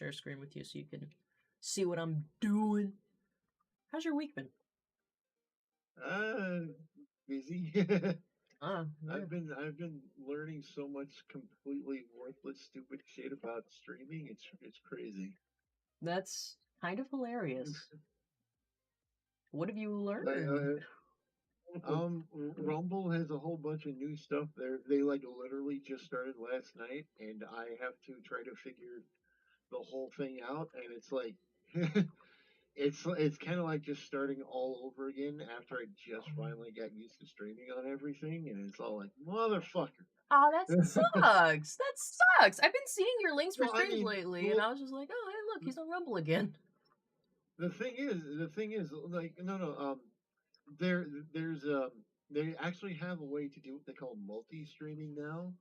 share screen with you so you can see what I'm doing. How's your week been? Busy. Yeah. I've been learning so much completely worthless, stupid shit about streaming. It's crazy. That's kind of hilarious. What have you Like, learned? Rumble has a whole bunch of new stuff there. They like literally just started last night, and I have to try to figure the whole thing out, and it's like it's kind of like just starting all over again after I just finally got used to streaming on everything, and it's all like motherfucker. Oh, that sucks. That sucks. I've been seeing your links for Well, I streams mean, lately, and well, I was just like, oh, hey, look, he's on Rumble again. the thing is, like, no, there, there's, they actually have a way to do what they call multi-streaming now,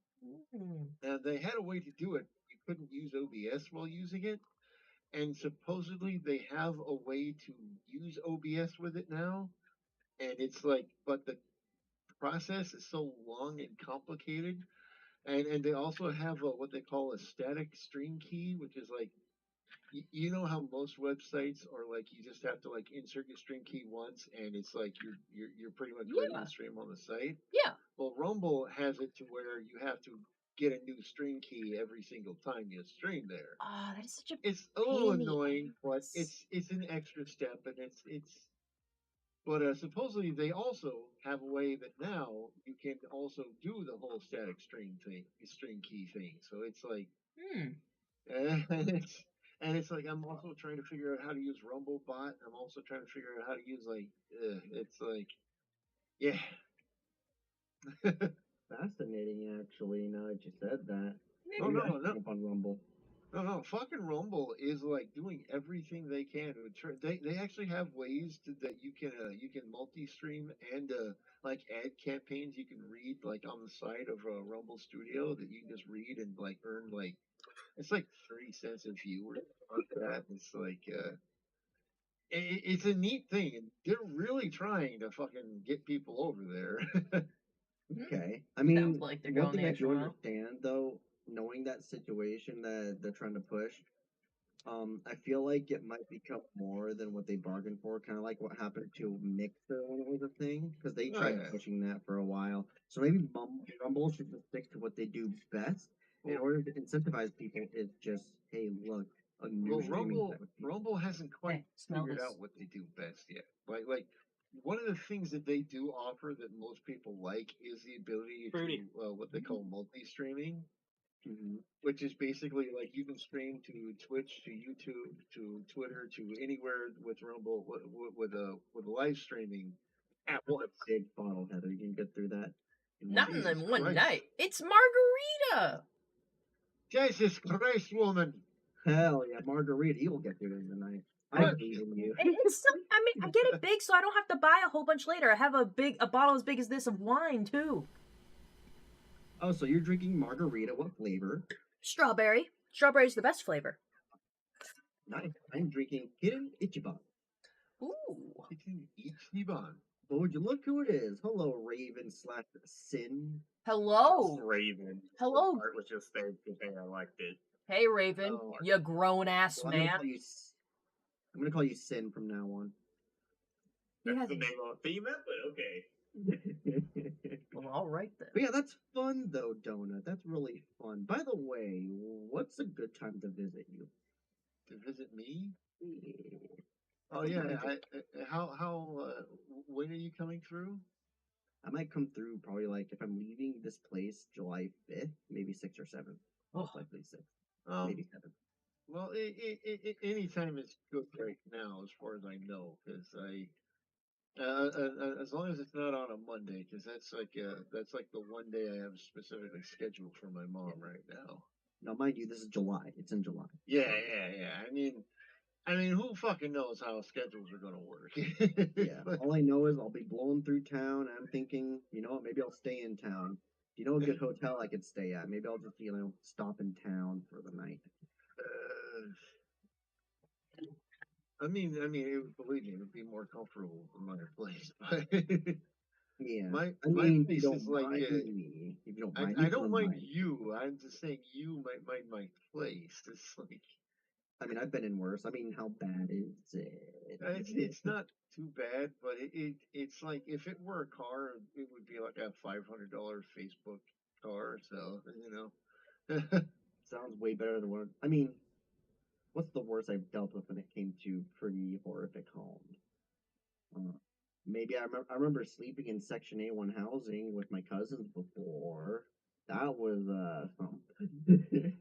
Mm. and they had a way to do it. You couldn't use OBS while using it, and supposedly they have a way to use OBS with it now, and it's like, but the process is so long and complicated, and they also have what they call a static stream key, which is like you know how most websites are like you just have to like insert your stream key once and it's like you're pretty much ready to Yeah, stream on the site. yeah. Well, Rumble has it to where you have to get a new stream key every single time you stream there. Oh, that is such a It's a little pain in the annoying, but ass. it's an extra step, and it's. But supposedly they also have a way that now you can also do the whole static stream key thing. So it's like Hmm. and it's like I'm also trying to figure out how to use Rumble bot. I'm also trying to figure out how to use like it's like yeah. Fascinating, actually. Now that you said that, No, maybe I no, should no, jump on Rumble. no. Fucking Rumble is like doing everything they can to they actually have ways that you can multi-stream and like ad campaigns you can read like on the side of Rumble Studio that you can just read and like earn like it's like 30 cents a view or something like that. It's like it's a neat thing, and they're really trying to fucking get people over there. Okay. I Sounds mean, like they're one going thing the I extra do mile. understand, though, knowing that situation that they're trying to push, I feel like it might become more than what they bargained for, kind of like what happened to Mixer when it was a thing, because they Oh tried yeah. pushing that for a while. So maybe Rumble should just stick to what they do best in Well, order to incentivize people. Is just, hey, look, a new well, streaming site with people. Rumble hasn't quite Hey, smell figured this. out what they do best yet. Like one of the things that they do offer that most people like is the ability to Fruity. what they call multi-streaming, Hmm. which is basically like you can stream to Twitch, to YouTube, to Twitter, to anywhere with Rumble with live streaming at once. Big bottle, Heather. You can get through that in one Not in day. Jesus them one Christ. night. It's Margarita. Jesus Christ, woman. Hell yeah, margarita. You'll get through it in the night. I Look, believe in you. it's still, I mean, I get it big, so I don't have to buy a whole bunch later. I have a bottle as big as this of wine too. Oh, so you're drinking margarita. What flavor? Strawberry. Strawberry's the best flavor. Nice. I'm drinking Hidden Ichiban. Ooh. It's an Ichiban. Oh, would you look who it is? Hello, Raven slash Sin. Hello. Raven. Hello. The part was just there because I liked it. Hey, Raven. Oh. You grown ass Well, I'm gonna man. call you. I'm gonna call you Sin from now on. He That's has the name of a female, but okay. Well, all right then. But yeah, that's fun though, Donut. That's really fun. By the way, what's a good time to visit you? To visit me? Yeah. Oh yeah. When are you coming through? I might come through probably like if I'm leaving this place July 5th, maybe 6th or 7th. Most likely 6th, maybe 7th. Well, any time is good right now, as far as I know, because as long as it's not on a Monday, because that's like the one day I have specifically scheduled for my mom right now. Now, mind you, this is July. It's in July. Yeah, yeah. I mean, who fucking knows how schedules are gonna work? Yeah. All I know is I'll be blowing through town, and I'm thinking, you know what? Maybe I'll stay in town. Do you know a good hotel I could stay at? Maybe I'll just, stop in town for the night. Believe me, it would be more comfortable than my place, but Yeah. my I my mean, if place you is don't like mind me, if you don't mind I me for don't the mind night. you. I'm just saying you might mind my place. It's like I mean, I've been in worse. I mean, how bad is it? It's not too bad, but it's like if it were a car, it would be like a $500 Facebook car. So Sounds way better than what. I mean, what's the worst I've dealt with when it came to pretty horrific homes? Maybe I remember sleeping in Section A1 housing with my cousins before. That was something.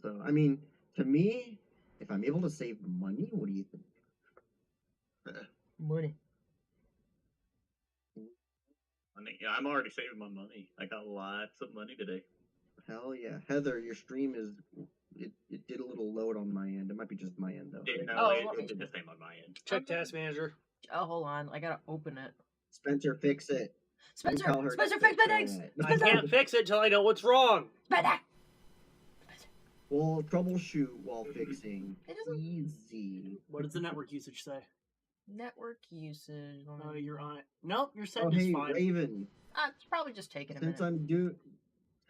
So I mean, to me, if I'm able to save money, what do you think? Money. Yeah, I'm already saving my money. I got lots of money today. Hell yeah, Heather, your stream is it did a little load on my end. It might be just my end though. You know, Oh, it, let me- it just ain't on my end. Check Task Manager. Oh, hold on. I gotta open it. Spencer, fix it. Don't Spencer, tell her to Spencer, fix my things. that. I can't fix it till I know what's wrong. Spencer. Well, troubleshoot while fixing. It doesn't- Easy. What does the network usage say? Network usage. Oh, you're on it. Nope, your Oh, setting is hey, fine. Raven. It's probably just taking a minute.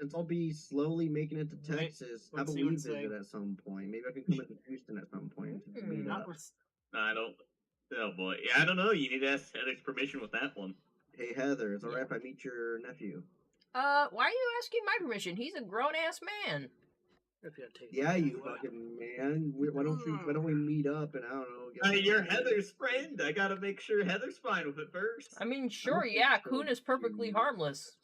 Since I'll be slowly making it to Wait, Texas, let's have a see what weed it's saying. visit at some point. Maybe I can come into Houston at some point. to meet Not up. with- I don't. Oh boy, yeah, I don't know. You need to ask Heather's permission with that one. Hey Heather, it's alright if I meet your nephew. Why are you asking my permission? He's a grown ass man. If you had taken Yeah, that you away. fucking man. Why don't we meet up and I don't know? get I mean, some you're food? Heather's friend. I gotta make sure Heather's fine with it first. I mean, sure, don't think yeah, so, Kun is perfectly dude. harmless.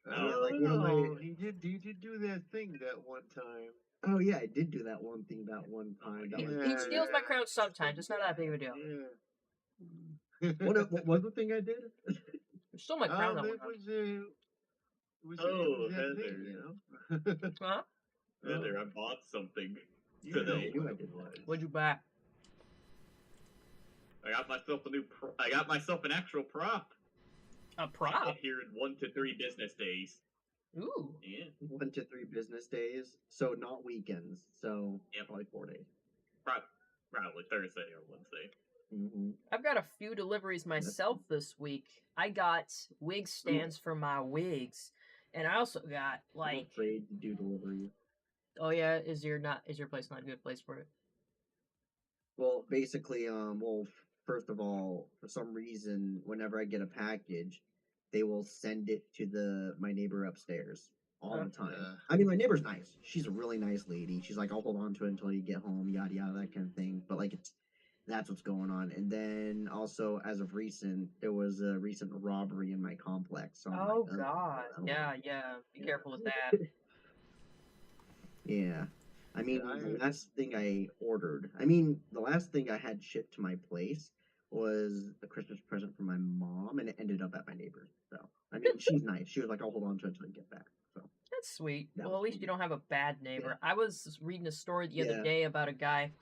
Yeah, like one of my- Oh, he did do that thing that one time. Oh yeah, I did do that one thing that one Oh my time. God. That was He steals my crown sometimes. It's not that big of a deal. Yeah. what was the thing I did? He stole my crown that one It time. was Oh, that Heather. thing, you know. Huh? Heather, I bought something Yeah, today. I knew I did that. What'd you buy? I got myself I got myself an actual prop. A prop? Here in 1 to 3 business days. Ooh. Yeah. 1 to 3 business days, so not weekends. So Yep. probably 4 days. Probably Thursday or Wednesday. Mm-hmm. I've got a few deliveries myself this week. I got wig stands for my wigs, and I also got I'm like, afraid to do deliveries. oh yeah, is your place not a good place for it? Well, basically, first of all, for some reason, whenever I get a package, they will send it to my neighbor upstairs all the time. I mean, my neighbor's nice. She's a really nice lady. She's like, I'll hold on to it until you get home, yada yada, that kind of thing. But like, that's what's going on. And then also, as of recent, there was a recent robbery in my complex. So I'm Oh like, god. I don't Yeah, know. yeah. Be careful with that. Yeah. I mean, Yeah, the last thing the last thing I had shipped to my place was a Christmas present from my mom, and it ended up at my neighbor's. So, I mean, she's nice. She was like, I'll hold on to it until you get back. So, That's sweet. That Well, was at least sweet. you don't have a bad neighbor. Yeah. I was reading a story the other Yeah. day about a guy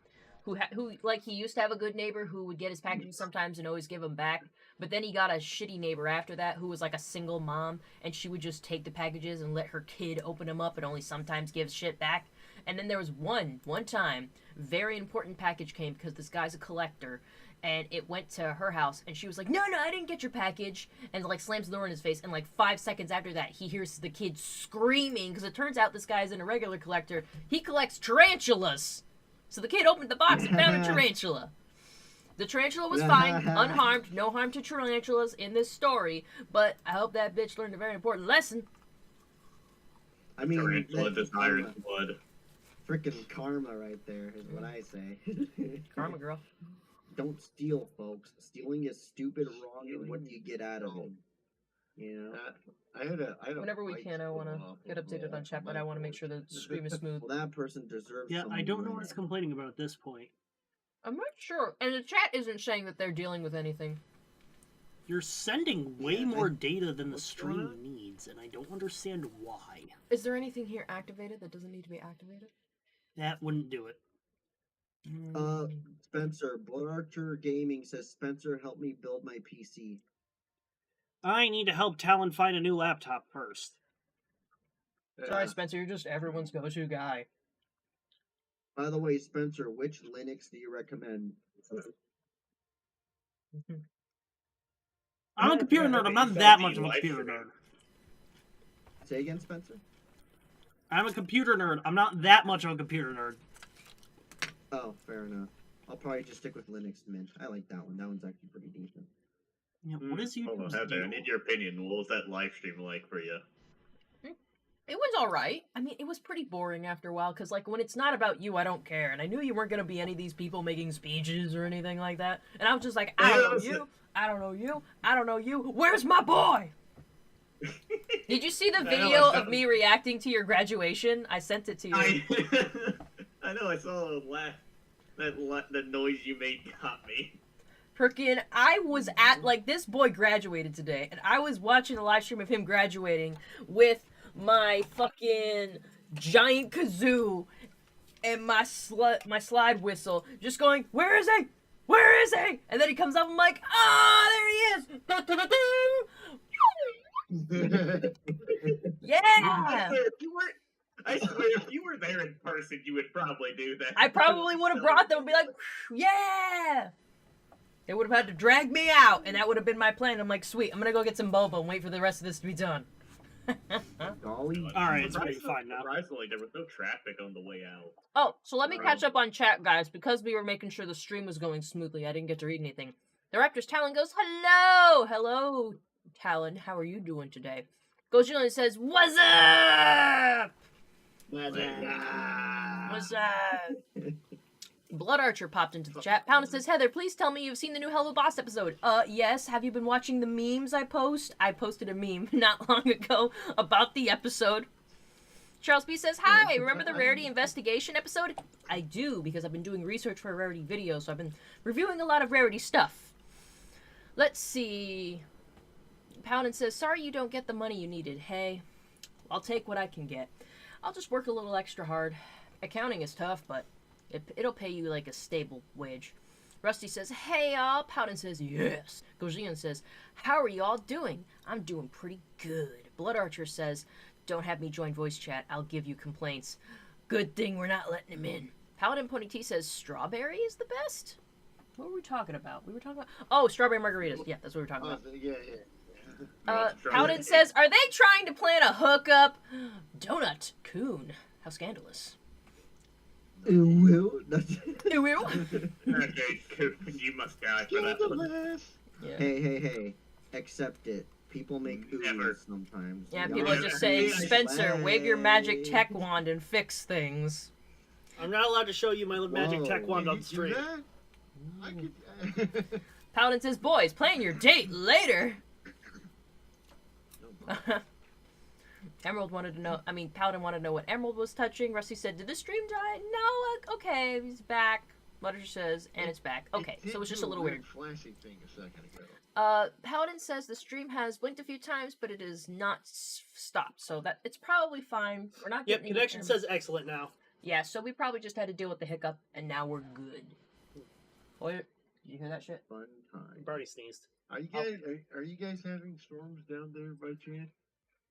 who like he used to have a good neighbor who would get his packages sometimes and always give them back, but then he got a shitty neighbor after that who was like a single mom, and she would just take the packages and let her kid open them up and only sometimes give shit back. And then there was one time, very important package came because this guy's a collector, and it went to her house, and she was like, no, I didn't get your package, and like slams the door in his face, and like 5 seconds after that, he hears the kid screaming, because it turns out this guy isn't a regular collector, he collects tarantulas! So the kid opened the box and found a tarantula. The tarantula was fine, unharmed, no harm to tarantulas in this story, but I hope that bitch learned a very important lesson. I mean, Tarantula that's desires blood. freaking karma right there is what I say. Karma girl. Don't steal, folks. Stealing is stupid, wrong, and what do you get out of it? You know? I had a Whenever we bike can, I want to stolen off get of, updated on chat, but my I want to make porch. sure the stream is smooth. Well, that person deserves Yeah, some I don't know what money. it's complaining about at this point. I'm not sure. And the chat isn't saying that they're dealing with anything. You're sending way Yeah, more data than the what's going stream on? needs, and I don't understand why. Is there anything here activated that doesn't need to be activated? That wouldn't do it. Spencer, Blood Archer Gaming says, Spencer, help me build my PC. I need to help Talon find a new laptop first. Sorry, Spencer, you're just everyone's go-to guy. By the way, Spencer, which Linux do you recommend? I'm a computer yeah, nerd. I I'm think not so. that Do much you of a like computer stream? nerd. Say again, Spencer? I'm a computer nerd. I'm not that much of a computer nerd. Oh, fair enough. I'll probably just stick with Linux Mint. I like that one. That one's actually pretty decent. Yeah, what is Hold on, YouTube's Heather, I deal? need your opinion. What was that live stream like for you? It was all right. I mean, it was pretty boring after a while because, like, when it's not about you, I don't care. And I knew you weren't gonna be any of these people making speeches or anything like that. And I was just like, I don't know you. I don't know you. I don't know you. Where's my boy? Did you see the video of me reacting to your graduation? I sent it to you. I know. I saw the laugh. The noise you made got me. Frickin', I was at, like, this boy graduated today, and I was watching the live stream of him graduating with my fucking giant kazoo and my slide whistle, just going, where is he? Where is he? And then he comes up, I'm like, ah, there he is! Yeah! I swear, if you were there in person, you would probably do that. I probably would have brought them and be like, yeah! They would have had to drag me out, and that would have been my plan. I'm like, sweet, I'm gonna go get some boba and wait for the rest of this to be done. Golly. Alright, it's pretty fine now. Surprisingly, there was no traffic on the way out. Oh, so let me catch up on chat, guys, because we were making sure the stream was going smoothly. I didn't get to read anything. Director's Talon goes, hello! Hello, Talon. How are you doing today? Goes Julian says, what's up? What's up? Blood Archer popped into the chat. Pound says, Heather, please tell me you've seen the new Hello Boss episode. Yes. Have you been watching the memes I post? I posted a meme not long ago about the episode. Charles B says, hi, remember the Rarity Investigation episode? I do, because I've been doing research for a Rarity video, so I've been reviewing a lot of Rarity stuff. Let's see. Poundin says, sorry you don't get the money you needed. Hey, I'll take what I can get. I'll just work a little extra hard. Accounting is tough, but it'll pay you like a stable wage. Rusty says, hey y'all. Powden says, yes. Gojian says, how are y'all doing? I'm doing pretty good. Blood Archer says, don't have me join voice chat. I'll give you complaints. Good thing we're not letting him in. Paladin Pony T says, strawberry is the best? What were we talking about? We were talking about... Oh, strawberry margaritas. Yeah, that's what we were talking about. Yeah. Paladin says, are they trying to plan a hookup? Donut. Coon. How scandalous. Ew. Ew. Okay, you must die for that one. Yeah. Hey. Accept it. People make Never. oohs sometimes. Yeah, You people know? are just saying, Yeah, Spencer, wave your magic Way. tech wand and fix things. I'm not allowed to show you my magic Whoa. tech wand on You the do stream. that? I could. Paladin says, boys, plan your date later. Emerald wanted to know, Paladin wanted to know what Emerald was touching. Rusty said, did the stream die? No, okay, he's back. Butter says, and it's back. Okay, so it's just a little weird. Flashing thing a second ago. Paladin says the stream has blinked a few times, but it is not stopped, so that it's probably fine. We're not Yep, getting any connection errors. says excellent now. Yeah, so we probably just had to deal with the hiccup, and now we're good. Wait, did you hear that shit? Fun time. I've already sneezed. Are you guys are you guys having storms down there by chance?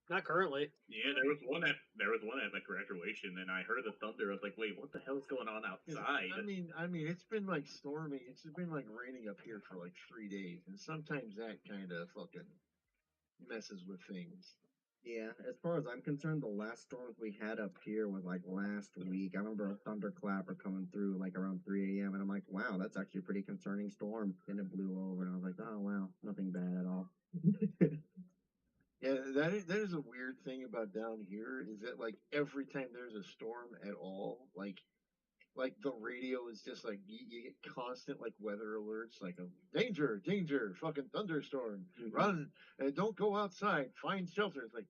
Not currently. Yeah, there was one at my graduation, and I heard the thunder. I was like, "Wait, what the hell is going on 'Cause, outside?" I mean, it's been like stormy. It's been like raining up here for like 3 days, and sometimes that kind of fucking messes with things. Yeah, as far as I'm concerned, the last storms we had up here was like last week. I remember a thunderclapper coming through like around 3 a.m. and I'm like, wow, that's actually a pretty concerning storm. And it blew over, and I was like, oh wow, nothing bad at all. Yeah, that is a weird thing about down here is that like every time there's a storm at all, like the radio is just like you get constant like weather alerts like danger, fucking thunderstorm, run, don't go outside, find shelter. It's like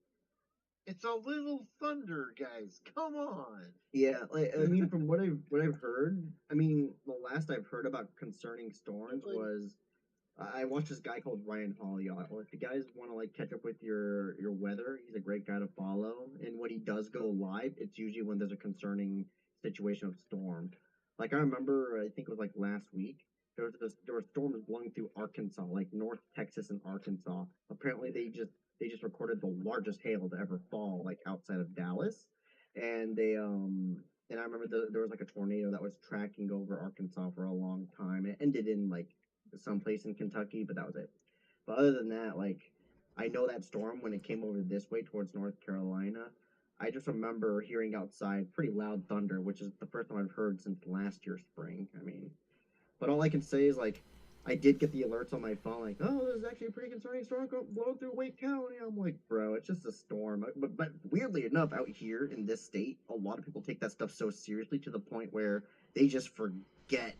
it's a little thunder, guys. Come on. Yeah, like I mean, from what I've heard, I mean, the last I've heard about concerning storms was I watched this guy called Ryan Hawley. If you guys want to like catch up with your weather, he's a great guy to follow. And when he does go live, it's usually when there's a concerning situation of storm. Like I remember, I think it was like last week. There were storms blowing through Arkansas, like North Texas and Arkansas. Apparently, they just recorded the largest hail to ever fall, like outside of Dallas. And and I remember there was like a tornado that was tracking over Arkansas for a long time. It ended in like someplace in Kentucky, but that was it. But other than that, like I know that storm when it came over this way towards North Carolina, I just remember hearing outside pretty loud thunder, which is the first time I've heard since last year's spring. I mean, but all I can say is like, I did get the alerts on my phone, like, oh, there's actually a pretty concerning storm blowing through Wake County. I'm like, bro, it's just a storm. But weirdly enough, out here in this state, a lot of people take that stuff so seriously to the point where they just forget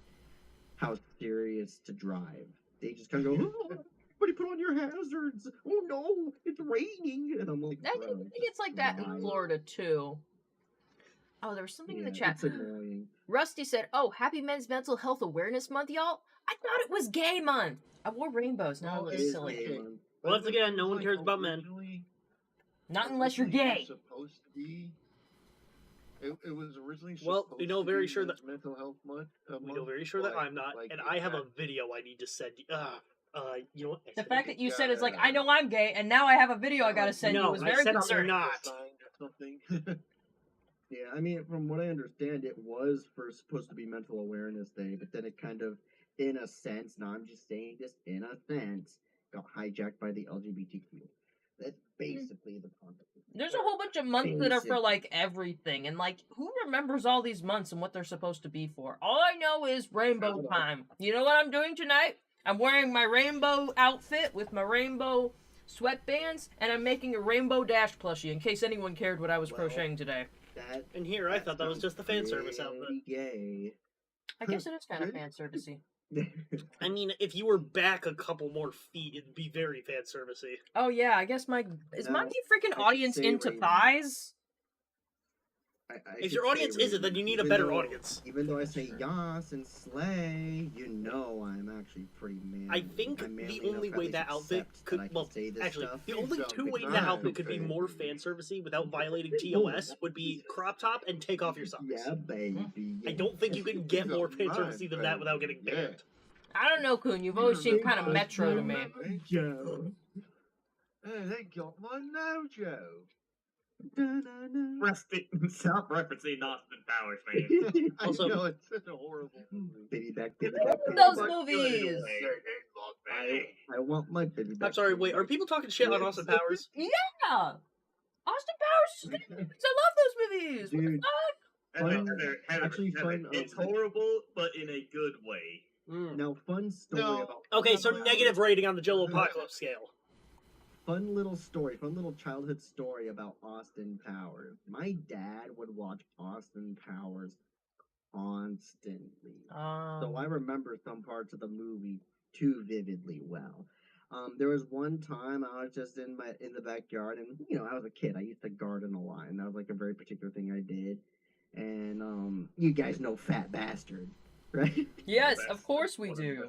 how serious to drive. They just kind of go, oh, everybody put on your hazards. Oh no, it's raining. And I'm like, I bro, think it's like that in drive. Florida too. Oh, there was something in the Yeah, chat. it's annoying. Rusty said, "Oh, happy Men's Mental Health Awareness Month, y'all. I thought it was Gay Month. I wore rainbows. Now I Well, look it is silly. gay okay. month. Once But again, it no was, one cares about men. Not unless you're originally gay." Supposed to be. It was originally Well, supposed we know to very be sure that- mental health month. We know very sure that but, I'm not, like, and it I have a got- video I need to send you. You know what? The fact that you said it's like, gotta- I know I'm gay, and now I have a video I gotta send you No, was I very said I'm concerning. not. signed or something. Yeah, I mean, from what I understand, it was supposed to be Mental Awareness Day, but then it kind of, in a sense, now I'm just saying this in a sense, got hijacked by the LGBTQ. That's basically the concept. There's a whole bunch of months that are for like everything, and like who remembers all these months and what they're supposed to be for? All I know is rainbow time. You know what I'm doing tonight? I'm wearing my rainbow outfit with my rainbow sweatbands, and I'm making a Rainbow Dash plushie in case anyone cared what I was Well, crocheting today. That, And here, I thought that was just the fan service outfit. pretty gay. I guess it is kind of fan servicey. I mean, if you were back a couple more feet, it'd be very fan servicey. Oh yeah, I guess my No, freaking I could audience say into rainbow. thighs. I If should your say audience isn't, then you need a better audience. Even though I say yas and slay, you know I'm actually pretty manly. I think I'm manly the only enough to way at that least outfit accept could, that I can well, say this actually, stuff. the He's only so two ways big. that Ah, outfit could be okay. more fan servicey without violating TOS would be crop top and take off your socks. Yeah, baby. I don't think you can get more fan servicey than that without getting Yeah. banned. I don't know, Kun. You've always seemed kind of Remember metro to me. Joe. Hey, they got my mojo. Stop referencing Austin Powers, man. Also- I know it's such a horrible movie. Baby back, baby I back. love baby those back. movies. I want my baby back. I'm sorry, baby wait, are back. people talking shit on Austin Powers? Yeah, Austin Powers. I love those movies. What the Dude. fuck? Fun- actually fun, It's horrible, but in a good way. Mm. Now, fun story No. about. Okay, so negative rating on the Jello Apocalypse scale. Fun little story, fun little childhood story about Austin Powers. My dad would watch Austin Powers constantly. So I remember some parts of the movie too vividly well. There was one time I was just in the backyard, and you know I was a kid. I used to garden a lot, and that was like a very particular thing I did. And you guys know Fat Bastard, right? Yes, of course we do.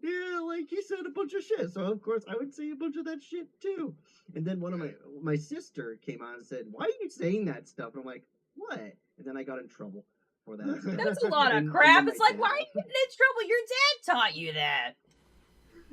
Yeah, like he said a bunch of shit, so of course I would say a bunch of that shit too. And then one of my sister came on and said, "Why are you saying that stuff?" And I'm like, "What?" And then I got in trouble for that. Stuff. That's a lot of And crap. then It's my like, why are dad- you getting in trouble? Your dad taught you that.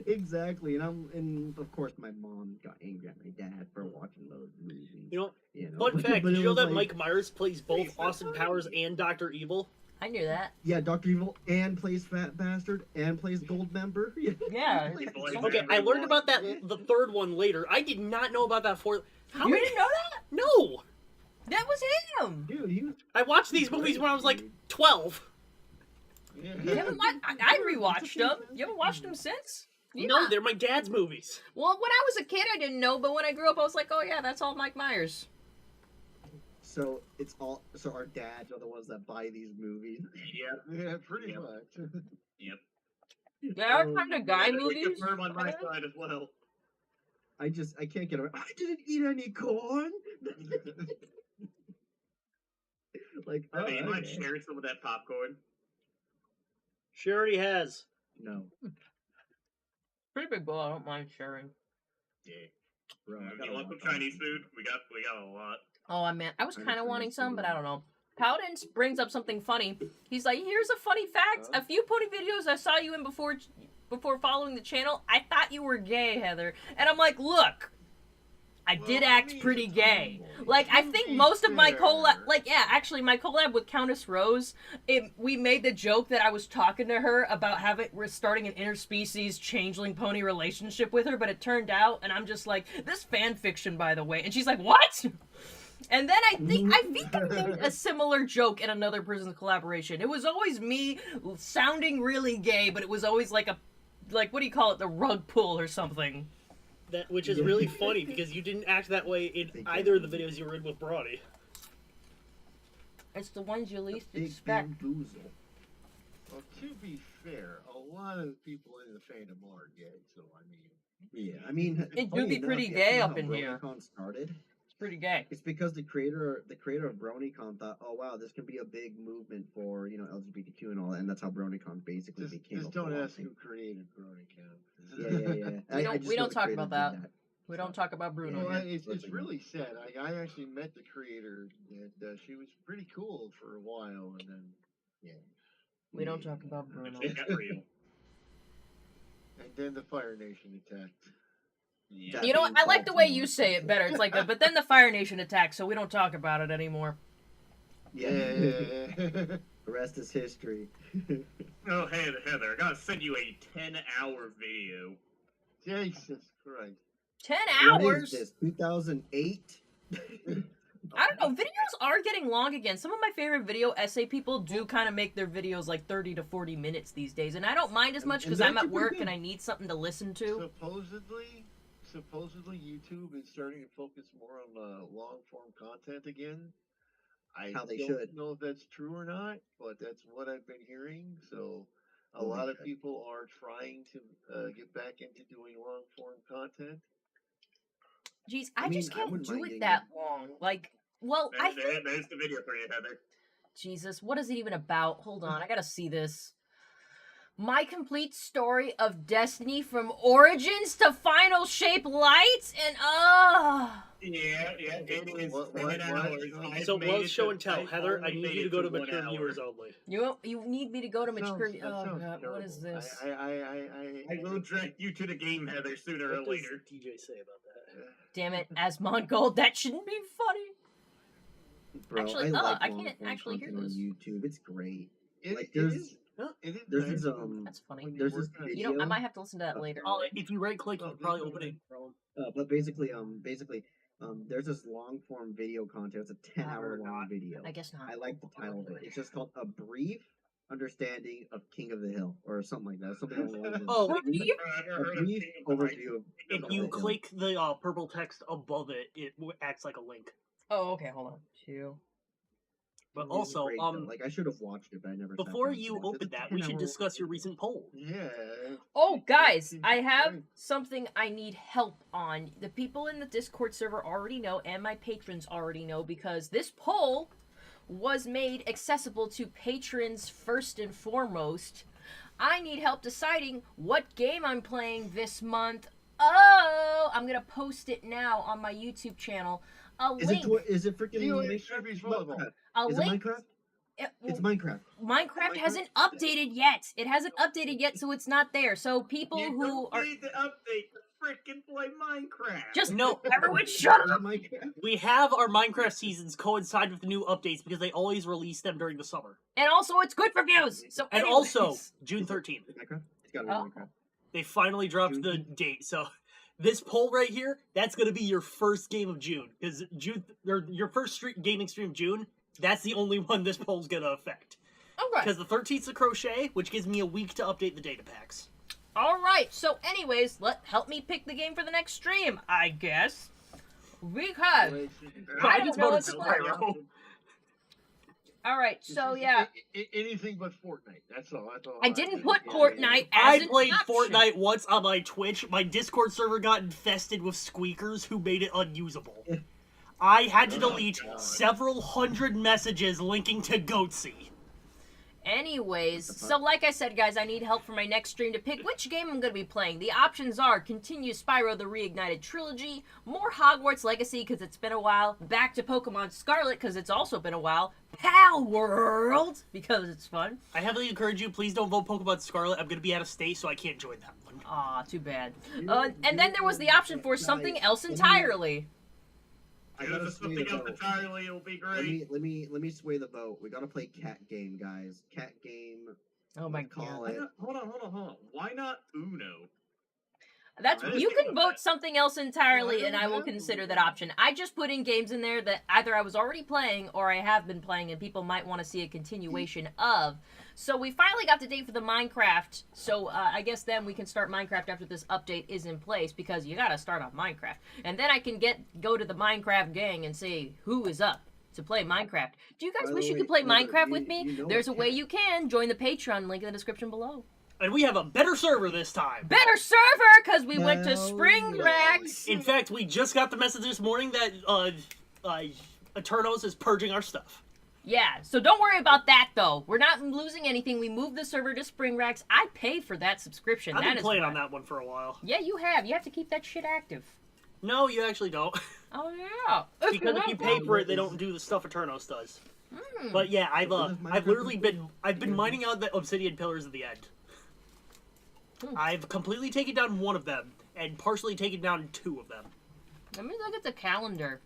Exactly, and of course my mom got angry at my dad for watching those movies. You know, You know, fun fact, but did it you know was that like- Mike Myers plays both Austin Powers and Dr. Evil? I knew that. Yeah, Dr. Evil and plays Fat Bastard and plays Gold Member. Yeah. Okay, I learned about that the third one later. I did not know about that fourth. How You many? didn't know that? No! That was him. Dude, he was I watched these movies when I was like 12. Yeah. You haven't watched? I rewatched them. You haven't watched them since? Yeah. No, they're my dad's movies. Well, when I was a kid, I didn't know, but when I grew up, I was like, oh yeah, that's all Mike Myers. so our dads are the ones that buy these movies. Yeah, pretty Yep. much. Yep. There are kind of guy We movies. confirm on my side as well. I can't get around. I didn't eat any corn. Like, I mean, you mind okay. sharing some of that popcorn? She already has. No, Pretty big bowl. I don't mind sharing. Yeah. bro. I You gotta want some walk Chinese off. food? We got a lot. Oh man, I was I'm kind of sure wanting it's some, but I good. don't know. Paladin brings up something funny. He's like, "Here's a funny fact. A few pony videos I saw you in before following the channel, I thought you were gay, Heather." And I'm like, "Look, I Well, did I act mean, pretty it's gay. normal. Like, I To think be most of my fair. collab, like, yeah, actually, my collab with Countess Rose, we made the joke that I was talking to her about we're starting an interspecies changeling pony relationship with her, but it turned out, and I'm just like, this fan fiction, by the way, and she's like, what? And then I think I made a similar joke in another person's collaboration. It was always me sounding really gay, but it was always like what do you call it, the rug pull or something. Which is really funny because you didn't act that way in either of the videos you were in with Brody. It's the ones you least Big expect. bamboozle. Well, to be fair, a lot of the people in the fandom are gay, so I mean. Yeah, I mean, It funny do be enough, pretty you gay know up how in here. BronyCon started? It's pretty gay. It's because the creator of BronyCon thought, oh wow, this can be a big movement for LGBTQ and all that, and that's how BronyCon basically became. Just a don't full-on ask thing. who created BronyCon. Yeah. We don't the talk creator about did that. We don't talk about Bruno Well, here. it's really sad. I actually met the creator, and she was pretty cool for a while, and then We don't talk about Bruno. It got real. and then the Fire Nation attacked. Yeah. You know what? I like the way you say it better. It's like, but then the Fire Nation attacked, so we don't talk about it anymore. Yeah. Yeah. The rest is history. Oh, Heather, I gotta send you a 10-hour video. Jesus Christ. 10 What hours? is this? 2008? I don't know. Videos are getting long again. Some of my favorite video essay people do kind of make their videos like 30 to 40 minutes these days, and I don't mind as much And because they're I'm at actually pretty work good. and I need something to listen to. Supposedly YouTube is starting to focus more on long form content again. I How they don't should. know if that's true or not, but that's what I've been hearing. So a Well, they lot of should. people are trying to get back into doing long form content. Jeez, I I mean, just I can't wouldn't do mind it getting that long. Like, well, I think... There's the video for you, Heather. Jesus, what is it even about? Hold on, I gotta see this. My complete story of Destiny from origins to final shape light, and Yeah, it is What- 10 what- hours. what? I've So made let's it show to- and tell. Heather, I only need made you to it go to 1 mature hour. viewers only. you need me to go to mature... That Oh sounds god, what is terrible. this? I will drag you to the game, Heather, sooner or What does later. DJ say about that? Damn it, Asmon Gold, that shouldn't be funny. Bro, Actually, I like I long can't form actually hear content this. on YouTube. It's great. It, Like, it there's- is. It is there's nice this, when- That's funny. when you there's work this on- video- You know, I might have to listen to that later. Oh, if you right click, you Oh, can probably there's open no it. Chrome. But basically, there's this long form video content. It's a 10-hour long video. I guess not. I like the title of it. It's just called A Brief Understanding of King of the Hill, or something like that. Something along those lines. Oh, I've never A heard of brief King of the Heights. overview of if King you of the Hill. click the purple text above it, it acts like a link. Oh, okay, hold on. 2. But It is also, great, though. Like, I should have watched it, but I never. sat before down to you watch it. open It's a that, we should 10-hour discuss your video. recent poll. Yeah. Oh, guys, It's I have great. something I need help on. The people in the Discord server already know, and my patrons already know, because this poll was made accessible to patrons first and foremost. I need help deciding what game I'm playing this month. Oh, I'm gonna post it now on my YouTube channel. A link. Is it freaking DOA Minecraft? Survey's volleyball. A Is it link. Minecraft? It- It's Minecraft. Minecraft hasn't updated yet. It hasn't updated yet, so it's not there. So people You who don't are need to update to frickin' play Minecraft. just everyone shut up. Minecraft. We have our Minecraft seasons coincide with the new updates because they always release them during the summer. And also, it's good for views. So And anyways. also, June 13th, Minecraft. It's gotta be Oh. Minecraft. they finally dropped the June. date. So this poll right here, that's going to be your first game of June. Because June, or your first gaming stream of June, that's the only one this poll's going to affect. Okay. Because the 13th is Crochet, which gives me a week to update the data packs. All right. So, anyways, help me pick the game for the next stream, I guess. Because I don't know what to play. All right. So yeah, Anything but Fortnite. That's all. I didn't put Yeah, Fortnite as I an played option. Fortnite once on my Twitch. My Discord server got infested with squeakers who made it unusable. I had to delete several hundred messages linking to Goatsy. Anyways, What the so fuck? like I said, guys, I need help for my next stream to pick which game I'm going to be playing. The options are continue Spyro the Reignited Trilogy, more Hogwarts Legacy because it's been a while, back to Pokemon Scarlet because it's also been a while, Pal World because it's fun. I heavily encourage you, please don't vote Pokemon Scarlet. I'm gonna be out of state, so I can't join that one. Aw, too bad. You- And then there was the option for guys, something else let me- entirely. I If gotta it's sway the something else vote. entirely, it'll be Let great. me sway the vote. We gotta play cat game, guys. Cat game. Oh my let's call god. it. Hold on. Why not Uno? That's I you didn't can think of vote that. something else entirely, Well, I and I will don't consider know. that option. I just put in games in there that either I was already playing or I have been playing, and people might want to see a continuation of. So we finally got the date for the Minecraft. So I guess then we can start Minecraft after this update is in place because you gotta start on Minecraft, and then I can go to the Minecraft gang and say who is up to play Minecraft. Do you guys By wish the you way, could play Heather, Minecraft with me? you know There's a a way cat. you can join the Patreon link in the description below. And we have a better server this time. Better server because we went to Hell Spring yeah. Racks. In fact, we just got the message this morning that Eternos is purging our stuff. Yeah, so don't worry about that though. We're not losing anything. We moved the server to Spring Racks. I pay for that subscription. I've That been is playing why. on that one for a while. Yeah, you have. You have to keep that shit active. No, you actually don't. Oh yeah. Because if you pay for it, they don't do the stuff Eternos does. Mm. But yeah, I've What is I've Minecraft literally included? I've been mining out the obsidian pillars at the end. Hmm. I've completely taken down one of them and partially taken down two of them. Let me look at the calendar.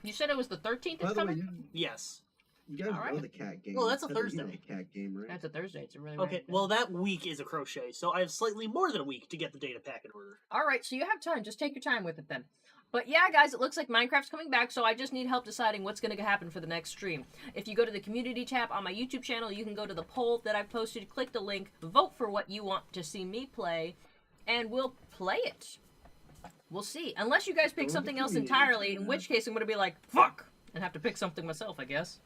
You said it was the 13th. By It's the way, coming. Yes. you guys know Alright. the cat game. Well, that's a Heather, you Thursday. know the cat game, right? That's a Thursday. It's a really Okay. random day. Well, that week is a crochet, so I have slightly more than a week to get the data pack in order. All right, so you have time. Just take your time with it then. But yeah, guys, it looks like Minecraft's coming back, so I just need help deciding what's going to happen for the next stream. If you go to the community tab on my YouTube channel, you can go to the poll that I've posted, click the link, vote for what you want to see me play, and we'll play it. We'll see. Unless you guys pick Go to the something else community entirely, in tab. which case I'm going to be like, fuck, and have to pick something myself, I guess.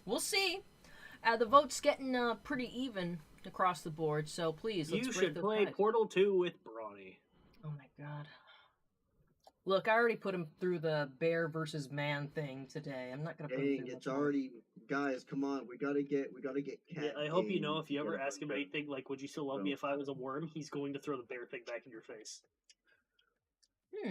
We'll see. The vote's getting pretty even across the board, so please, let's You break should the play ties. Portal 2 with Brawny. Oh my god. Look, I already put him through the bear versus man thing today. I'm not gonna put him Dang, through it's much more. Already, guys. Come on, we gotta get cat. Yeah, I hope you know game if you to ever get a ask him bunch of- anything like, would you still love me if I was a worm, he's going to throw the bear thing back in your face.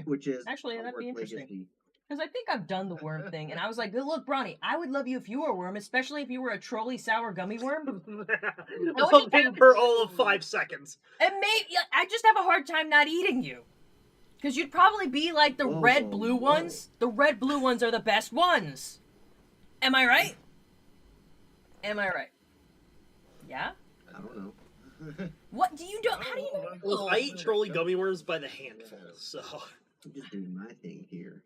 which is Actually, that'd be Hogwarts interesting. Legacy. Because I think I've done the worm thing, and I was like, look, Bronny, I would love you if you were a worm, especially if you were a trolley sour gummy worm. Love him for all of 5 seconds. And maybe I just have a hard time not eating you. Because you'd probably be like the Whoa, red whoa, blue whoa. ones. The red blue ones are the best ones. Am I right? Am I right? Yeah? I don't know. What do you do? How do you know? Well, I eat trolley gummy worms by the handful, so... I'm just doing my thing here.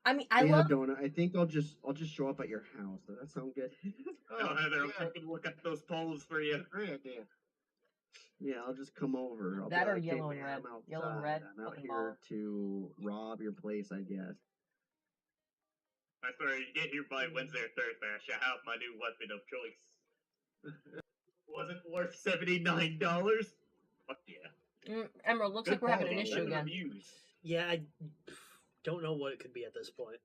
I mean, I yeah, love. Donut. I think I'll just show up at your house. Does that sound good? Oh, Heather, I'm yeah. taking a look at those polls for you. Great idea. Yeah, I'll just come over. I'll be That or like, "Hey, yellow and man, red. I'm Yellow and outside. red, I'm out fucking here to rob your place, I guess. I swear, you get here by Wednesday or Thursday, I shall have my new weapon of choice. Wasn't worth $79? Fuck yeah. Emerald, looks like we're having an issue again. Reviews. Yeah, I don't know what it could be at this point.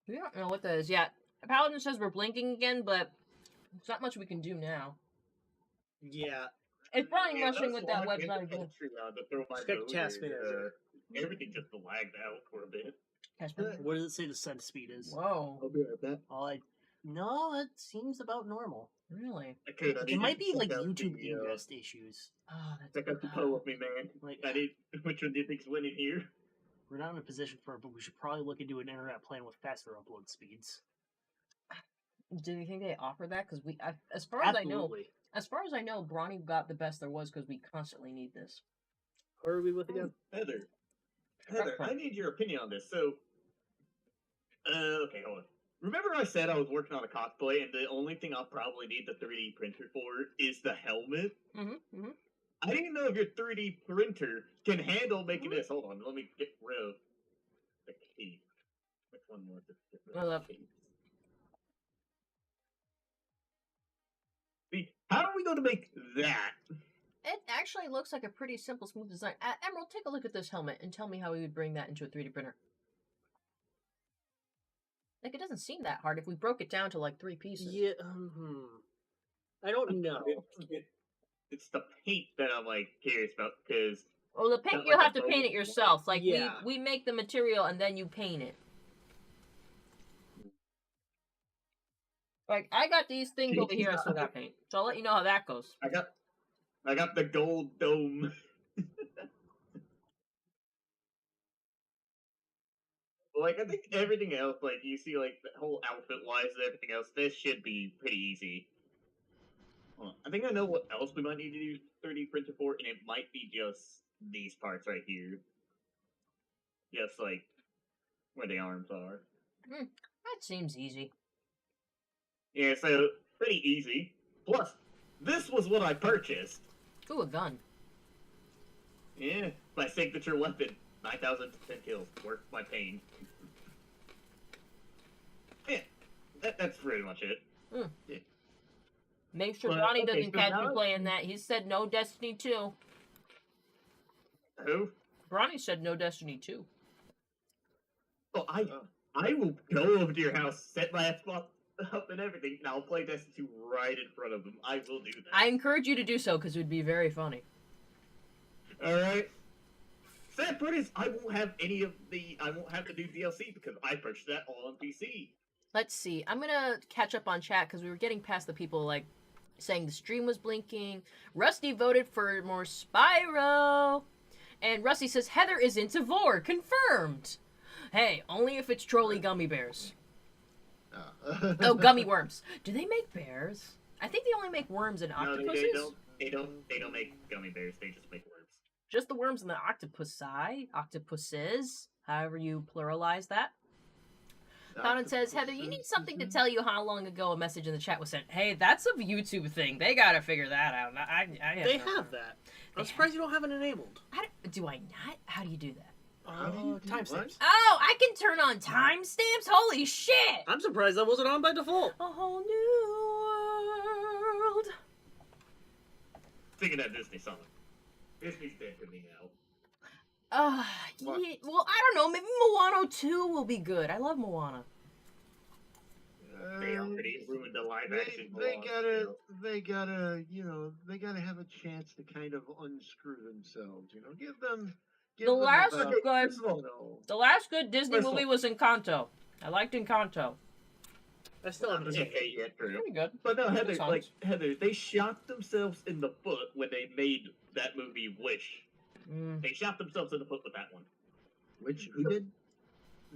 We don't know what that is yet. Paladin says we're blinking again, but there's not much we can do now. Yeah, It's probably Yeah, messing that's with that why I website came again. to throw my Check nose task in, manager. Everything just lagged out for a bit. what does it say the send speed is? Whoa, I'll be right back. No, that seems about normal. really? Okay, I It need might to be like check out YouTube the, ingest issues. Oh, that's Check out the poll with me, man. Like, I need. Which one do you think's winning here? we're not in a position for it, but we should probably look into an internet plan with faster upload speeds. Do you think they offer that? Because as far as I know, Bronny got the best there was because we constantly need this. Where are we with again? Heather, I need your opinion on this. So, okay, hold on. Remember I said I was working on a cosplay, and the only thing I'll probably need the 3D printer for is the helmet? Mm-hmm. I didn't know if your 3D printer can handle making this. Hold on, let me get rid of the cape. Which one was it? Get rid of Hold the up. cape. See, how are we going to make that? It actually looks like a pretty simple, smooth design. Emerald, take a look at this helmet and tell me how we would bring that into a 3D printer. Like, it doesn't seem that hard if we broke it down to like 3 pieces. Yeah. I don't know. It's the paint that I'm like curious about because Well, the paint Not you'll like have a to paint it boat. yourself. Like Yeah. we make the material and then you paint it. Like I got these things over here I still got paint. So I'll let you know how that goes. I got the gold dome. Like I think everything else, like you see, like the whole outfit wise and everything else, this should be pretty easy. I think I know what else we might need to do 3D printer for, and it might be just these parts right here. Just like where the arms are. That seems easy. Yeah, so pretty easy. Plus, this was what I purchased. Ooh, a gun. Yeah, my signature weapon. 9,010 kills. Worth my pain. Yeah, that's pretty much it. Yeah. Make sure But, Ronnie okay, doesn't so catch now you I playing can- that. He said no Destiny 2. Who? Ronnie said no Destiny 2. Oh, I will go over to your house, set my Xbox up and everything, and I'll play Destiny 2 right in front of them. I will do that. I encourage you to do so because it would be very funny. Alright. Sad part is I won't have to do DLC because I purchased that all on PC. Let's see. I'm gonna catch up on chat because we were getting past the people like saying the stream was blinking. Rusty voted for more Spyro. And Rusty says Heather is into Vor. Confirmed. Hey, only if it's trolley gummy bears. Oh, gummy worms. Do they make bears? I think they only make worms and No, octopuses. they don't make gummy bears. They just make worms. Just the worms and the octopuses, however you pluralize that. Fountain says, Heather, you need something to tell you how long ago a message in the chat was sent. Hey, that's a YouTube thing. They gotta figure that out. They have that. I'm surprised you don't have it enabled. Do I not? How do you do that? How do you do Timestamps. Oh, I can turn on timestamps? Holy shit! I'm surprised that wasn't on by default. A whole new world. Singing that Disney song. Disney's dead to me now. What? Yeah, well, I don't know. Maybe Moana 2 will be good. I love Moana. They already ruined the live action. They gotta have a chance to kind of unscrew themselves. You know, give them. The last about, good- you know, The last good Disney First of movie all- was Encanto. I liked Encanto. I still haven't seen it. Okay, yeah, true. Pretty good. But no, Heather, songs. they shot themselves in the foot when they made that movie Wish. Mm. They shot themselves in the foot with that one. Who did?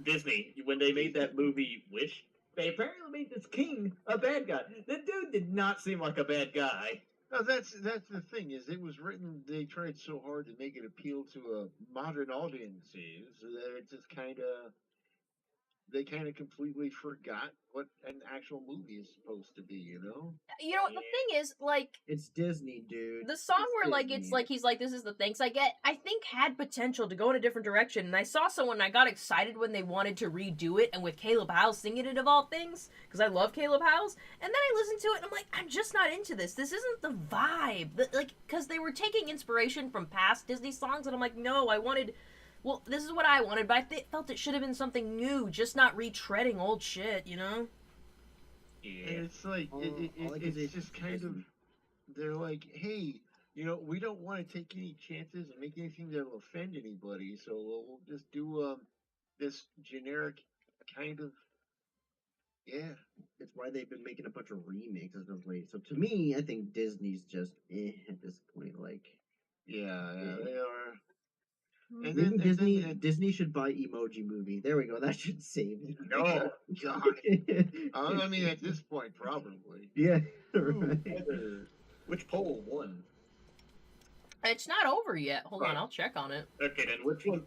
Disney, when they made that movie Wish, they apparently made this king a bad guy. The dude did not seem like a bad guy. No, that's the thing is it was written. They tried so hard to make it appeal to a modern audiences that it just they kind of completely forgot what an actual movie is supposed to be. You know? You know what the thing is, like It's Disney, dude. the song It's where like Disney. it's like he's like, this is the thanks I get, I think had potential to go in a different direction. And I saw someone, and I got excited when they wanted to redo it, and with Caleb Howes singing it of all things, because I love Caleb Howes. And then I listened to it and I'm like, I'm just not into this. This isn't the vibe. Like, because they were taking inspiration from past Disney songs, and I'm like, no, well, this is what I wanted, but I felt it should have been something new, just not retreading old shit, you know? Yeah. And it's like All I can say it's is just kind of Disney. they're like, hey, you know, we don't want to take any chances and make anything that'll offend anybody, so we'll just do this generic kind of It's why they've been making a bunch of remakes as of late. So to me, I think Disney's just at this point. Like, yeah, they are. And maybe Disney then, Disney should buy Emoji Movie. There we go. That should save it. No. God, I mean, at this point, probably. Yeah. Ooh, Right. Heather, which poll won? It's not over yet. Hold on, Right. I'll check on it. Okay, then which one's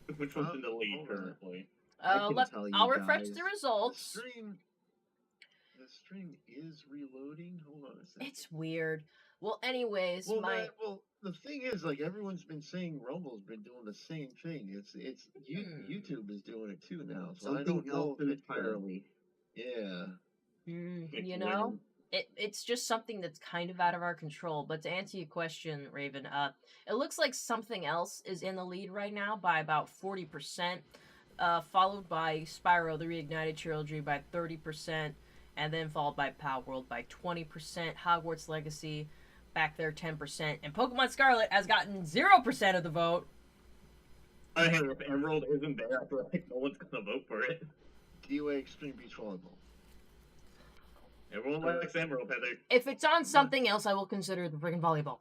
in the lead hold on. currently? I can tell you I'll refresh guys. the The results. stream is reloading. Hold on a second. It's weird. Well, anyways, Well, the thing is, like everyone's been saying, Rumble's been doing the same thing. YouTube is doing it too now. So I Something don't know else if it's entirely. yeah. you know, it's just something that's kind of out of our control. But to answer your question, Raven, it looks like something else is in the lead right now by about 40%, followed by Spyro: The Reignited Trilogy by 30%, and then followed by Power World by 20%, Hogwarts Legacy back there 10%, and Pokemon Scarlet has gotten 0% of the vote. I hate if Emerald isn't there, I feel like no one's gonna vote for it. DOA Extreme Beach Volleyball. Everyone likes Emerald, Heather. If it's on something else, I will consider the friggin' volleyball.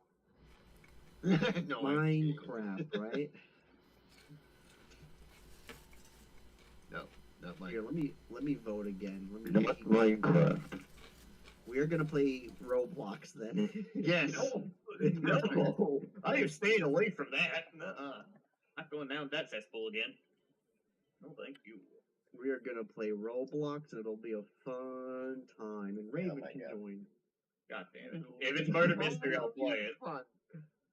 No, Minecraft, right? No, not Here, Minecraft. let me vote again. Let me Not Minecraft. We are gonna play Roblox then. Yes. No, I have stayed away from that. Not going down that cesspool again. No, thank you. We are gonna play Roblox and it'll be a fun time. And Raven my can God. join. God damn it. If it's murder mystery, I'll play it. Fun.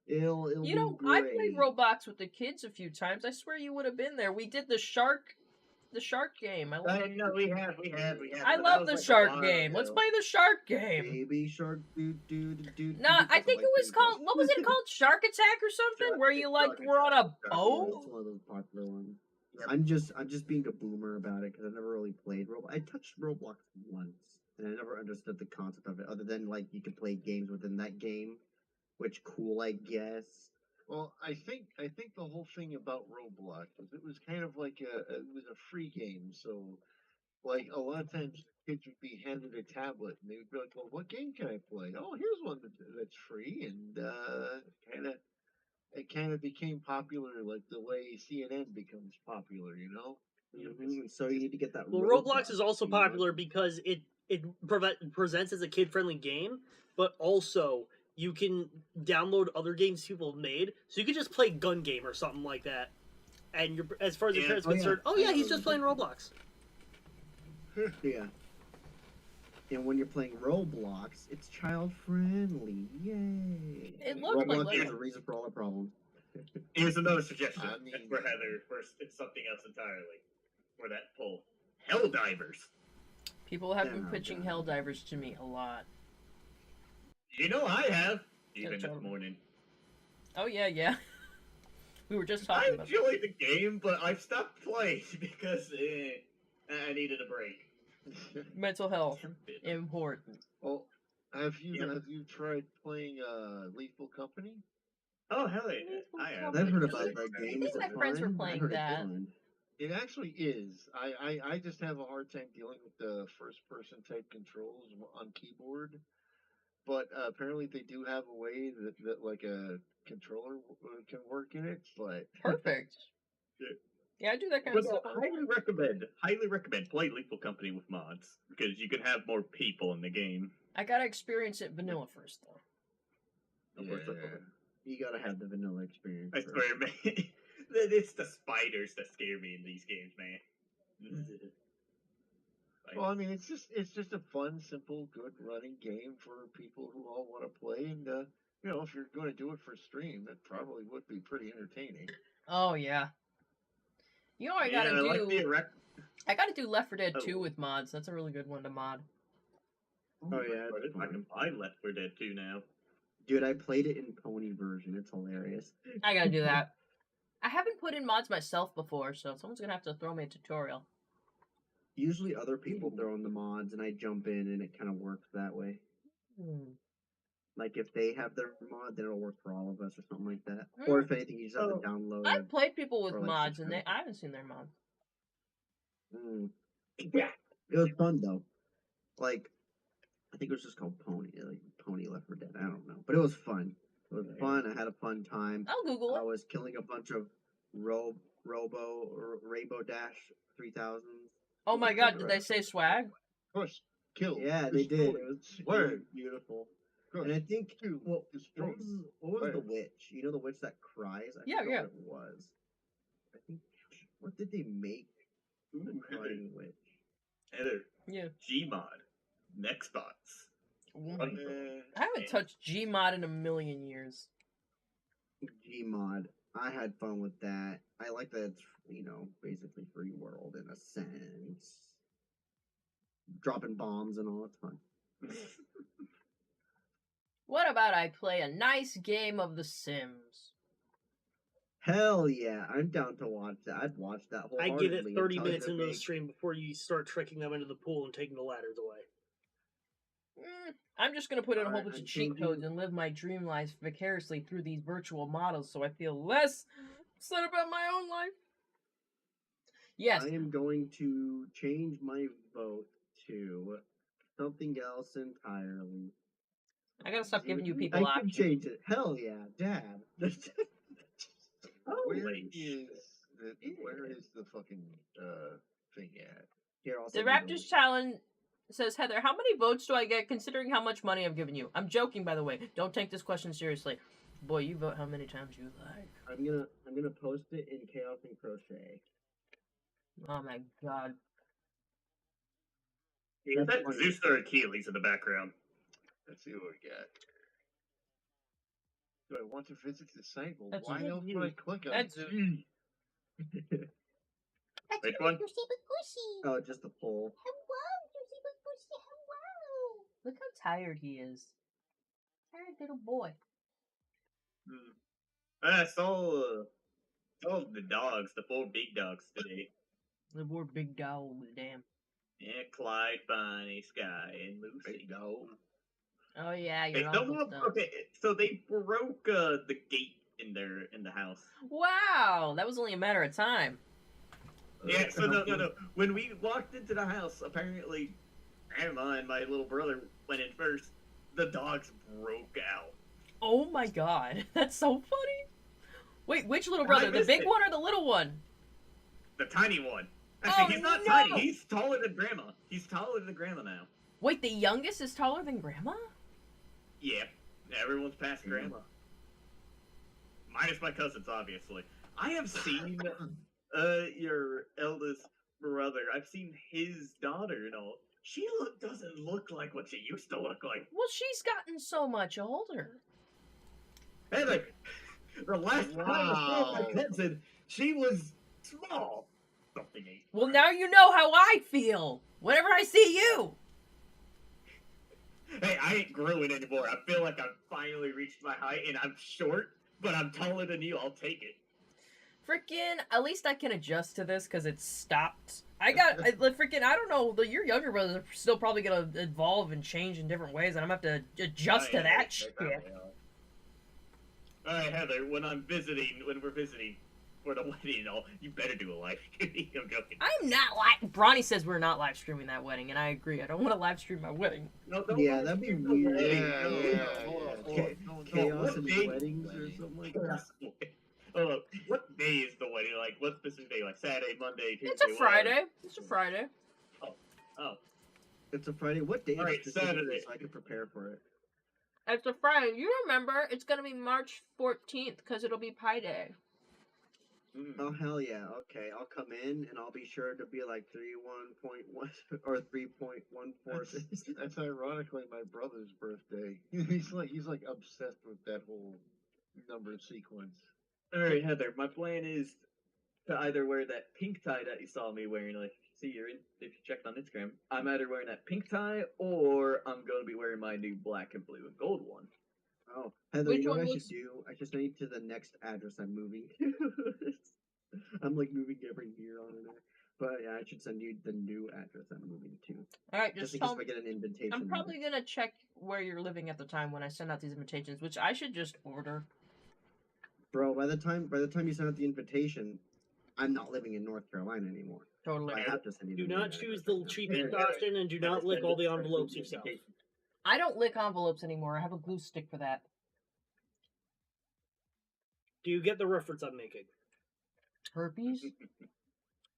It'll You be know, great. I played Roblox with the kids a few times. I swear you would have been there. We did the shark game. I love, No, we have. I but love that the was like a shark while game. Let's ago. play the shark game. Baby Shark do. No, I think it was called, what was it called? Shark Attack or something? Shark- Where you like Shark were on a Attack. Yeah, boat? it's one of those popular ones. Yep. I'm just being a boomer about it because I've never really played Roblox. I touched Roblox once, and I never understood the concept of it, other than like you could play games within that game, which cool, I guess. Well, I think the whole thing about Roblox was it was kind of like it was a free game, so like a lot of times kids would be handed a tablet and they would be like, "Well, what game can I play? Oh, here's one that's free," and it kind of became popular like the way CNN becomes popular, you know? So you need to get that. Well, Roblox is also popular because it presents as a kid-friendly game, but also you can download other games people have made, so you could just play Gun Game or something like that. And you're, as far as your Yeah. parents Oh, are yeah. concerned, oh yeah, he's just playing Roblox. Yeah. And when you're playing Roblox, it's child friendly. Yay! It looked like Roblox is that. a reason for all our problems. Here's another suggestion I mean- for Heather. First, it's something else entirely. For that poll, Helldivers. People have been Yeah, pitching yeah. Helldivers to me a lot. You know I have. Even Good this job. morning. Oh yeah. We were just I talking about that. enjoyed the game, but I've stopped playing because I needed a break. Mental health important. Well, have you Yeah. tried playing Lethal Company? Oh hell yeah! I have. I've heard about that I game. think Is it my friends were fun? I playing heard it's that. fun. It actually is. I just have a hard time dealing with the first person type controls on keyboard. But apparently they do have a way that like a controller can work in it. But Perfect. Yeah. Yeah, I do that kind But of stuff. all the time. highly recommend play Lethal Company with mods because you can have more people in the game. I gotta experience it vanilla first, though. Of course, yeah. You gotta have the vanilla experience. I first. swear, man. It's the spiders that scare me in these games, man. Well, I mean, it's just a fun, simple, good running game for people who all want to play. And you know, if you're going to do it for stream, it probably would be pretty entertaining. Oh yeah. You know what I Yeah, gotta I do? like the erect. I gotta do Left 4 Dead 2 Oh. with mods. That's a really good one to mod. Oh, yeah, it's I can fun. buy Left 4 Dead 2 now. Dude, I played it in pony version. It's hilarious. I gotta do that. I haven't put in mods myself before, so someone's gonna have to throw me a tutorial. Usually other people throw in the mods and I jump in and it kind of works that way. Like if they have their mod, then it'll work for all of us or something like that. Or if anything, you just have to download I've it. played people with or, like, mods, and subscribe. I haven't seen their mods. Yeah. It was fun though. Like, I think it was just called Pony, like Pony Left 4 Dead. I don't know, but it was fun. It was fun. I had a fun time. I'll Google I it. was killing a bunch of Rainbow Dash 3000s. Oh my god, did they say swag? Push, kill. Yeah, they destroy, did. It was swear, beautiful. crush, And I think kill, what destroy. was the Fire. witch? You know the witch that cries? I Yeah, forgot yeah. what it was. I think what did they make the Ooh, crying witch? Heather. Yeah. Gmod. Nextbots. I haven't touched Gmod in a million years. Gmod. I had fun with that. I like that it's, basically free world in a sense. Dropping bombs and all, it's fun. What about I play a nice game of The Sims? Hell yeah, I'm down to watch that. I'd watch that whole. I give it 30 minutes into the stream before you start tricking them into the pool and taking the ladders away. I'm just gonna put in a whole Alright, bunch I'm of cheat changing- codes and live my dream life vicariously through these virtual models, so I feel less upset about my own life. Yes, I am going to change my vote to something else entirely. I gotta stop giving you I people can options. change it. Hell yeah, Dad. Where Holy is shit. where is the fucking thing at? Here, I'll The send you Raptors Challenge says, Heather, how many votes do I get considering how much money I've given you? I'm joking, by the way. Don't take this question seriously. Boy, you vote how many times you like. I'm gonna post it in Chaos and Crochet. Oh my god. Is that Zeus or Achilles in the background? Let's see what we got. Do I want to visit the site? Well, That's why Zeus. else would I click on That's it? Zeus. Which one? Oh, just the poll. Look how tired he is. Tired little boy. I saw the dogs, the 4 big dogs today. The poor big dogs, damn. Yeah, Clyde, Bonnie, Sky, and Lucy. Big dog. Oh yeah, They your don't uncle know. stuff. Okay, so they broke the gate in the house. Wow, that was only a matter of time. Yeah, so no. When we walked into the house, apparently, Grandma and my little brother went in first. The dogs broke out. Oh my god, that's so funny. Wait, which little brother? The missed big it. one or the little one? The tiny one. Actually, Oh, he's not no! tiny. He's taller than Grandma. He's taller than Grandma now. Wait, the youngest is taller than Grandma? Yeah, everyone's past Grandma. Minus my cousins, obviously. I have seen your eldest brother. I've seen his daughter and all. She doesn't look like what she used to look like. Well, she's gotten so much older. Hey, like, the last time I saw my Wow. cousin, she was small. Something ain't. Well, now you know how I feel whenever I see you. Hey, I ain't growing anymore. I feel like I've finally reached my height, and I'm short, but I'm taller than you. I'll take it. Freaking, at least I can adjust to this because it's stopped. I don't know, your younger brothers are still probably going to evolve and change in different ways, and I'm going to have to adjust to that shit. Alright, Heather, when we're visiting for the wedding and all, you better do a live stream. I'm joking. I'm not Bronny says we're not live streaming that wedding, and I agree. I don't want to live stream my wedding. No, don't Yeah, live that'd be stream the weird. wedding. Yeah, No, yeah, no, hold on, yeah. hold on. No, Chaos what and day- weddings or something like that. What day is the wedding? Like, what specific day? Like Saturday, Monday, Tuesday? It's a whatever. Friday. It's a Friday. Oh, It's a Friday. What day is Alright, it specifically Saturday. so I can prepare for it? It's a Friday. You remember, it's going to be March 14th because it'll be Pi Day. Oh hell yeah! Okay, I'll come in and I'll be sure to be like 3.1 or 3.14. That's ironically my brother's birthday. He's like obsessed with that whole number sequence. Alright, Heather, my plan is to either wear that pink tie that you saw me wearing, like, see, if you checked on Instagram, I'm either wearing that pink tie or I'm going to be wearing my new black and blue and gold one. Oh, Heather, Which you know what one I looks- should do? I should send you to the next address I'm moving to. I'm like moving every year on and on. But yeah, I should send you the new address I'm moving to. All right, Just just in case tell if I get an invitation. I'm probably going to check where you're living at the time when I send out these invitations, which I should just order. Bro, by the time you send out the invitation, I'm not living in North Carolina anymore. Totally. I have to send you Do the new not address choose right the now. cheapest Yeah, option, and do not lick all the envelopes yourself. I don't lick envelopes anymore. I have a glue stick for that. Do you get the reference I'm making? Herpes?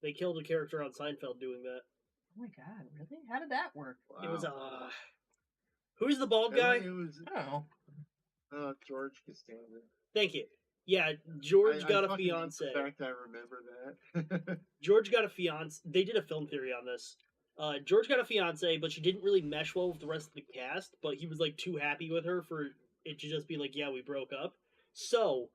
They killed a character on Seinfeld doing that. Oh my god, really? How did that work? Wow. It was who's the bald guy? It was I don't know. George Costanza. Thank you. Yeah, George I got a fucking hate fiance. The fact I remember that. George got a fiance. They did a film theory on this. George got a fiance, but she didn't really mesh well with the rest of the cast. But he was like too happy with her for it to just be like, yeah, we broke up. So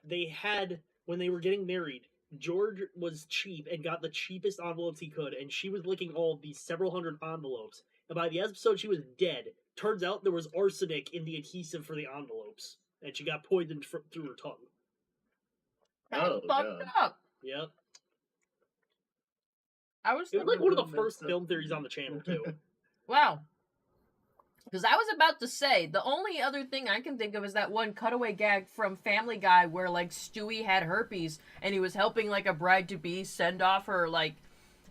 they had when they were getting married. George was cheap and got the cheapest envelopes he could, and she was licking all of these several hundred envelopes. And by the episode, she was dead. Turns out there was arsenic in the adhesive for the envelopes, and she got poisoned through her tongue. That's Oh, fucked God. up. Yep. I was It was like one of the Messed first up. film theories on the channel, too. wow. Because I was about to say, the only other thing I can think of is that one cutaway gag from Family Guy where, like, Stewie had herpes and he was helping, like, a bride-to-be send off her, like,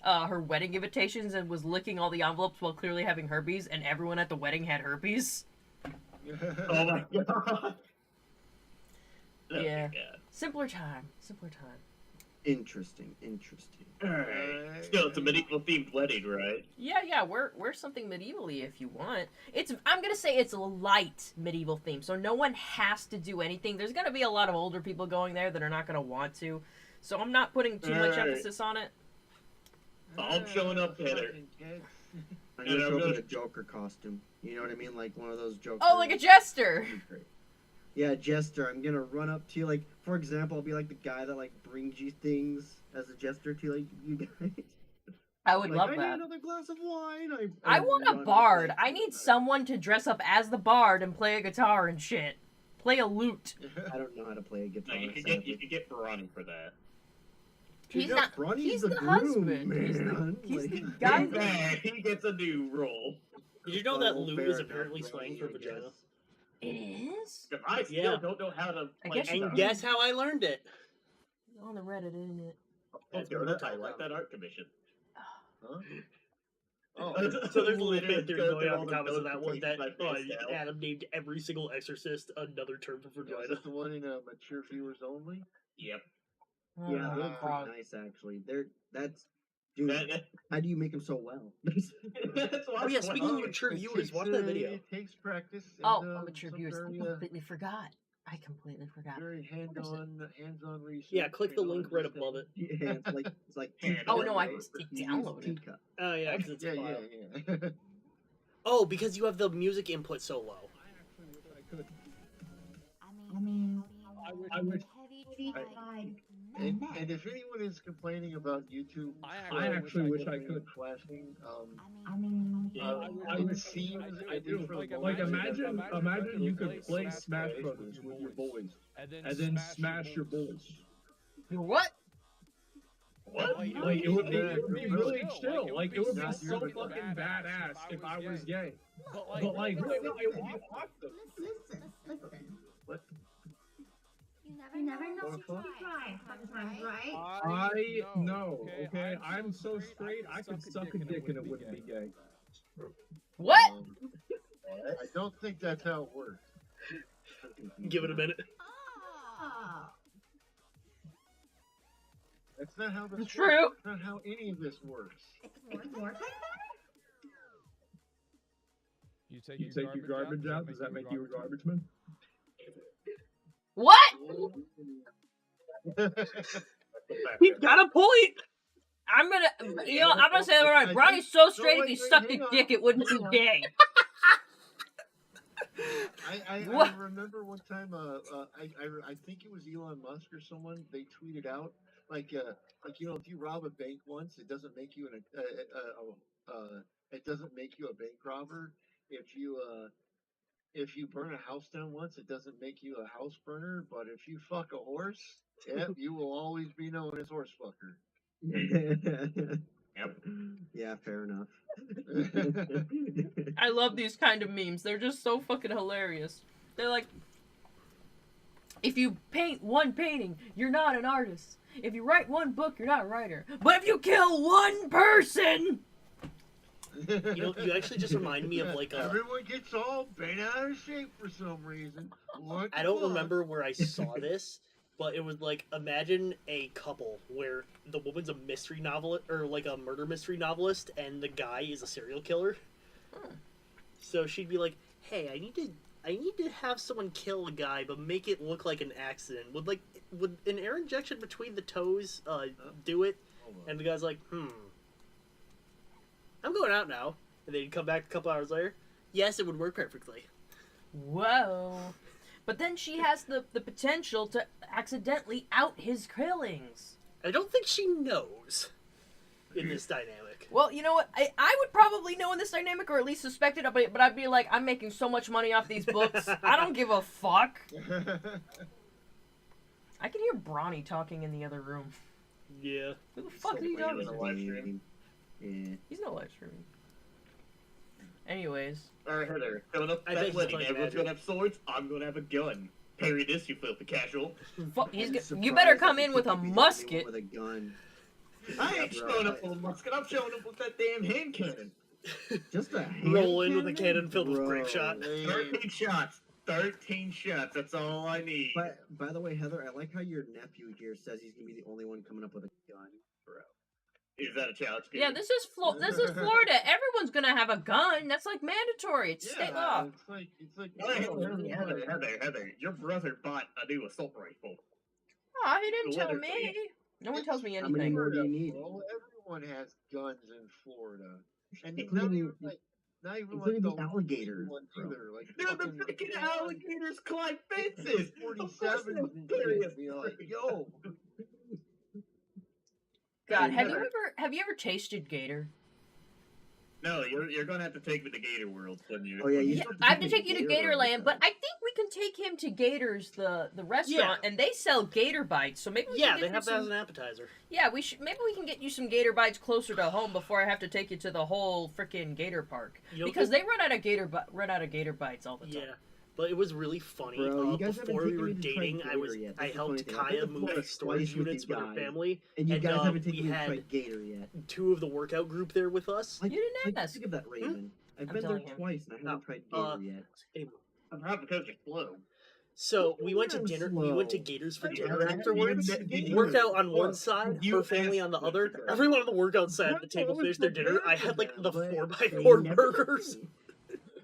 her wedding invitations and was licking all the envelopes while clearly having herpes, and everyone at the wedding had herpes. Oh my god. Yeah. God. Simpler time. Simpler time. Interesting. Alright. Still, it's a medieval themed wedding, right? Yeah, wear something medievally if you want. I'm gonna say it's a light medieval theme, so no one has to do anything. There's gonna be a lot of older people going there that are not gonna want to, so I'm not putting too much Alright. emphasis on it. I'm showing up, Heather. I'm gonna show up in a Joker costume. You know what I mean? Like one of those Joker. Oh, like a jester. Yeah, jester. I'm gonna run up to you, like, for example, I'll be like the guy that like brings you things as a jester to like you guys. I would Like, love I need that. another glass of wine. I want a run up, bard. like, I need someone to dress up as the bard and play a guitar and shit. Play a lute. I don't know how to play a guitar. No, you could sadly. get Barani for that. He's Yeah, not. Bronny's He's the the groom, husband. man. He's the Like- guy. He gets a new role. Did you know that Oh, lute fair is enough, apparently Bronny, slang for I vagina? guess. It is? Because I still Yeah. don't know how to I play guess you And guitar. guess how I learned it? On the Reddit, isn't it? That's Jonah, what I I'm like that art commission. Huh? Oh, So there's a little Literally bit theory go going through on all in the the comments of that one that notifications I missed out. Adam named every single exorcist another term for is vagina. this the one in mature viewers only? Yep. Yeah, they're Ah. pretty nice actually. Dude, That- how do you make them so well? that's why Oh yeah, I speaking of went, mature It viewers, takes, watch that video. It takes practice. And, Oh, mature some viewers. Very, I completely forgot. I completely forgot. very hands-on research. Yeah, click the and link right understanding. above it. Yeah, it's like Oh, teacup, no, I right? was You use downloaded. teacup. Oh yeah, 'cause it's a Yeah, file. yeah. Oh, because you have the music input so low. I mean, I wish And if anyone is complaining about YouTube, I actually wish I could. flashing. I mean, I It wish seems I at do. least for the Like moment, imagine you could play Smash Brothers with your boys and then smash your bulls. What? What? Like it would be really chill. Like it would be Not so really. fucking badass if I was gay. But like really, no, it would be awesome. listen. What? You never know What to the fuck? try sometimes, right? I know, okay? I'm so straight I could suck a dick and it wouldn't be gay. What? I don't think that's how it works. Give it a minute. Oh. That's not how this True. works. That's not how any of this works. It's more like that? You You take your garbage out, does that make you a garbage man? What? He's got a point. I'm gonna say it right. Bronny's so straight. If he sucked a dick, it wouldn't be gay. I What? remember one time, I think it was Elon Musk or someone. They tweeted out like if you rob a bank once, it doesn't make you it doesn't make you a bank robber. If you burn a house down once, it doesn't make you a house burner. But if you fuck a horse, yep, you will always be known as horse fucker. Yep. Yeah, fair enough. I love these kind of memes. They're just so fucking hilarious. They're like, if you paint one painting, you're not an artist. If you write one book, you're not a writer. But if you kill one person, You know, you actually just remind me of like a. Everyone gets all bent out of shape for some reason. What I the don't fuck? remember where I saw this, but it was like imagine a couple where the woman's a mystery novelist or like a murder mystery novelist, and the guy is a serial killer. So she'd be like, "Hey, I need to have someone kill a guy, but make it look like an accident. Would an air injection between the toes do it?" Hold on. And the guy's like, I'm going out now. And then he'd come back a couple hours later. Yes, it would work perfectly. whoa. But then she has the potential to accidentally out his killings. I don't think she knows in this dynamic. Well, you know what? I would probably know in this dynamic, or at least suspect it, but I'd be like, I'm making so much money off these books. I don't give a fuck. I can hear Bronny talking in the other room. Yeah. Who the fuck are you Were you talking in to? the live stream? Yeah. He's not live streaming. Anyways, Alright, Heather, coming up I that bet he's wedding, playing everyone's Magic. gonna have swords, I'm gonna have a gun. Parry this, you filthy casual. you better Surprised come that in the with kid a could be the only one musket. with a gun. I Yeah, ain't bro, showing up with a musket, I'm showing up with that damn hand cannon. Just a hand Roll in with a cannon? cannon filled with grape Bro. shot. 13 shots. 13 shots, that's all I need. But by the way, Heather, I like how your nephew here says he's gonna be the only one coming up with a gun, bro. Is that a challenge? Yeah, this is Florida. Everyone's gonna have a gun. That's like mandatory. It's state law. It's like Heather, your brother bought a new assault rifle. Oh, he didn't tell Literally. me. No one tells me How many anything. more do you need? Bro, everyone has guns in Florida, and Including- not even including like the alligators, ones bro. either. Like Dude, the freaking alligators climb fences! Of course 47s they'll and carry shit. us Be like, free. yo, God, Heather. have you ever tasted gator? No, you're gonna have to take me to Gator World when you. Oh, yeah, you Yeah, still I have to me take you to Gatorland, Gatorland, but I think we can take him to Gators, the restaurant, and they sell gator bites. So maybe we Yeah, can they get you have that as some. an appetizer. Yeah, maybe we can get you some gator bites closer to home before I have to take you to the whole freaking gator park because they run out of gator bites all the time. Yeah, but it was really funny. Bro, you guys haven't before we taken were me to try dating, Gator yet. I That's the helped funny thing. I've been Kaya to move Florida storage twice with units you with her guys, family, and you guys haven't we taken me to try had Gator yet. 2 of the workout group there with us. You didn't ask. Think of that, Raven. I've I'm been there telling him. twice, and I haven't tried Gator yet. Anyway, I'm not because you're slow. so What do we you went to mean I'm dinner. We went to slow? Gators for I dinner haven't afterwards. even been to Workout on Gator. one side, You her family on the asked other. them. Everyone on the workout side of the I table was finished their dinner. I prepared had for like them, the but 4x4 they never burgers. told me.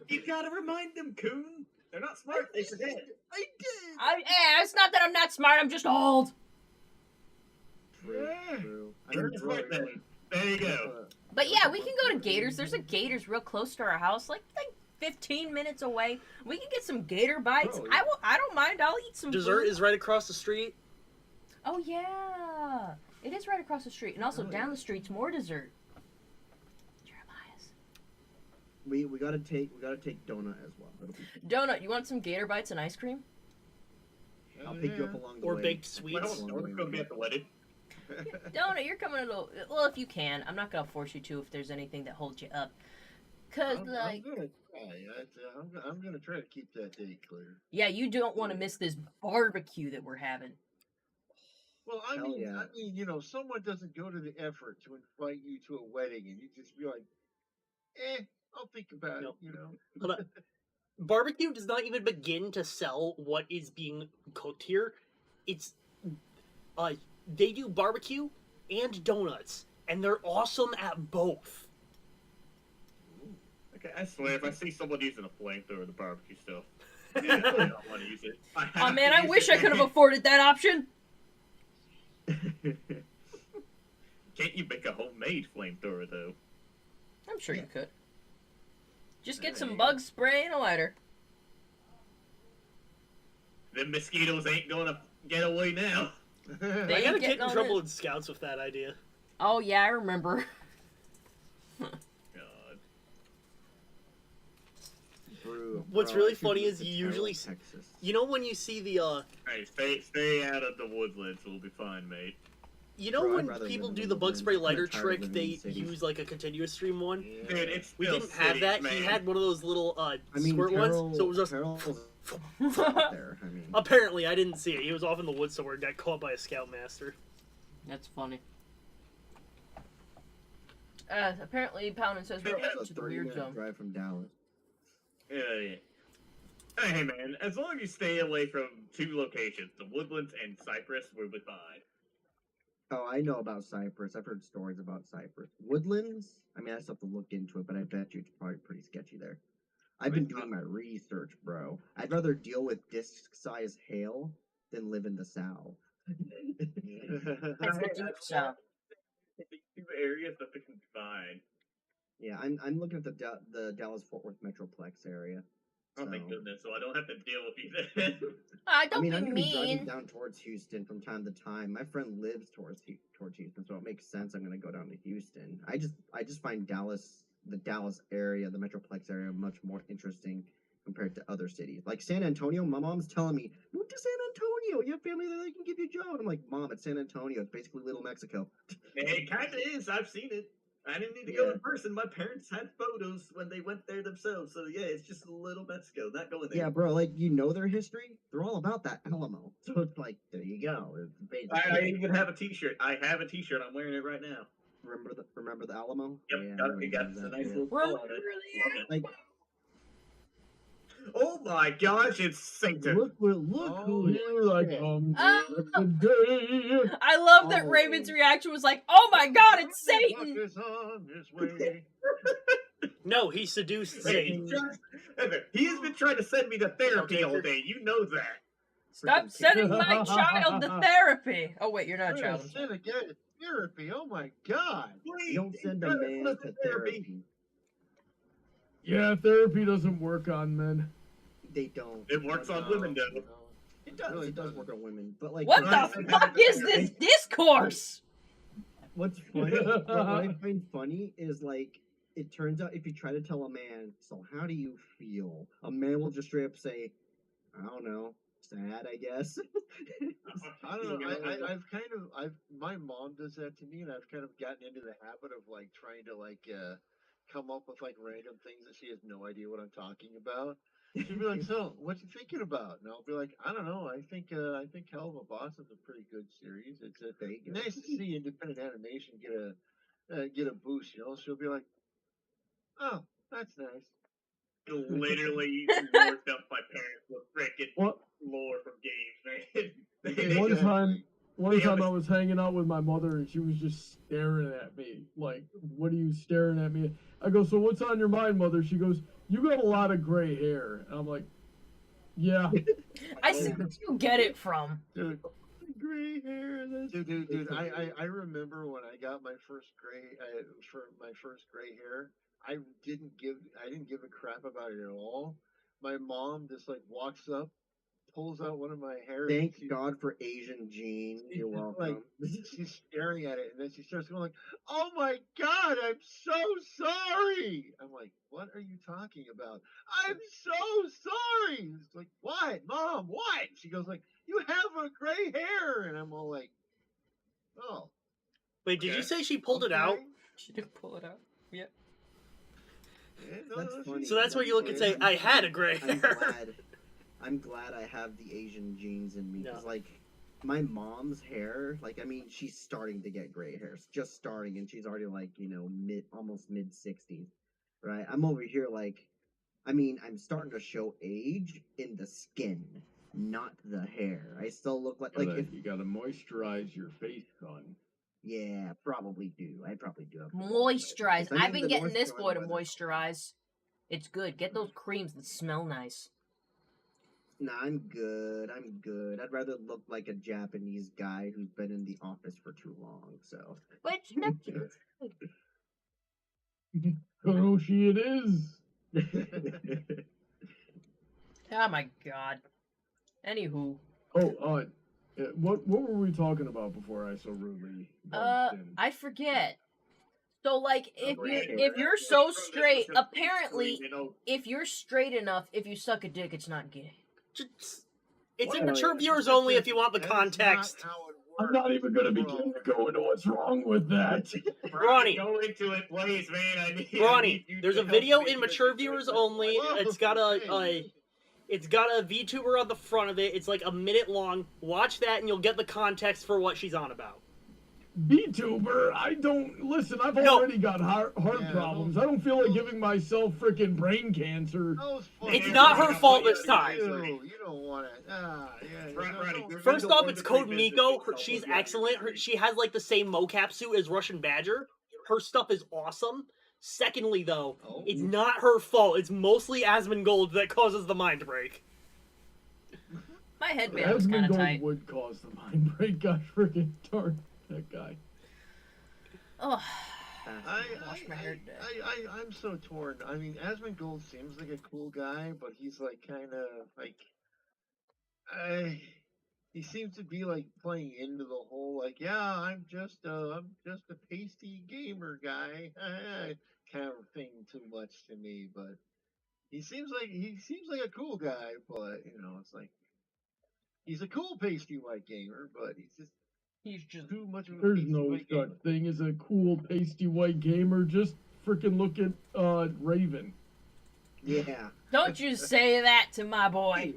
You gotta remind them, Coon. They're not smart. They forget. I did. It's not that I'm not smart. I'm just old. True. I You're mean, smart bro, then. There you go. But yeah, we can go to Gators. There's a Gators real close to our house, like 15 minutes away. We can get some gator bites. Oh, I don't mind. I'll eat some Dessert food. is right across the street. Oh yeah, it is right across the street, and also down the street's more dessert. Jeremiah's we gotta take Donut as well. It'll be- donut. You want some gator bites and ice cream? I'll pick you up along the Or way. baked sweets. Well, North's gonna be at the wedding. Donut, you're coming a little. Well, if you can, I'm not gonna force you to if there's anything that holds you up. Cause I'm like, gonna try. I'm gonna try to keep that date clear. yeah, you don't want to miss this barbecue that we're having. Well, Hell yeah. I mean, you know, someone doesn't go to the effort to invite you to a wedding, and you just be like, I'll think about Nope. it. You know. Hold on. Barbecue does not even begin to sell what is being cooked here. It's they do barbecue and donuts, and they're awesome at both. Okay, I swear, if I see someone using a flamethrower in the barbecue stuff, yeah, I don't want to use it. Oh man, I wish I could have afforded that option. Can't you make a homemade flamethrower though? I'm sure you could. Just get some Hey. bug spray and a lighter. Them mosquitoes ain't gonna get away now. I They gotta get get in on trouble it. in Scouts with that idea. Oh yeah, I remember. God. Bro, What's I really should funny move is to you usually Tyler, Texas. You know when you see the Hey, stay out of the woodlands. We'll be fine, mate. you know Bro, I'd when rather people live in do the the bug woodlands. spray I'm lighter tired of trick, living they in cities. use like a continuous stream one. Dude, it's We still didn't have cities, that. Man. He had one of those little I mean, squirt ones, so it was just. Carol's out there. I mean, Apparently, I didn't see it. He was off in the woods somewhere and got caught by a scoutmaster. That's funny. Apparently, Poundin says we're it's up a to the weird 30-minute zone. drive from Dallas. Yeah. Hey, man, as long as you stay away from 2 locations, the woodlands and Cypress, we'll be fine. Oh, I know about Cyprus. I've heard stories about Cyprus. Woodlands? I mean, I still have to look into it, but I bet you it's probably pretty sketchy there. I've been doing my research, bro. I'd rather deal with disc-sized hail than live in the South. That's the deep south. These 2 areas that they can be fine. Yeah, I'm looking at the Dallas-Fort Worth Metroplex area. Oh, thank So- goodness, so I don't have to deal with you then. Don't I mean, be I'm gonna be driving mean. down towards Houston from time to time. My friend lives towards Houston, so it makes sense. I'm gonna go down to Houston. I just find the Dallas area, the Metroplex area, much more interesting compared to other cities. Like San Antonio, my mom's telling me, move to San Antonio. You have family there that can give you a job. I'm like, Mom, it's San Antonio. It's basically Little Mexico. It kind of is. I've seen it. I didn't need to go in person. My parents had photos when they went there themselves. So yeah, it's just a little Mexico. Not going there. Yeah, bro, like you know their history. They're all about that Alamo. So it's like, there you go. It's basically, I even have a T-shirt. I have a T-shirt. I'm wearing it right now. remember the Alamo? Yep, Yeah, got, everybody it got knows a that nice shit. little Remember skull on it. the Love it. Like, Oh my gosh, it's Satan. look who Here I shit. come. Ah! The day. I love that Raven's Oh. reaction was like, "Oh my God, it's Buck Satan!" is on his way. No, he seduced Satan. He has been trying to send me to therapy all day. You know that. Stop sending my child to therapy. Oh wait, you're not a Wait, child. I'm sorry. send again. Therapy. Oh my God. You don't send a man to therapy. Yeah, therapy doesn't work on men. They don't. It works on women, though. No, It does. really It does doesn't. work on women, but like, What Right. the fuck is this discourse? what's funny? what I find funny is like, it turns out if you try to tell a man, so how do you feel? A man will just straight up say, I don't know, sad, I guess. I don't know. My mom does that to me, and I've kind of gotten into the habit of like trying to come up with like random things that she has no idea what I'm talking about. She'd be like, "So, what you thinking about?" And I'll be like, "I don't know. I think Hell of a Boss is a pretty good series. It's There you go. nice to see independent animation get a boost." You know, she'll be like, "Oh, that's nice." Literally worked up my parents with frickin' What? lore from games, man. One time I was hanging out with my mother and she was just staring at me. Like, what are you staring at me? I go, so what's on your mind, mother? She goes, you got a lot of gray hair. And I'm like, yeah. I see where you get it from. Dude, Gray hair. dude. I remember when I got my first gray hair. I didn't give a crap about it at all. My mom just like walks up, pulls out one of my hairs. Thank God for Asian genes. You're welcome. She's staring at it, and then she starts going like, "Oh my God, I'm so sorry." I'm like, "What are you talking about?" "I'm so sorry." It's like, "What, Mom? What?" She goes like, "You have a gray hair," and I'm all like, "Oh." Wait, did you Okay. say she pulled it out? She did pull it out. Yeah. Yeah, That's funny. So that's where you look and say, I had a gray hair. I'm glad I have the Asian genes in me. No. Because, like, my mom's hair, like, I mean, she's starting to get gray hair. It's just starting, and she's already, like, you know, almost mid 60s, right? I'm over here, like, I mean, I'm starting to show age in the skin, not the hair. I still look like if You gotta moisturize your face, son. yeah, probably do. I probably do have to Moisturize. I mean, I've been the getting North this boy to Carolina weather- moisturize. It's good. Get those creams that smell nice. Nah, I'm good. I'm good. I'd rather look like a Japanese guy who's been in the office for too long. So. But Kuroshi it is. oh my God. Anywho. Oh, what were we talking about before I so rudely bumped in? I forget. So like if Right. you're so straight, apparently if you're straight enough, if you suck a dick, it's not gay. It's in mature viewers only if you want the That is context. not how it I'm not even gonna bro. begin to go into what's wrong with that. Ronnie. Go into it, please, man. I need Ronnie, you there's to a help video me in with mature this viewers situation. only. Whoa, It's got hey. it's got a VTuber on the front of it. It's like a minute long. Watch that and you'll get the context for what she's on about. VTuber, I don't listen. I've No. already got heart Yeah, problems. I don't feel like giving myself freaking brain cancer. Those It's fucking- not her fault this time. You don't want to. Yeah. Ronnie, don't- First Window off, one it's to Code three Miko. businesses, She's yeah. excellent. She has like the same mocap suit as Russian Badger. Her stuff is awesome. Secondly, though, Oh. it's not her fault. It's mostly Asmongold that causes the mind break. My headband was kind of Asmongold tight. would cause the mind break. Gosh, freaking darn that guy. Oh, I, wash my hair today. I'm so torn. I mean, Asmongold seems like a cool guy, but he's like kind of like, he seems to be like playing into the whole like, yeah, I'm just a pasty gamer guy kind of thing too much to me. But he seems like a cool guy, but you know, it's like he's a cool pasty white gamer, but he's just He's just too much of a There's pasty no white such gamer. thing as a cool pasty white gamer. Just freaking look at Raven. Yeah. Don't you say that to my boy.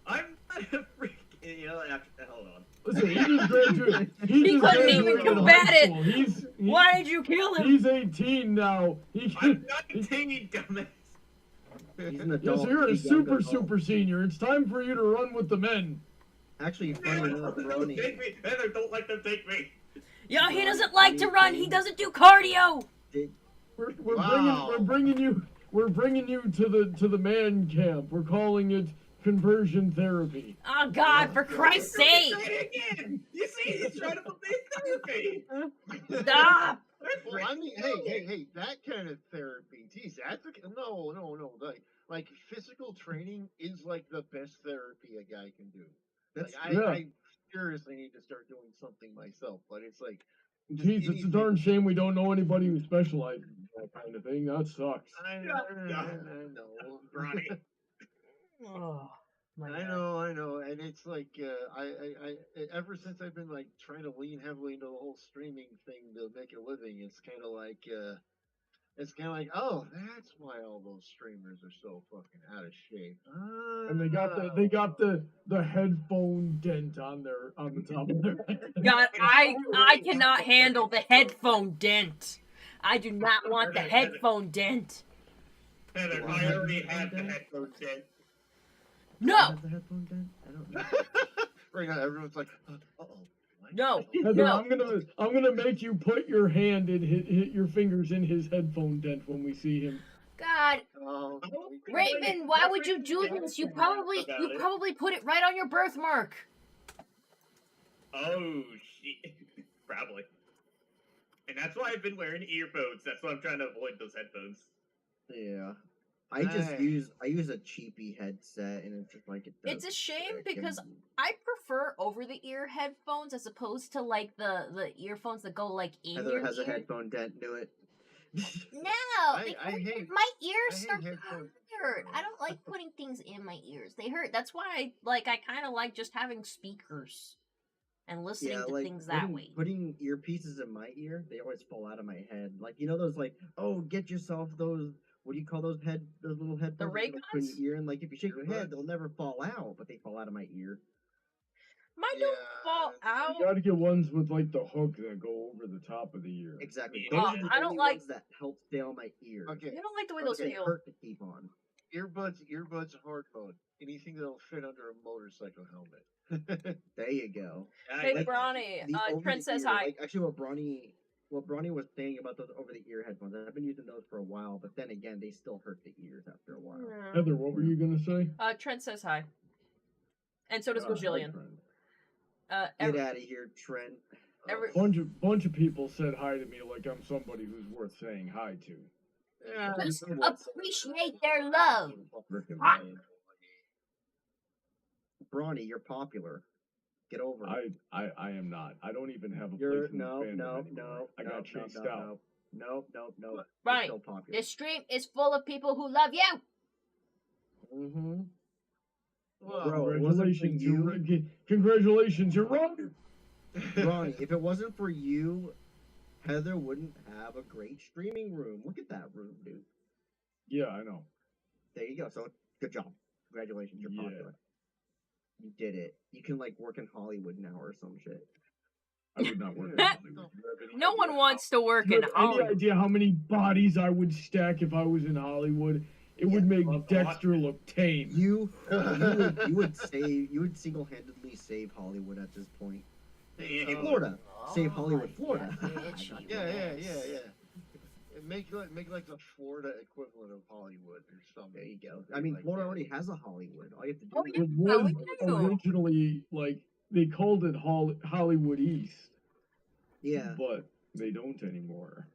I'm not a freak. You know, hold on. Listen, he just graduated. He just couldn't even graduated combat high it. school. Why did you kill him? He's 18 now. I'm not a teen, dumbass. He's an Yes, adult. you're a he's a young super adult. senior. It's time for you to run with the men. Actually, funny enough, Don't Brony. take me. Heather, don't let them take me. Yo, he doesn't like to run. He doesn't do cardio. We're Wow. bringing you to the man camp. We're calling it conversion therapy. Oh God, for Christ's sake! Try it again. You see, he's trying to put me in therapy. Stop! Well, I mean, hey, that kind of therapy. Geez, that's no. Like physical training is like the best therapy a guy can do. That's Like, yeah. I seriously need to start doing something myself, but it's like, just Jeez, it's a anything- darn shame we don't know anybody who specializes in that kind of thing. That sucks. I know, Ronnie. Oh, my I God. know, and it's like I ever since I've been like trying to lean heavily into the whole streaming thing to make a living, it's kind of like oh, that's why all those streamers are so fucking out of shape. And they got the headphone dent on the top of their head. God, I cannot handle the headphone dent. I do not want the headphone dent. Heather, I already had the headphones in. No, Has the headphone dent? I don't know. Right now, everyone's like, oh. no, Heather, no. I'm gonna make you put your hand in hit your fingers in his headphone dent when we see him. God, Oh, Raven, why would you do this? You probably put it right on your birthmark. Oh, shit. Probably. And that's why I've been wearing earphones. That's why I'm trying to avoid those headphones. Yeah. I use a cheapy headset and it's just like it does It's a shame trick because and- I prefer over-the-ear headphones as opposed to like the earphones that go like in Heather your has a ear. headphone dent. Do it. No, I hate my I ears hate start to headphones. hurt. I don't like putting things in my ears. They hurt. That's why I kind of like just having speakers and listening Yeah, to like things that way. putting earpieces in my ear, they always fall out of my head. Like those like, oh, get yourself those. What do you call those little headphones? ray that you put in guns? your ear, and like if you shake your head, Earbuds? they'll never fall out, but they fall out of my ear. Mine don't fall out. You gotta get ones with like the hook that go over the top of the ear. Exactly. Yeah. Those are the I don't only like- ones that help stay on my ear. Okay, I don't like the way those They feel. hurt to keep on. earbuds hard mode. Anything that'll fit under a motorcycle helmet. There you go. Hey, Like, Brawny, The over Trent the says ear, hi. Like actually, what Bronny was saying about those over the ear headphones, I've been using those for a while, but then again, they still hurt the ears after a while. Heather, what were you gonna say? Trent says hi. And so does Hi, Gojillion. friend. Get out of here, Trent. every- Bunch of people said hi to me like I'm somebody who's worth saying hi to. Yeah, Just I'm- appreciate their love. Ah. Brawny, you're popular. Get over it. I am not. I don't even have a You're place in the fandom no. anymore. I got chased out. No. You're Right. still popular. This stream is full of people who love you. Mm-hmm. Well, Bro, it wasn't for Congratulations, you. congratulations, you're wrong. Ronnie, if it wasn't for you, Heather wouldn't have a great streaming room. Look at that room, dude. Yeah, I know. There you go. So good job. Congratulations, you're Yeah. popular. You did it. You can like work in Hollywood now or some shit. I would not work in Hollywood. Do you have any No idea one wants to work Do you in have any Hollywood. idea how many bodies I would stack if I was in Hollywood? It would make Dexter look tame. You would single-handedly save Hollywood at this point. Hey, Florida. Save Oh Hollywood, my Florida. God, bitch, you yeah. ass. Make like the Florida equivalent of Hollywood or something. There you go. something I mean, like Florida that. already has a Hollywood. All you have to do Oh, is yeah. It No, was we do. originally like they called it Hollywood East, yeah, but they don't anymore.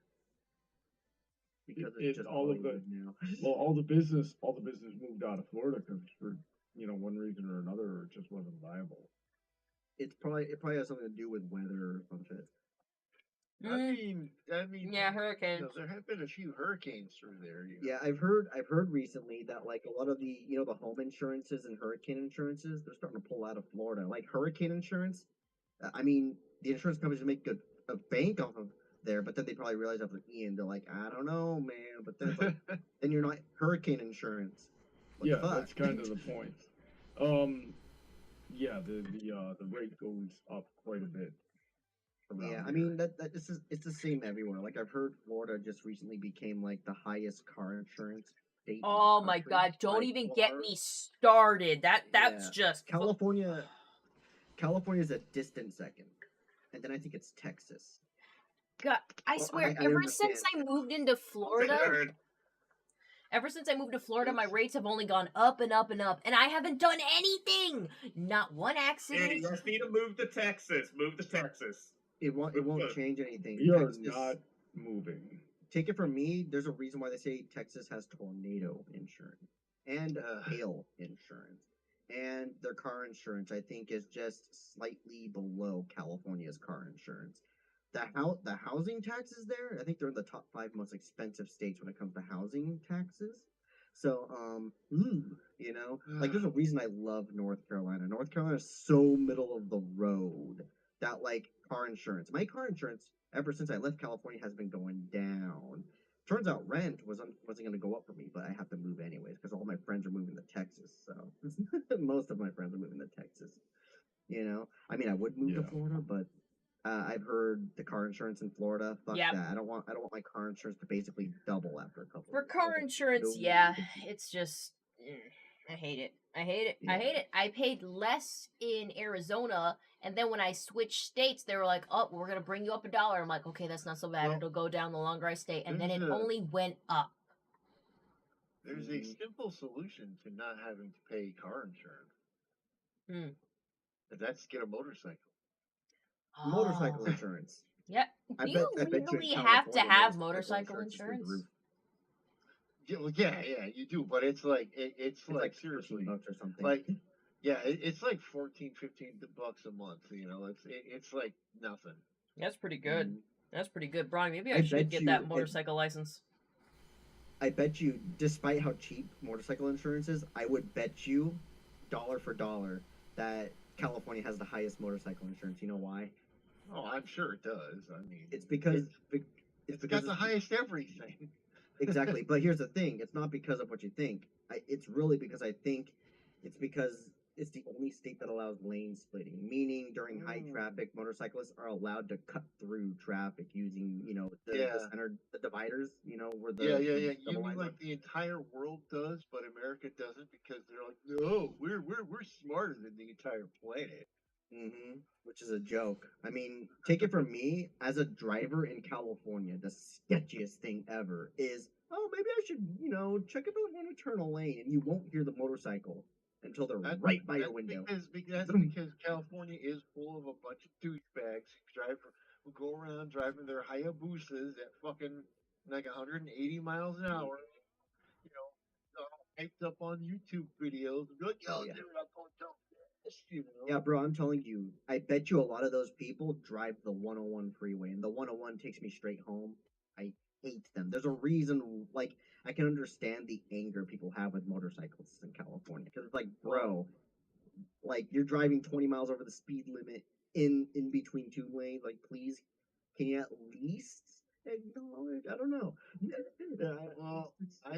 because it- it's just all of the- Hollywood now. Well, all the business moved out of Florida because for one reason or another, it just wasn't viable. It probably has something to do with weather or some shit. I Mm, mean, yeah, hurricane. there have been a few hurricanes through there. Yeah, I've heard recently that like a lot of the the home insurances and hurricane insurances they're starting to pull out of Florida. Like hurricane insurance, I mean, the insurance companies make a bank off of there, but then they probably realize after Ian, they're like, I don't know, man. But then it's like, then you're not hurricane insurance. What the Yeah, fuck? that's kind of the point. Yeah, the rate goes up quite a bit around Yeah, I here. mean that this is it's the same everywhere. Like I've heard Florida just recently became like the highest car insurance state in Oh the my country god, don't by even get far. me started. That's Yeah, just California is a distant second, and then I think it's Texas. God, I Well, swear, I ever since understand. I moved into Florida, my rates have only gone up and up and up, and I haven't done anything. Not one Hey, accident. you guys need to move to Texas. Move to Texas. It won't change anything. We are Texas, not moving. take it from me. There's a reason why they say Texas has tornado insurance and hail insurance, and their car insurance I think is just slightly below California's car insurance. The housing taxes there, I think they're in the top 5 most expensive states when it comes to housing taxes. So, like there's a reason I love North Carolina. North Carolina is so middle of the road that like car insurance. My car insurance ever since I left California has been going down. Turns out rent wasn't going to go up for me, but I have to move anyways because all my friends are moving to Texas. So most of my friends are moving to Texas. I mean, I would move to Yeah. Florida, but I've heard the car insurance in Florida. Fuck Yep. that. I don't want my car insurance to basically double after a couple. For Years. car Okay, insurance, no yeah, big deal. it's just. I hate it. I hate it. I Yeah. hate it. I paid less in Arizona, and then when I switched states, they were like, "Oh, we're gonna bring you up $1." I'm like, "Okay, that's not so bad. Well, It'll go down the longer I stay." And then there's it a only went up. there's a simple solution to not having to pay car insurance. Hmm. And that's get a motorcycle. Motorcycle Oh. insurance. Yep. I Do you bet you in really have to California, have motorcycle motorcycle insurance is through the insurance? roof. Yeah, you do, but it's like it's It's like seriously, $13 or something. like it's like 14, 15 bucks a month. It's like nothing. That's pretty good. Mhm. That's pretty good, Brian. Maybe I I should bet get you that it- motorcycle license. I bet you, despite how cheap motorcycle insurance is, I would bet you, dollar for dollar, that California has the highest motorcycle insurance. You know why? Oh, I'm sure it does. I mean, It's because it's got the highest everything. Exactly. But here's the thing: it's not because of what you think. It's really because I think it's because it's the only state that allows lane splitting, meaning during high traffic, motorcyclists are allowed to cut through traffic using, the dividers, where the Yeah. the You double mean lines are. like the entire world does, but America doesn't because they're like, no, we're smarter than the entire planet. Which is a joke. I mean, take it from me, as a driver in California, the sketchiest thing ever is, oh, maybe I should, check if I want to turn a lane, and you won't hear the motorcycle until they're right by your window. That's because California is full of a bunch of douchebags who go around driving their Hayabusas at fucking like 180 miles an hour. You know, hyped up on YouTube videos. Be like, Oh, yo, yeah. dude, I'm going so fast. Yeah, bro, I'm telling you, I bet you a lot of those people drive the 101 freeway, and the 101 takes me straight home. I hate them. There's a reason, like, I can understand the anger people have with motorcyclists in California. Because it's like, bro, like, you're driving 20 miles over the speed limit in between two lanes. Like, please, can you at least acknowledge? I don't know. Well, I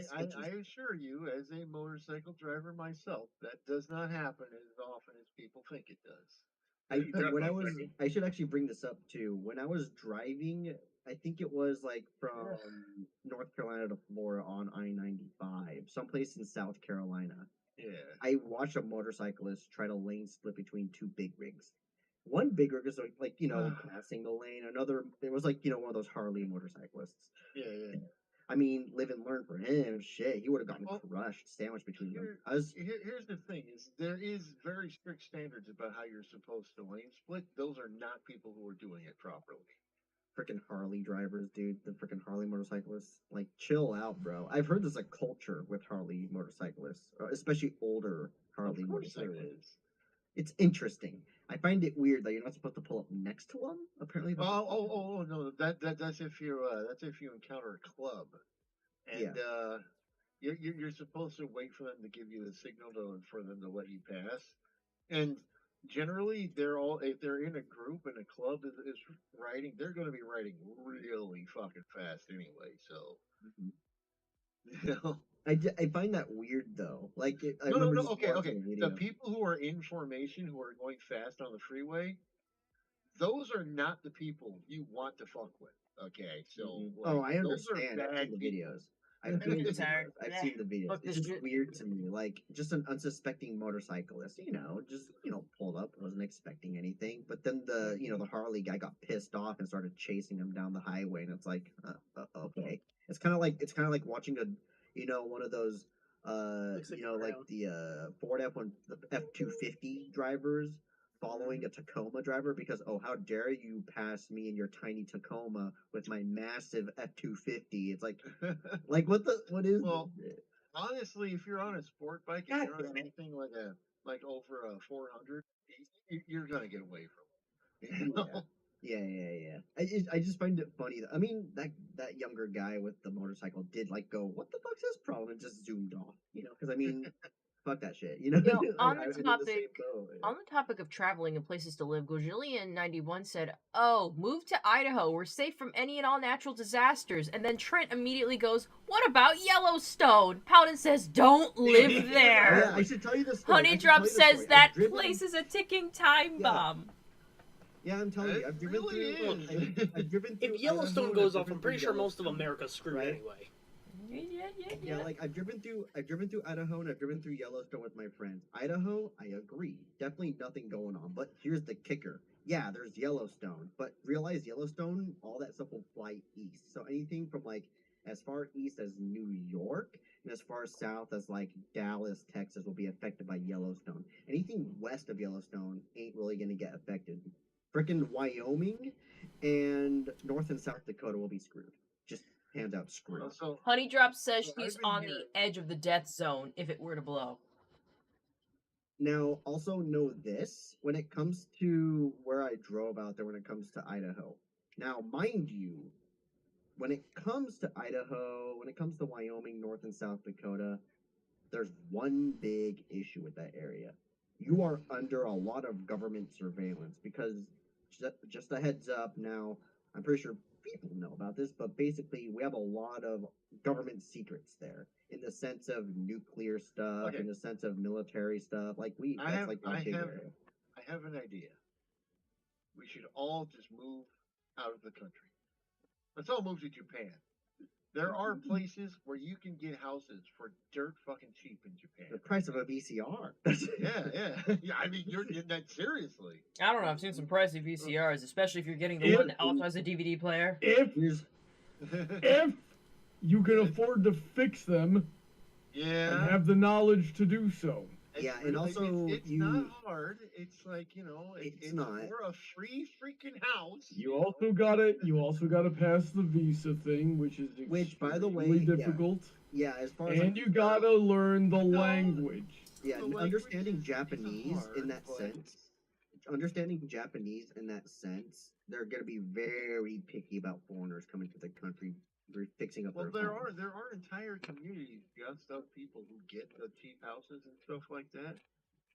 assure you, as a motorcycle driver myself, that does not happen as often as people think it does. I should actually bring this up too. When I was driving, I think it was like from North Carolina to Florida on I-95, someplace in South Carolina. Yeah. I watched a motorcyclist try to lane split between two big rigs. One big rig is like passing the lane. Another, it was like one of those Harley motorcyclists. Yeah. I mean, live and learn for him. Shit, he would have gotten crushed, sandwiched between them. Here's the thing: is there is very strict standards about how you're supposed to lane split. Those are not people who are doing it properly. Freaking Harley drivers, dude. The freaking Harley motorcyclists. Like, chill out, bro. I've heard there's a culture with Harley motorcyclists, especially older Harley motorcyclists. It's interesting. I find it weird that you're not supposed to pull up next to them. Apparently. No. That's if you encounter a club, and you're supposed to wait for them to give you the signal for them to let you pass, and generally they're all if they're in a group and a club is riding, they're going to be riding really fucking fast anyway. So Mhm. you know, I find that weird though. Like I no, no, remember no. just Okay, watching okay. a The video. people who are in formation who are going fast on the freeway, those are not the people you want to fuck with. Okay, so Oh, like I those are understand. I've bad seen the people. videos. I've I'm seen the getting videos. tired. I've Eh, seen the videos. fuck It's this just shit. weird to me. Like just an unsuspecting motorcyclist, just pulled up, wasn't expecting anything. But then the Harley guy got pissed off and started chasing him down the highway, and it's like, okay. It's kind of like watching one of those Looks like like brown. the Ford F-250 drivers following a Tacoma driver because how dare you pass me in your tiny Tacoma with my massive F-250? It's like what is Well, this? honestly, if you're on a sport bike and God you're on damn it! anything like over a 400, you're gonna get away from it. You Yeah. know? Yeah. I just find it funny. I mean, that younger guy with the motorcycle did go, "What the fuck's his problem?" and just zoomed off. Because I mean, fuck that shit. Yo, I did the same though. on the topic of traveling and places to live, Gojillion91 said, "Oh, move to Idaho. We're safe from any and all natural disasters." And then Trent immediately goes, "What about Yellowstone?" Powden says, "Don't live Oh, there." yeah, I should tell you the story. I should tell Honeydrop you the says story. that I've driven- place is a ticking time Yeah. bomb. Yeah, I'm telling you, It I've driven really through. is. I've driven through. If Yellowstone Idaho, and goes I've off, driven I'm pretty through sure most of Yellowstone, America's screwed right? anyway. Yeah, like I've driven through Idaho and I've driven through Yellowstone with my friends. Idaho, I agree. Definitely nothing going on. But here's the kicker. Yeah, there's Yellowstone, but realize Yellowstone, all that stuff will fly east. So anything from as far east as New York and as far south as Dallas, Texas will be affected by Yellowstone. Anything west of Yellowstone ain't really gonna get affected. Frickin' Wyoming and North and South Dakota will be screwed. Just hands out screwed. Well, so Honeydrop says So I've she's been on hearing- the edge of the death zone if it were to blow. Now, also know this when it comes to where I drove out there, when it comes to Idaho. Now, mind you, when it comes to Idaho, when it comes to Wyoming, North and South Dakota, there's one big issue with that area. You are under a lot of government surveillance because, just a heads up now, I'm pretty sure people know about this, but basically, we have a lot of government secrets there in the sense of nuclear stuff, Okay. in the sense of military stuff. I That's have our I big have area. I have an idea. We should all just move out of the country. Let's all move to Japan. There are places where you can get houses for dirt fucking cheap in The Japan. price of a VCR. Yeah. I mean, you're getting that seriously. I don't know. I've seen some pricey VCRs, especially if you're getting the If- one that also has a DVD player. If Here's you can afford to fix them and Yeah. have the knowledge to do so. Yeah, and also it's you- not hard. It's It's not. for a free freaking house. You also gotta pass the visa thing, which is Which, by the way, extremely yeah. difficult. yeah, as far as And you gotta learn the No. language. yeah, The language understanding isn't Japanese in hard, that but- sense. Understanding Japanese in that sense, they're going to be very picky about foreigners coming to the country, fixing up Well, their there homes. are entire communities just of people who get the cheap houses and stuff like that.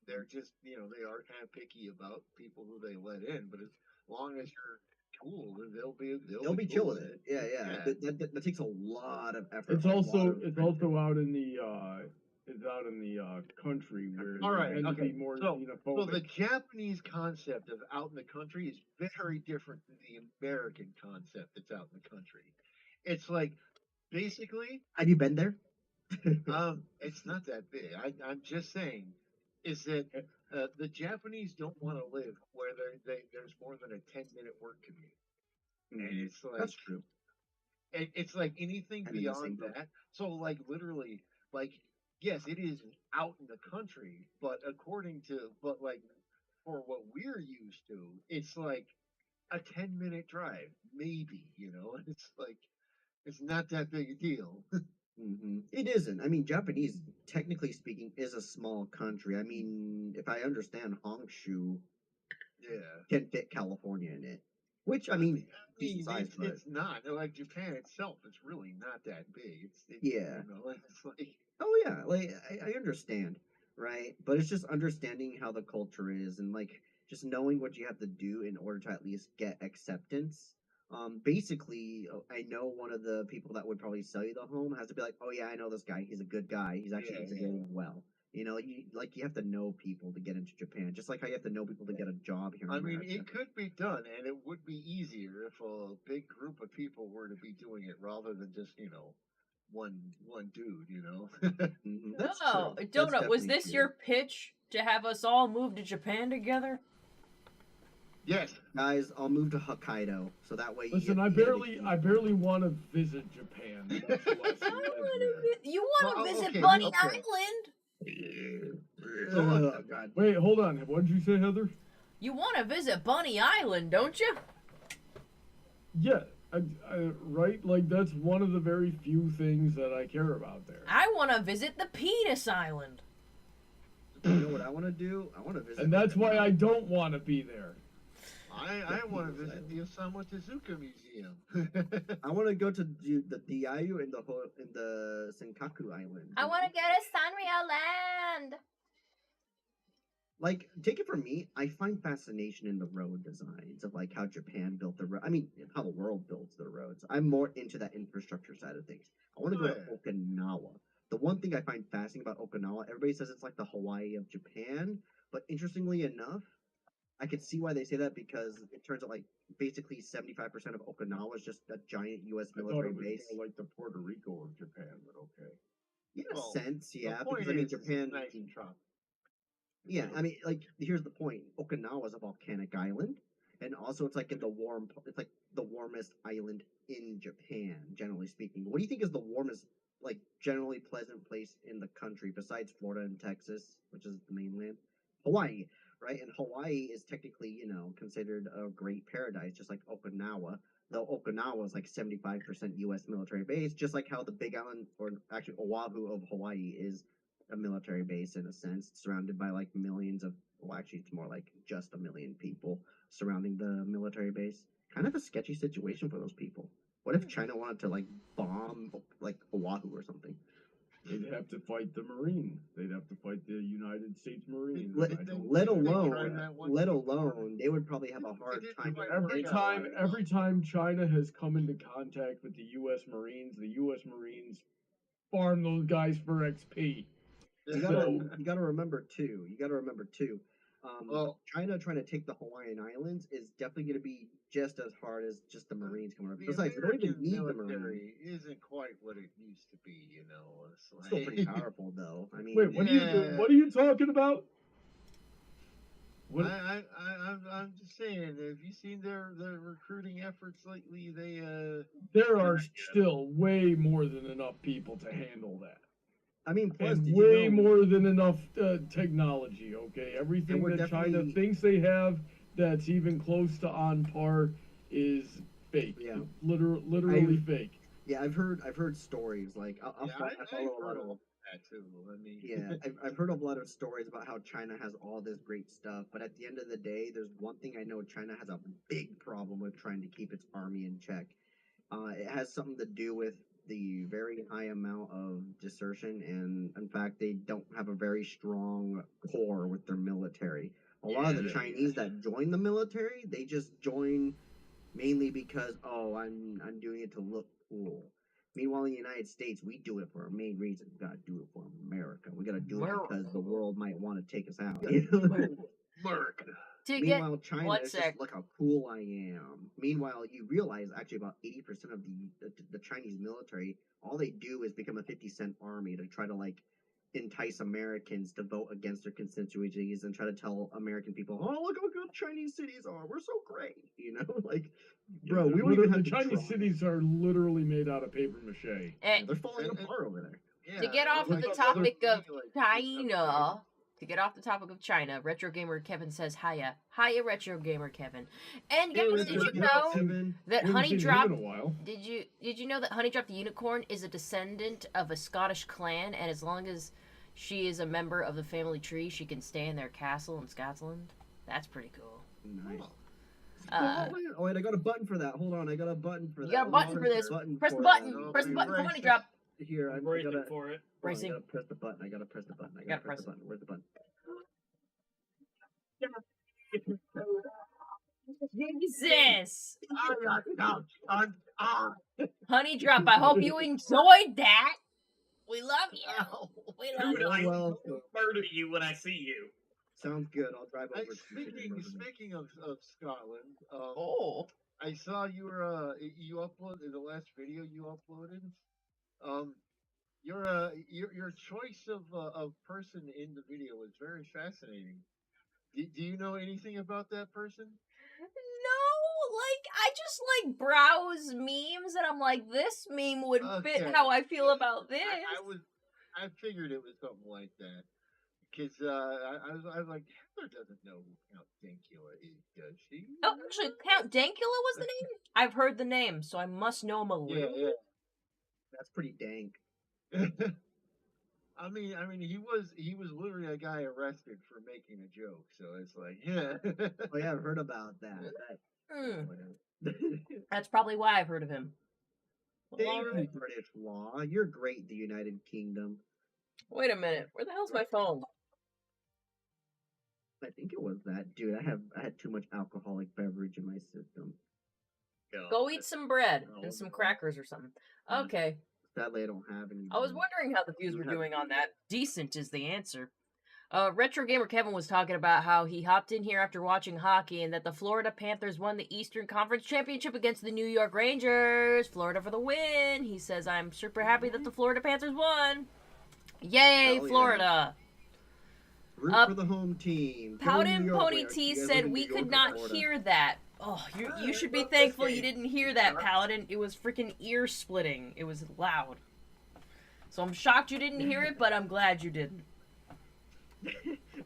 They're just they are kind of picky about people who they let in, but as long as you're cool, then they'll be chill cool with it. Yeah. Yeah. That takes a lot of effort. It's a lot also of it's attention. also out in the country where All they right, tend to okay. be more So xenophobic. the Japanese concept of out in the country is very different than the American concept that's out in the country. It's like basically Have you been there? it's not that big. I'm just saying is that the Japanese don't want to live where there's more than a 10-minute work commute. And it's like That's true. it's like anything I'm in the beyond same boat. that. So literally yes, it is out in the country, but for what we're used to, it's like a 10-minute drive, maybe, it's not that big a deal. It isn't. I mean, Japanese, technically speaking, is a small country. I mean, if I understand, Honshu Yeah. can fit California in it. Which, I mean, decent size, but it's not like Japan itself. It's really not that big. Yeah. it's like oh yeah, I understand. right? But it's just understanding how the culture is and like just knowing what you have to do in order to at least get acceptance. Basically, I know one of the people that would probably sell you the home has to be like, "Oh yeah, I know this guy. He's a good guy. He's actually Yeah, integrating well." You know, you have to know people to get into Japan, just like how you have to know people to get a job here in I mean, America. it could be done, and it would be easier if a big group of people were to be doing it rather than just one dude. That's Oh, true. That's Donut, was definitely this true. your pitch to have us all move to Japan together? Yes. Guys, I'll move to Hokkaido, so that way. Listen, I barely want to visit Japan. Much less live there. You want to Well, visit okay, Bunny okay. Island? Oh God. Wait, hold on. What did you say, Heather? You want to visit Bunny Island, don't you? Yeah, right? Like, that's one of the very few things that I care about there. I want to visit the Penis Island. You know what I want to do? I want to visit. And that's why I don't want to be there. I want to visit the Osamu Tezuka Museum. I want to go to the Diayu in the Senkaku Island. I want to go to Sanrio Land. Like, take it from me, I find fascination in the road designs of like how Japan built the road. I mean, how the world builds their roads. I'm more into that infrastructure side of things. I want to go to Okinawa. The one thing I find fascinating about Okinawa, everybody says it's like the Hawaii of Japan, but interestingly enough, I could see why they say that because it turns out like basically 75% of Okinawa is just a giant U.S. I thought military it was base. more like the Puerto Rico of Japan, but okay. In a Well, sense, yeah, the point because I mean is, it's Japan. nice and tropical. Yeah, I mean, like, here's the point: Okinawa is a volcanic island, and also it's like in the warm. It's like the warmest island in Japan, generally speaking. What do you think is the warmest, like, generally pleasant place in the country besides Florida and Texas, which is the mainland? Hawaii, right? And Hawaii is technically, considered a great paradise, just like Okinawa. Though Okinawa is like 75% U.S. military base, just like how the Big Island, or actually Oahu of Hawaii, is a military base in a sense, surrounded by like millions of. Well, actually, it's more like just a million people surrounding the military base. Kind of a sketchy situation for those people. What if China wanted to like bomb like Oahu or something? They'd have to fight the Marine. They'd have to fight the United States Marines. Let, I don't let think they alone, tried that one let before. alone, they would probably have a hard time. Every time China has come into contact with the U.S. Marines farm those guys for XP. You gotta remember too. Well, China trying to take the Hawaiian Islands is definitely going to be just as hard as just the Marines coming over. the Besides, we don't even American need the Marines. military isn't quite what it used to be. It's like... Still pretty powerful, though. I mean, Wait, what are you talking about? What? I'm just saying. Have you seen their recruiting efforts lately? There are still way more than enough people to handle that. I mean, plus, and did way you know, more than enough technology. Okay, everything that China thinks they have that's even close to on par is fake. Yeah, literally fake. Yeah, I've heard stories like I follow a lot of that too. I mean, yeah, I've heard a lot of stories about how China has all this great stuff, but at the end of the day, there's one thing I know: China has a big problem with trying to keep its army in check. It has something to do with the very high amount of desertion, and in fact, they don't have a very strong core with their military. A lot of the Chinese that join the military, they just join mainly because I'm doing it to look cool. Meanwhile, in the United States, we do it for our main reason. We gotta do it for America. We gotta do it because the world might want to take us out. America. Meanwhile, China is just look how cool I am. Meanwhile, you realize actually about 80% of the Chinese military, all they do is become a 50-cent army to try to like entice Americans to vote against their constituencies and try to tell American people, oh, look how good Chinese cities are. We're so great. Like, bro, we don't even have the Chinese cities are literally made out of paper mache. They're falling apart over there. Yeah, to get off of the topic of China. To get off the topic of China, Retro Gamer Kevin says hiya. Hiya, Retro Gamer Kevin. And guys, did you know that Honey Drop? Did you know that Honey Drop the Unicorn is a descendant of a Scottish clan, and as long as she is a member of the family tree, she can stay in their castle in Scotland? That's pretty cool. Nice. Wait, I got a button for that. Hold on, I got a button for that. You got a button for this. Press the button. Press the button for Honey Drop. Here, I'm waiting for it. Hold on, I Racing. gotta press the button. I gotta press the button. I gotta gotta press press the button. Where's the button? Jesus! Ah, Honey Drop, I hope you enjoyed that. We love you. ow. We love Dude, you. You're I welcome. will murder you when I see you. Sounds good. I'll drive Hey, over to you. speaking of Scotland, Oh. I saw you were you uploaded the last video you uploaded. Um, your choice of person in the video was very fascinating. Do you know anything about that person? No, like I just like browse memes and I'm like, this meme would fit Okay. how I feel about this. I figured it was something like that because I was like Heather doesn't know who Count Dankula is, does she? Oh, actually, Count Dankula was the name? I've heard the name, so I must know him a little. Yeah, That's pretty dank. yeah. I mean, he was literally a guy arrested for making a joke, so it's like, yeah. Oh yeah, I've heard about that. Hmm, That that's probably why I've heard of him. Thank you, British law. You're great, the United Kingdom. Wait a minute, where the hell's my phone? I think it was that, dude. I had too much alcoholic beverage in my system. Go eat some bread Oh, and some no. crackers or something. Mm. Okay, Sadly, I don't have any. I was wondering how the views You were have- doing on that. Decent is the answer. Retro Gamer Kevin was talking about how he hopped in here after watching hockey and that the Florida Panthers won the Eastern Conference Championship against the New York Rangers. Florida for the win. He says, I'm super happy that the Florida Panthers won. Yay, Hell yeah. Florida. Root for the home team. Go Powden New York. Pony Wait, T you guys live said in we New could York or not Florida? hear that. Oh, you should be thankful you didn't hear that, Paladin. It was freaking ear splitting. It was loud. So I'm shocked you didn't hear it, but I'm glad you didn't.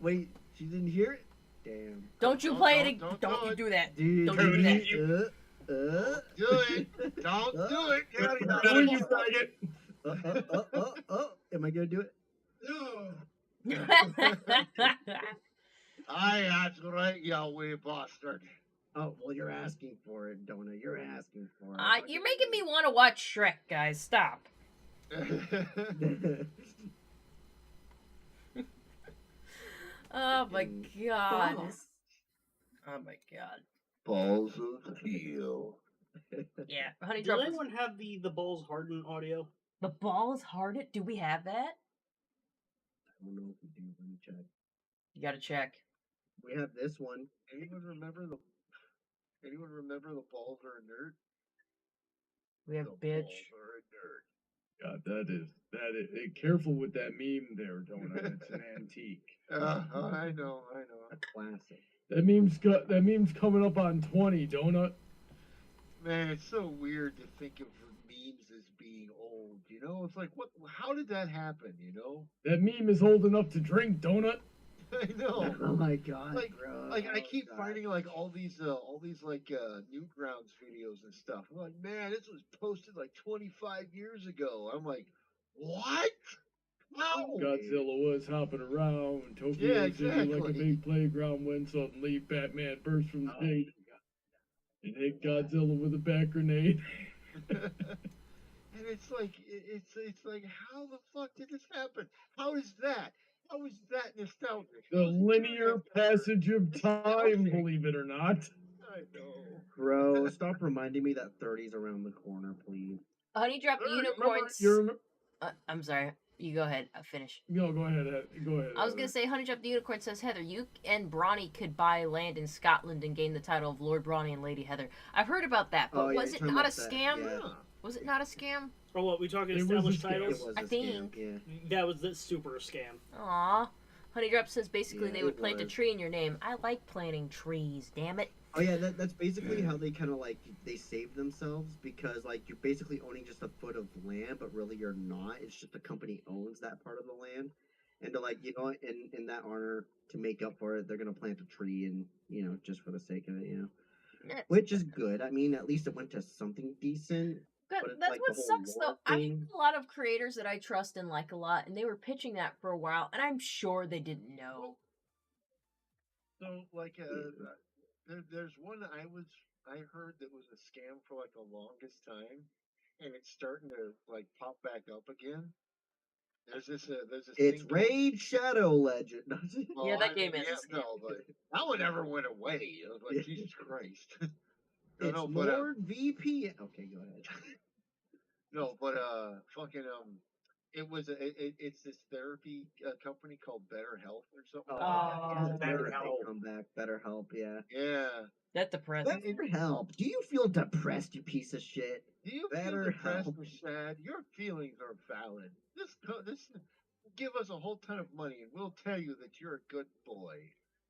Wait, she didn't hear it? Damn. Don't you Don't- play don't- it. don't Don't do you it. do that. Dude, Don't do that. Do it. Don't do it. Am I gonna do it? Aye, that's right, you wee bastard. Oh, well, you're asking for it, Donut. You're asking for You're making me want to watch Shrek, guys. Stop. it. Oh my Freaking god. balls. Oh my god. Balls of steel. Yeah, Honey Does Drop. Was... anyone have the balls hardened audio? The ball is hardened. Do we have that? I don't know if we do. Let me check. You gotta check. We have this one. Anyone remember the balls are inert? We have The bitch. balls are inert. God, that is careful with that meme there, Donut. It's an antique. I know. A classic. That meme's coming up on 20, Donut. Man, it's so weird to think of memes as being old. You know, it's like, what? How did that happen? You know? That meme is old enough to drink, Donut. I know. Oh my god, Like, bro. like I Oh, keep God. finding like all these like Newgrounds videos and stuff. I'm like, man, this was posted like 25 years ago. I'm like, what? No. Godzilla was hopping around Tokyo Yeah, City like a exactly. big playground when suddenly Batman burst from the stage and hit Godzilla with a bat grenade. And it's like how the fuck did this happen? How is that nostalgic? The linear passage of time, believe it or not. I know. Bro, stop reminding me that 30's around the corner, please. Honey Drop Remember- Unicorns. I'm sorry. You go ahead. Finish. No, go ahead. Go ahead. I was gonna say, Honey Drop the Unicorn says, Heather, you and Brawny could buy land in Scotland and gain the title of Lord Brawny and Lady Heather. I've heard about that, but Oh, yeah, was you're it talking not a about that, scam? yeah. Was it not a scam? Or what? We talking It was a established scam. It titles? was I a scam, think. yeah. That was the super scam. Aw. Honey Drop says basically Yeah, they would it plant a was. tree in your name. I like planting trees, damn it. Oh yeah, that's basically how they kind of like they save themselves because like you're basically owning just a foot of land, but really you're not. It's just the company owns that part of the land, and they're like, you know, what, in that honor to make up for it, they're gonna plant a tree and just for the sake of it, That's, which is good. I mean, at least it went to something decent. But But it's that's like what the whole sucks, war though. I thing. have a lot of creators that I trust and like a lot, and they were pitching that for a while, and I'm sure they didn't know. So like there's one I heard that was a scam for like the longest time, and it's starting to like pop back up again. There's this It's thing called. Raid Shadow Legend. Well, Yeah, that I game mean, is. yeah, no, but that one never went away. It was like Jesus Christ. No, It's no, but Lord VP. Okay, go ahead. no, but fucking it was it's this therapy company called Better Health or something like that. Yeah, Oh, Better BetterHelp. Help come back. Better Help, yeah. Yeah. that depressing. Better Help. Do you feel depressed, you piece of shit? Do you feel Better depressed Help. or sad? Your feelings are valid. This give us a whole ton of money and we'll tell you that you're a good boy.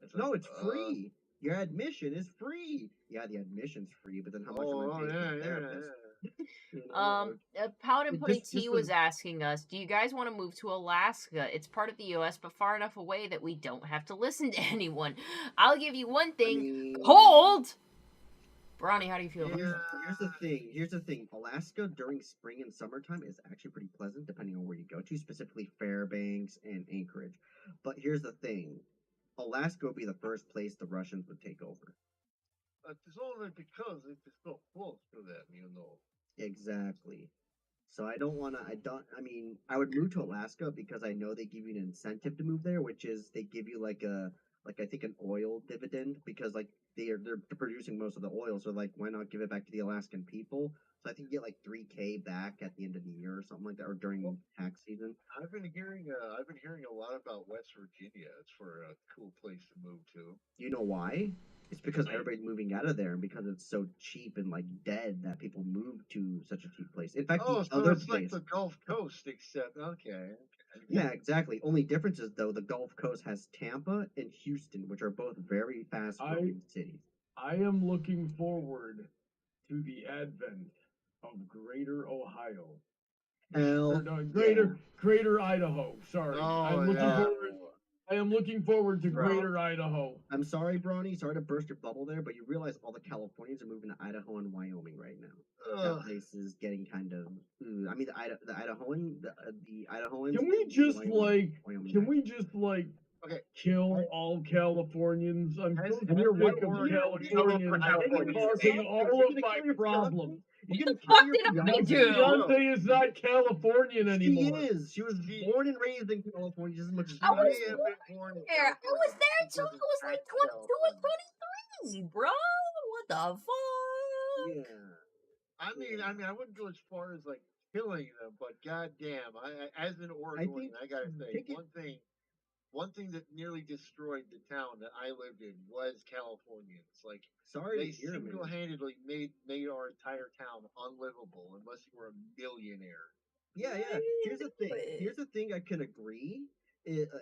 It's No, like, it's free. Your admission is free. Yeah, the admission's free, but then how much am I paying yeah, for the yeah, therapist? yeah. You know, like, Paladin it Pudding just Tea for was asking us, do you guys want to move to Alaska? It's part of the US, but far enough away that we don't have to listen to anyone. I'll give you one I thing. mean, Cold! Bronny, how do you feel about Yeah. that? here's the thing. Here's the thing. Alaska during spring and summertime is actually pretty pleasant, depending on where you go to, specifically Fairbanks and Anchorage. But here's the thing. Alaska would be the first place the Russians would take over. It's only because it is so close to them, you know. Exactly. So I mean, I would move to Alaska because I know they give you an incentive to move there, which is they give you like I think an oil dividend because like they're producing most of the oil, so like why not give it back to the Alaskan people? So I think you get like 3K back at the end of the year or something like that, or during tax season. I've been hearing a lot about West Virginia. It's for a cool place to move to. You know why? It's because Why? everybody's moving out of there, and because it's so cheap and like dead that people move to such a cheap place. In fact, Oh, the so other it's like place. the Gulf Coast, except okay. Yeah, exactly. Only difference is though the Gulf Coast has Tampa and Houston, which are both very fast growing cities. I am looking forward to the advent of Greater Ohio. Or Hell, no, yeah. Greater Idaho. Sorry, Oh, I'm looking yeah. forward. I am looking forward to Bro. Greater Idaho. I'm sorry, Bronny. Sorry to burst your bubble there, but you realize all the Californians are moving to Idaho and Wyoming right now. That Ugh. place is getting kind of. I mean, the Idahoans. Can we and the just Wyoming Can guys. we just Okay. kill all Californions? I'm Has- so and sick you're of Oregon- Californians California. causing all of my problems. You gonna fuck kill your did I fiance? do? Beyonce is not Californian She anymore. is. She was born and raised in California just as much as I you was are. have been born in there. I was California. there She too. I doesn't was like act 22 and California. 23, bro. What the fuck? Yeah. I wouldn't go as far as like killing them, but goddamn, as an Oregonian, I gotta say take it- one thing that nearly destroyed the town that I lived in was Californians. Like Sorry they to hear, man. single-handedly made our entire town unlivable unless you were a millionaire. Yeah. Here's the thing. Here's the thing. I can agree.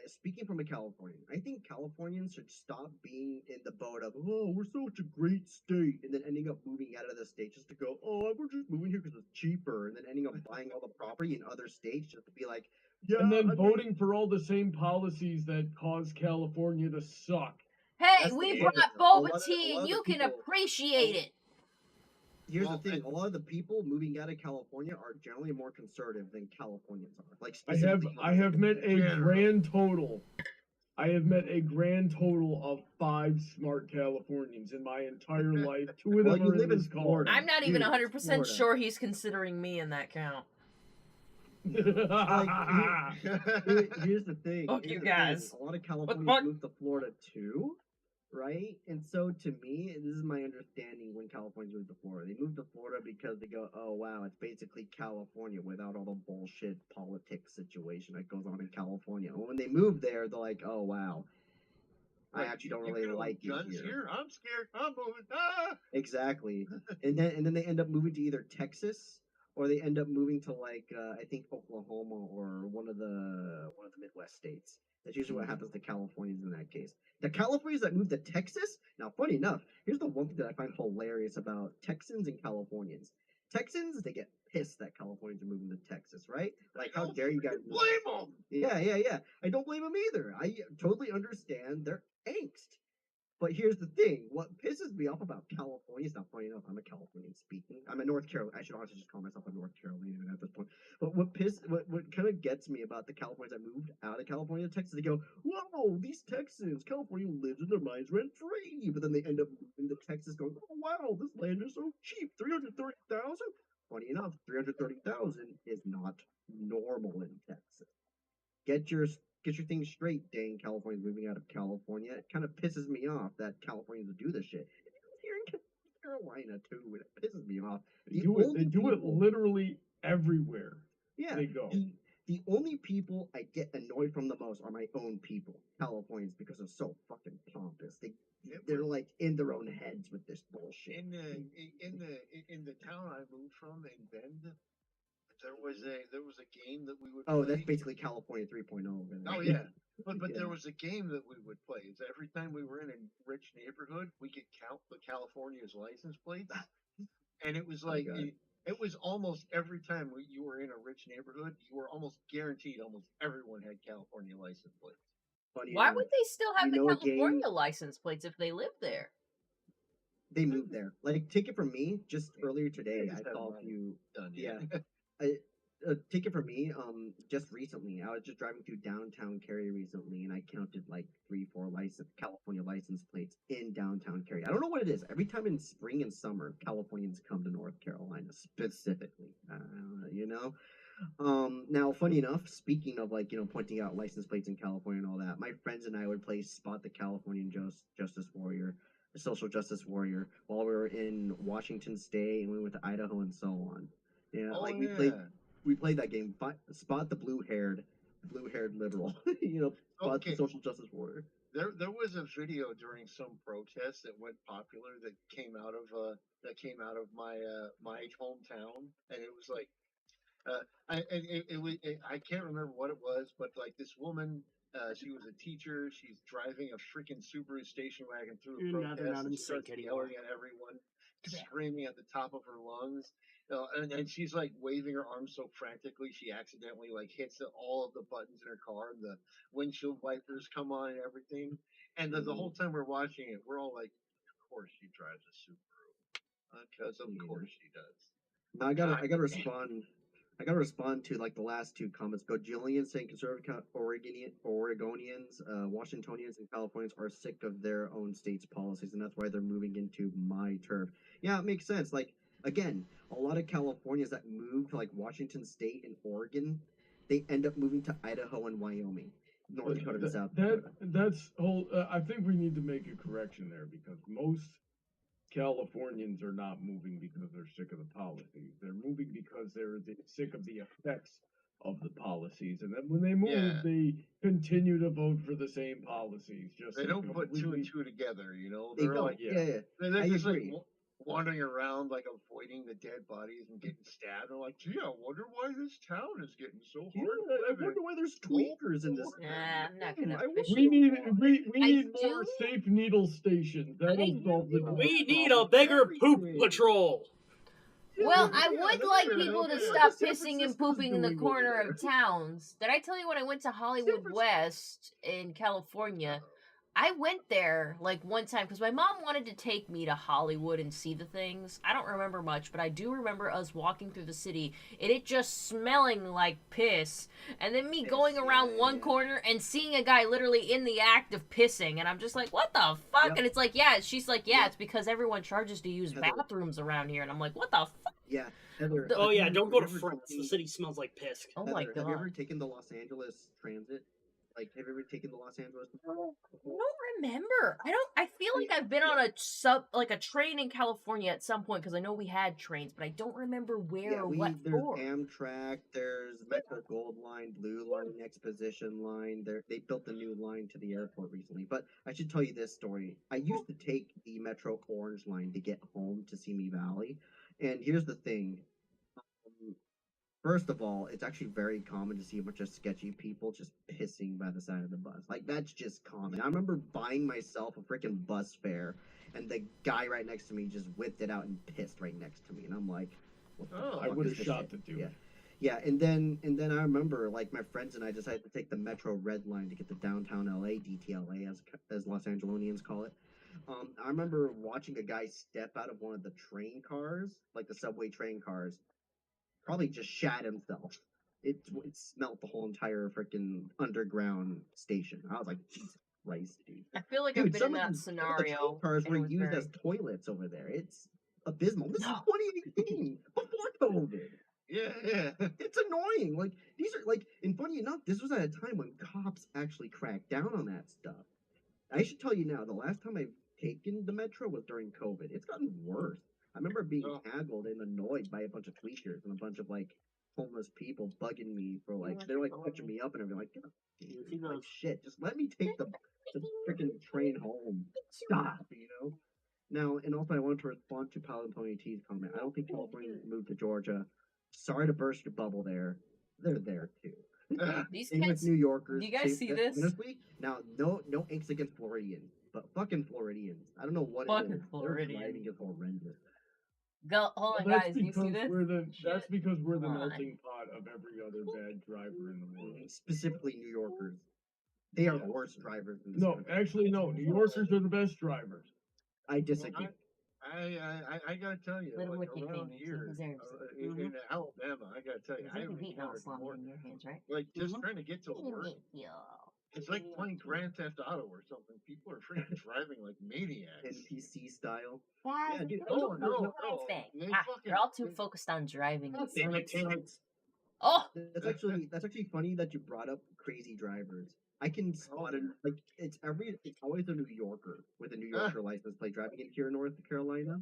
Speaking from a Californian, I think Californians should stop being in the boat of "oh, we're such a great state," and then ending up moving out of the state just to go "oh, we're just moving here because it's cheaper," and then ending up buying all the property in other states just to be like "yeah." And then I mean, voting for all the same policies that cause California to suck. Hey, That's we the brought thing, though. boba A lot tea of and the you can people- appreciate it. Here's Well, the thing: a lot of the people moving out of California are generally more conservative than Californians are. Like I specifically, have met a General. grand total. I have met a grand total of 5 smart Californians in my entire life. 2 of Well, them you are live in in this call. Florida. I'm not even Dude, 100% Florida. sure he's considering me in that count. Here's the thing. Fuck here's you the guys. Thing. A lot of Californians fuck? moved to Florida too, right? And so to me, and this is my understanding when Californians move to Florida. They move to Florida because they go, oh wow, it's basically California without all the bullshit politics situation that goes on in California. And when they move there, they're like, oh wow, I Like, actually don't you really can own like it guns here. I'm scared. I'm moving. Ah! Exactly. And then they end up moving to either Texas or they end up moving to like I think Oklahoma or one of the Midwest states. That's usually what happens to Californians in that case. The Californians that move to Texas, now funny enough, here's the one thing that I find hilarious about Texans and Californians. Texans, they get pissed that Californians are moving to Texas, right? Like, how dare you guys move? Blame them. Yeah. I don't blame them either. I totally understand their angst. But here's the thing: what pisses me off about California is not funny enough. I'm a Californian speaking. I'm a North Carolina. I should honestly just call myself a North Carolinian at this point. But what kind of gets me about the Californians that moved out of California to Texas? They go, "Whoa, these Texans! California lives in their minds rent free." But then they end up moving to Texas, going, "Oh wow, this land is so cheap. 330,000." Funny enough, 330,000 is not normal in Texas. get your things straight, dang California's moving out of California. It kind of pisses me off that Californians do this shit. Here in Carolina too, and it pisses me off. They do it literally everywhere Yeah, they go. the only people I get annoyed from the most are my own people, Californians, because they're so fucking pompous. They're like in their own heads with this bullshit. In the town I moved from in Bend, there was a game that we would Oh, play. that's basically California 3.0. Oh yeah, but Yeah. there was a game that we would play. It's every time we were in a rich neighborhood, we could count the California's license plates, and it was like God. it was almost every time you were in a rich neighborhood, you were almost guaranteed almost everyone had California license plates. Funny Why enough, would they still have you the know a California game- license plates if they live there? they moved there. Like, take it from me, just earlier today, just I have saw a money. few. Done. Yeah. Take it from me. Just recently, I was just driving through downtown Cary recently, and I counted like 3, 4 California license plates in downtown Cary. I don't know what it is. Every time in spring and summer, Californians come to North Carolina specifically. You know. Now, funny enough, speaking of like pointing out license plates in California and all that, my friends and I would play Spot the Californian Justice Warrior, the Social Justice Warrior, while we were in Washington State, and we went to Idaho and so on. Yeah, Oh, like yeah. we played that game. Spot the blue-haired liberal. Spot the Okay. Social Justice Warrior. There was a video during some protest that went popular that came out of my my hometown, and it was like I can't remember what it was, but like this woman, she was a teacher. She's driving a freaking Subaru station wagon through a Now they're protest, not and in she starts sync anymore. yelling at everyone, screaming at the top of her lungs. And she's like waving her arms so frantically, she accidentally like hits all of the buttons in her car, and the windshield wipers come on and everything. And the whole time we're watching it, we're all like, "Of course she drives a Subaru, because of course she does." Now I gotta respond. I gotta respond to like the last two comments. Gojillion saying conservative Oregonians, Washingtonians, and Californians are sick of their own state's policies, and that's why they're moving into my turf. Yeah, it makes sense. Like again, a lot of Californians that move to like Washington State and Oregon, they end up moving to Idaho and Wyoming, North Dakota and South Dakota. That's whole. I think we need to make a correction there because most Californians are not moving because they're sick of the policies. They're moving because they're sick of the effects of the policies, and then when they move, Yeah. they continue to vote for the same policies. Just They like don't put two and completely- two together, you know. They They're don't. like Yeah. they're I just like agree. wandering around like avoiding the dead bodies and getting stabbed. They're like, gee, I wonder why this town is getting so Yeah, hard. to I live in." wonder why there's tweakers in this. Nah, I'm not gonna. I wish we need we I need more do- safe needle stations. That'll solve the We need a bigger poop patrol. Well, I Yeah, would that's like fair. people to Yeah. stop San pissing and Francisco's pooping in the doing corner over of towns. Did I tell you when I went to Hollywood Francisco- West in California? I went there like one time because my mom wanted to take me to Hollywood and see the things. I don't remember much, but I do remember us walking through the city and it just smelling like piss. And then me going around one corner and seeing a guy literally in the act of pissing. And I'm just like, what the fuck? Yep. And it's like, yeah. She's like, yeah, it's because everyone charges to use Heather. bathrooms around here. And I'm like, what the fuck? Yeah. Heather, Oh yeah, have don't you go to ever France. The taken- city smells like piss. Oh my Heather, have you ever god. taken the Los Angeles Transit? Like, have you ever taken the Los Angeles? I don't remember. I feel like I've been on a train in California at some point because I know we had trains, but I don't remember where or what There's for. Amtrak, there's Metro Gold Line, Blue Line, Exposition Line. They built a new line to the airport recently. But I should tell you this story. I used to take the Metro Orange Line to get home to Simi Valley, and here's the thing. First of all, it's actually very common to see a bunch of sketchy people just pissing by the side of the bus. Like, that's just common. I remember buying myself a freaking bus fare, and the guy right next to me just whipped it out and pissed right next to me. And I'm like, what the fuck I would is have this shot shit? the dude. Yeah. Yeah, and then I remember, like, my friends and I decided to take the Metro Red Line to get to downtown LA, DTLA, as Los Angelonians call it. I remember watching a guy step out of one of the train cars, like the subway train cars, probably just shat himself. It smelt the whole entire freaking underground station. I was like, Jesus Christ, dude. I feel like Dude, I've been in that some of the train scenario. cars and were it was used very- as toilets over there. It's abysmal. This is No. 2018, before COVID. Yeah. It's annoying. Like these are like, and funny enough, this was at a time when cops actually cracked down on that stuff. I should tell you now, the last time I've taken the metro was during COVID. It's gotten worse. I remember being Oh. haggled and annoyed by a bunch of tweakers and a bunch of like homeless people bugging me for like they're like touching me up and everything like, "Get up, dude." Like shit, just let me take the freaking train home. Stop, you know. Now, and also I want to respond to Paladin Pony T's comment. I don't think California moved to Georgia. Sorry to burst your bubble there. They're there too. These Same with cats. New Yorkers. Do you guys see this? Honestly, now no angst against Floridians, but fucking Floridians. I don't know what Fucking it is. Their Floridians. driving is horrendous. Go, hold on, Well, guys. Do you see this? That's because we're the Come on. melting pot of every other bad driver in the world. Specifically New Yorkers. They are worse drivers than this No, country. actually, no. New Yorkers are the best drivers. I disagree. I gotta tell you, Let him like lick your around fingers, here, his arms. in Alabama, I gotta tell you, I There's haven't like a heat encountered now more. in your hands, right? Like just trying to get to work, Yeah. it's like playing Grand Theft Auto or something. People are freaking driving like maniacs. NPC style. Guys, Yeah, dude. No, no. Thing. They Ah, fucking, they're all too focused on driving. God damn it, Terrence. Oh, That's actually funny that you brought up crazy drivers. I can spot it like it's always a New Yorker with a New Yorker license plate driving in here in North Carolina.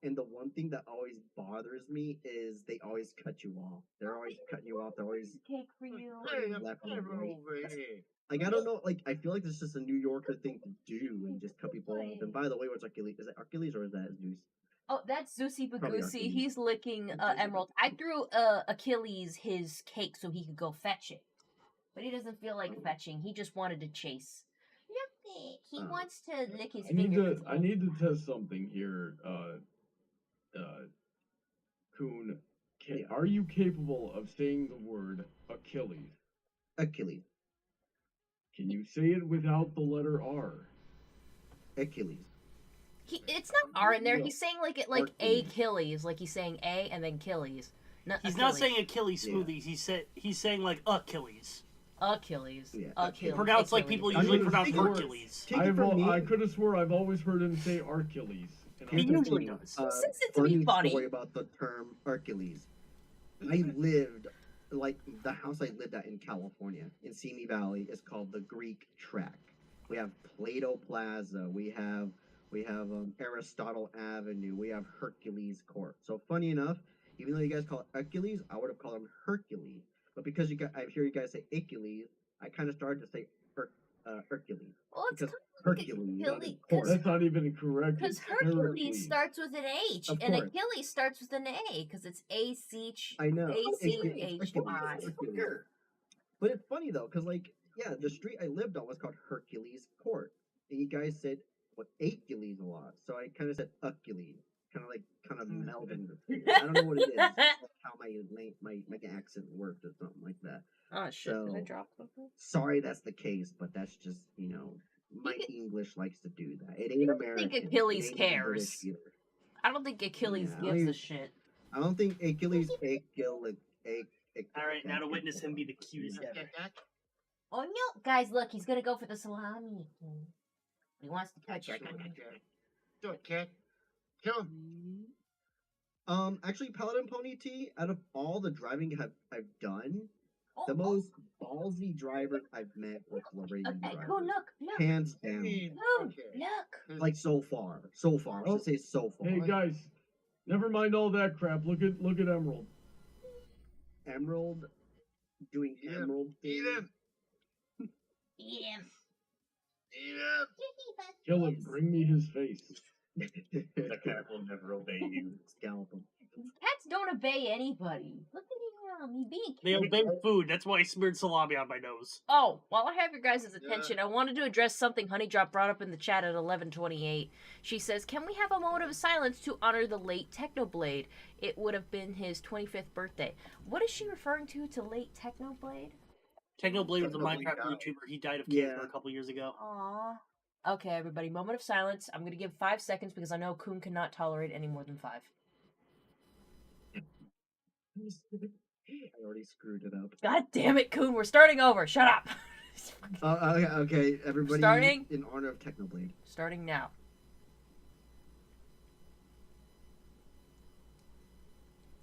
And the one thing that always bothers me is they always cut you off. They're always cutting you off. They're always Cake for you. Hey, left and I'm right. over here. Like I don't know. Like I feel like it's just a New Yorker thing to do and just cut people off. And by the way, what's Achilles? Is it Achilles or is that Zeus? oh, that's Zeusy Probably Bagoosey. Achilles. He's licking Emerald. I threw Achilles his cake so he could go fetch it, but he doesn't feel like fetching. He just wanted to chase. Look, he wants to lick his I need finger. to test something here, Coon. Are you capable of saying the word Achilles? Achilles. Can you say it without the letter R? Achilles. It's not R in there. No. He's saying like it like Achilles, like he's saying A and then Achilles. He's not saying Achilles smoothies. He's saying like Achilles. Achilles. Yeah, Achilles. Pronounce like people usually pronounce Hercules. Take it from me. I could have swore I've always heard him say Achilles. He usually does. Since it's to be funny. Story about the term Hercules. I lived like the house I lived at in California in Simi Valley is called the Greek Track. We have Plato Plaza. We have Aristotle Avenue. We have Hercules Court. So funny enough, even though you guys call it Hercules, I would have called him Hercules. But because I hear you guys say Achilles, I kind of started to say Hercules. Well, it's Because Hercules. Hercules. That's not even correct. Because It's Hercules starts with an H, Of and course. Achilles starts with an A, because it's A-C-H. I know. A-C-H-I. Hercules. But it's funny though, because like, yeah, the street I lived on was called Hercules Court, and you guys said what Achilles a lot, so I kind of said Achilles, kind of melding the two. I don't know what it is. It's like how my accent worked or something like that. Oh shit! Did I So- drop something? Sorry, that's the case, but that's just my English likes to do that. It ain't American. think Achilles It ain't even British cares. either. I don't think Achilles Yeah, I gives a mean- shit. I don't think Achilles. All right, now to witness him be the cutest ever. Oh no, guys! Look, he's gonna go for the salami. He wants to touch you. Do it, cat. Kill him. Actually, Paladin Pony T. Out of all the driving I've done, Oh, the most ballsy driver I've met was Floridian Okay, drivers. go look. Hands I down. mean, Look, okay. look. Like so far. I should say so far. Hey guys, never mind all that crap. Look at Emerald. Emerald doing Eat him. Emerald Eat things. him. Eat him. Eat him. Kill him. Bring me his face. The cat will never obey you. Scalp him. Cats don't obey anybody. Look at him. He's being They cute. obey food. That's why I smeared salami on my nose. Oh, while I have your guys' attention, I wanted to address something Honeydrop brought up in the chat at 11:28. She says, "Can we have a moment of silence to honor the late Technoblade? It would have been his 25th birthday." What is she referring to late Technoblade? Technoblade was a Technoblade Minecraft died. YouTuber. He died of cancer Yeah. a couple years ago. Aww. Okay, everybody, moment of silence. I'm gonna give 5 seconds because I know Kun cannot tolerate any more than 5. I already screwed it up. God damn it, Kun, we're starting over. Shut up. Okay, everybody. Starting? In honor of Technoblade. Starting now.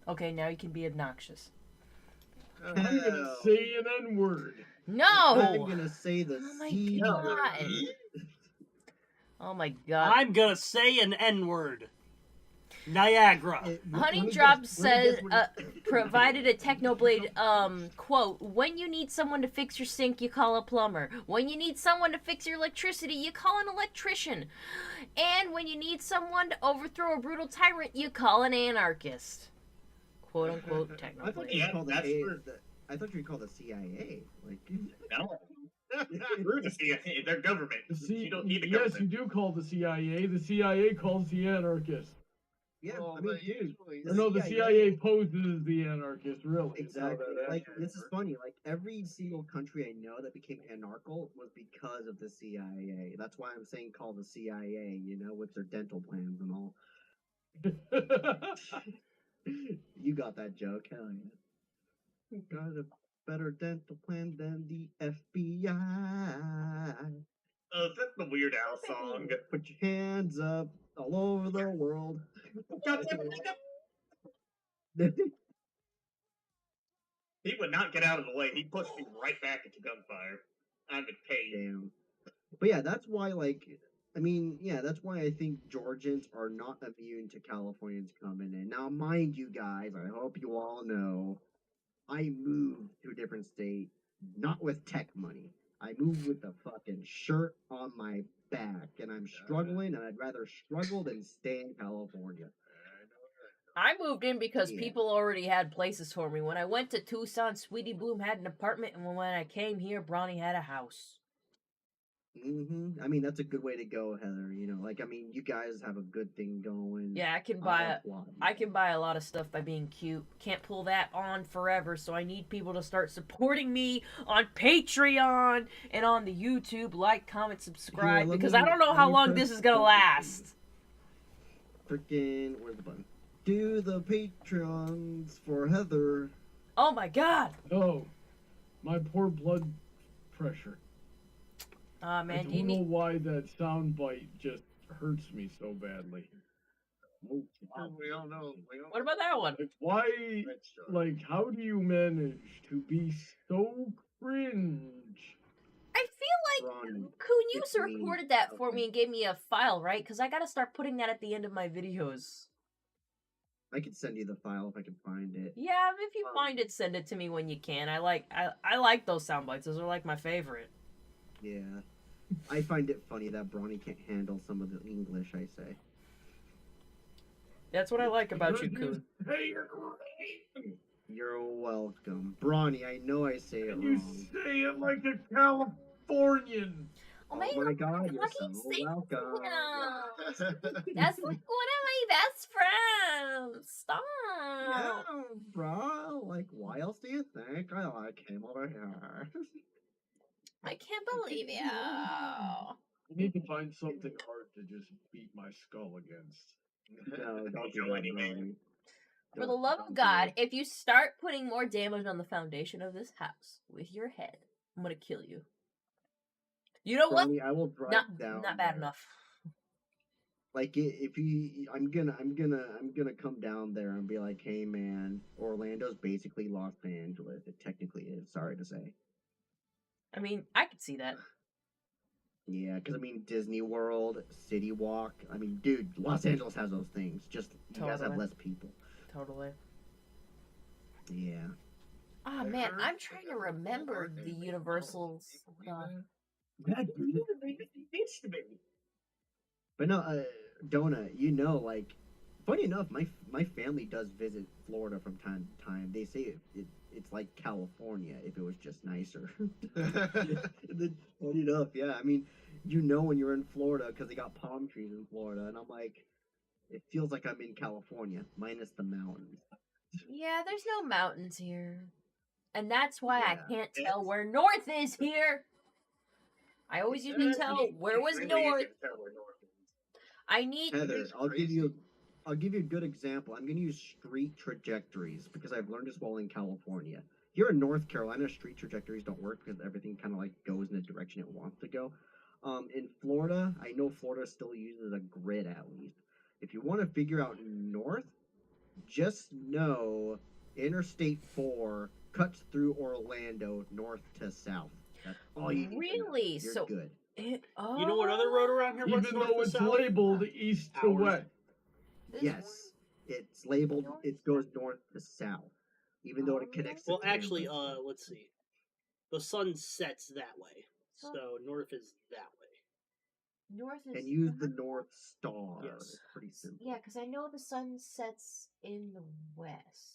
Okay, now you can be obnoxious. I'm gonna say an N-word. I'm No! gonna say the Oh my C God. word. Oh my god. I'm gonna say an N-word. Niagara. Honey Drop says, provided a Technoblade quote, when you need someone to fix your sink, you call a plumber. When you need someone to fix your electricity, you call an electrician. And when you need someone to overthrow a brutal tyrant, you call an anarchist. Quote unquote I thought Technoblade. you Yeah, called that's true. I thought you called the CIA. Like, No. Screw the CIA. They're government. You don't need the Yes, government. you do call the CIA. The CIA calls the anarchist. yeah, Well, I mean, but dude, usually the Or no, the CIA CIA poses the anarchist. Really, is how exactly. that Like, actually this is works. funny. Like, every single country I know that became anarchical was because of the CIA. That's why I'm saying call the CIA. You know, with their dental plans and all. You got that joke, hell yeah. You got a better dental plan than the FBI. Oh, that's the Weird Al song. Put your hands up all over the world. He would not get out of the way. He pushed me right back into gunfire. I'm in pain. Damn. But yeah, that's why, like, I mean, yeah, that's why I think Georgians are not immune to Californians coming in. Now, mind you guys, I hope you all know, I moved to a different state, not with tech money. I moved with the fucking shirt on my back, and I'm struggling, and I'd rather struggle than stay in California. I moved in because Yeah. people already had places for me. When I went to Tucson, Sweetie Bloom had an apartment, and when I came here, Bronny had a house. I mean, that's a good way to go, Heather. You know, like, I mean, you guys have a good thing going. Yeah, I can I'll buy applaud you. I can buy a lot of stuff by being cute. Can't pull that on forever, so I need people to start supporting me on Patreon and on the YouTube. Like, comment, subscribe, let because me- I don't know let how me long press this is gonna the- last. Freaking, where's the button? Do the Patreons for Heather. Oh my god! Oh, my poor blood pressure. Aw, I man, don't do you know need... why that sound bite just hurts me so badly. We all know. What about that one? Like, why? Like, how do you manage to be so cringe? I feel like Ronnie. Coon It's User me. recorded that for Okay. me and gave me a file, right? Because I gotta start putting that at the end of my videos. I could send you the file if I can find it. Yeah, if you find it, send it to me when you can. I like those sound bites. Those are like my favorite. Yeah. I find it funny that Bronny can't handle some of the English I say. That's what I like about you, Because Coon. Hey, you're great. You're welcome. Bronny, I know I say it And you wrong. say it like a Californian. Oh my my God, God, you're fucking so say welcome. That's like one of my best friends. Stop. Yeah, bro. Like, why else do you think I came over here? I can't believe you. I need to find something hard to just beat my skull against. No, don't do Show that, anything. Bronny. For the Don't- love don't of do God, it. if you start putting more damage on the foundation of this house with your head, I'm gonna kill you. You know what? Bronny, I will drive down. Not bad there. enough. Like, if you, I'm gonna come down there and be like, hey man, Orlando's basically Los Angeles. It technically is. Sorry to say. I mean, I could see that. Yeah, because I mean, Disney World, City Walk. I mean, dude, Los Angeles has those things. Just you guys have Totally. less people. Totally. Yeah. Oh man, I'm trying to remember the Universal stuff. But no, Donut, you know, like, funny enough, my family does visit Florida from time to time. They say it's like California if it was just nicer. Funny enough, yeah. I mean, you know when you're in Florida because they got palm trees in Florida, and I'm like, it feels like I'm in California minus the mountains. Yeah, there's no mountains here. And that's why I Yeah. can't tell where north is here. I always used to tell where was north. I need Heather, I'll give you a good example. I'm going to use street trajectories because I've learned this while in California. Here in North Carolina, street trajectories don't work because everything kind of like goes in the direction it wants to go. In Florida, I know Florida still uses a grid at least. If you want to figure out north, just know Interstate 4 cuts through Orlando north to south. That's all you need to know. Really? You're So good. oh, You know what other road around here runs Even north though to it's south? labeled east to Ours. west. this Yes, it's labeled. North It goes north to south, even though it connects to Well, actually, Tampa. let's see. The sun sets that way, So- so north is that way. north is And use the North Star. Yes. It's pretty simple. Yeah, because I know the sun sets in the west.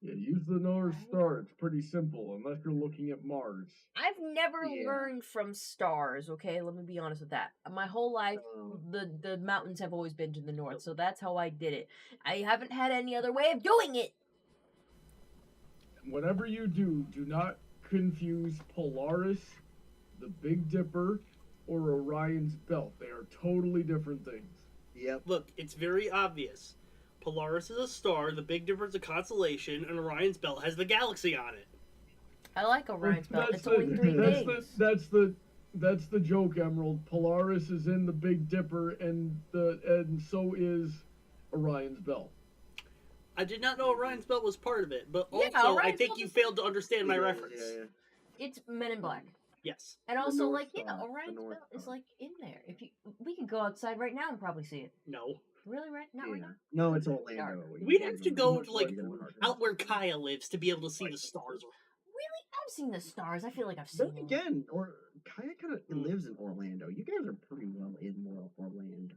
Yeah, use the North Star. It's pretty simple, unless you're looking at Mars. I've never Yeah. learned from stars, okay? Let me be honest with that. My whole life, Oh. the mountains have always been to the north, so that's how I did it. I haven't had any other way of doing it. Whatever you do not confuse Polaris, the Big Dipper, or Orion's Belt. They are totally different things. Yep. Look, it's very obvious. Polaris is a star, the Big Dipper is a constellation, and Orion's Belt has the galaxy on it. I like Orion's Belt. That's It's only 3 days. That's the joke, Emerald. Polaris is in the Big Dipper, and so is Orion's Belt. I did not know Orion's Belt was part of it, but Yeah, also I Orion's think Belt you is- failed to understand my Yeah, reference. yeah. It's Men in Black. Yes. And The also, North like, yeah, Star, the Orion's North Belt is Star. like in there. If you, we could go outside right now and probably see it. No. Really, right? Not right Yeah. now. No, it's Orlando. We'd have to go to, like, You're gonna- out where Kaya lives to be able to see the stars. Really, I've seen the stars. I feel like I've Then seen them. again, or Kaya kind of lives in Orlando. You guys are pretty well in Orlando.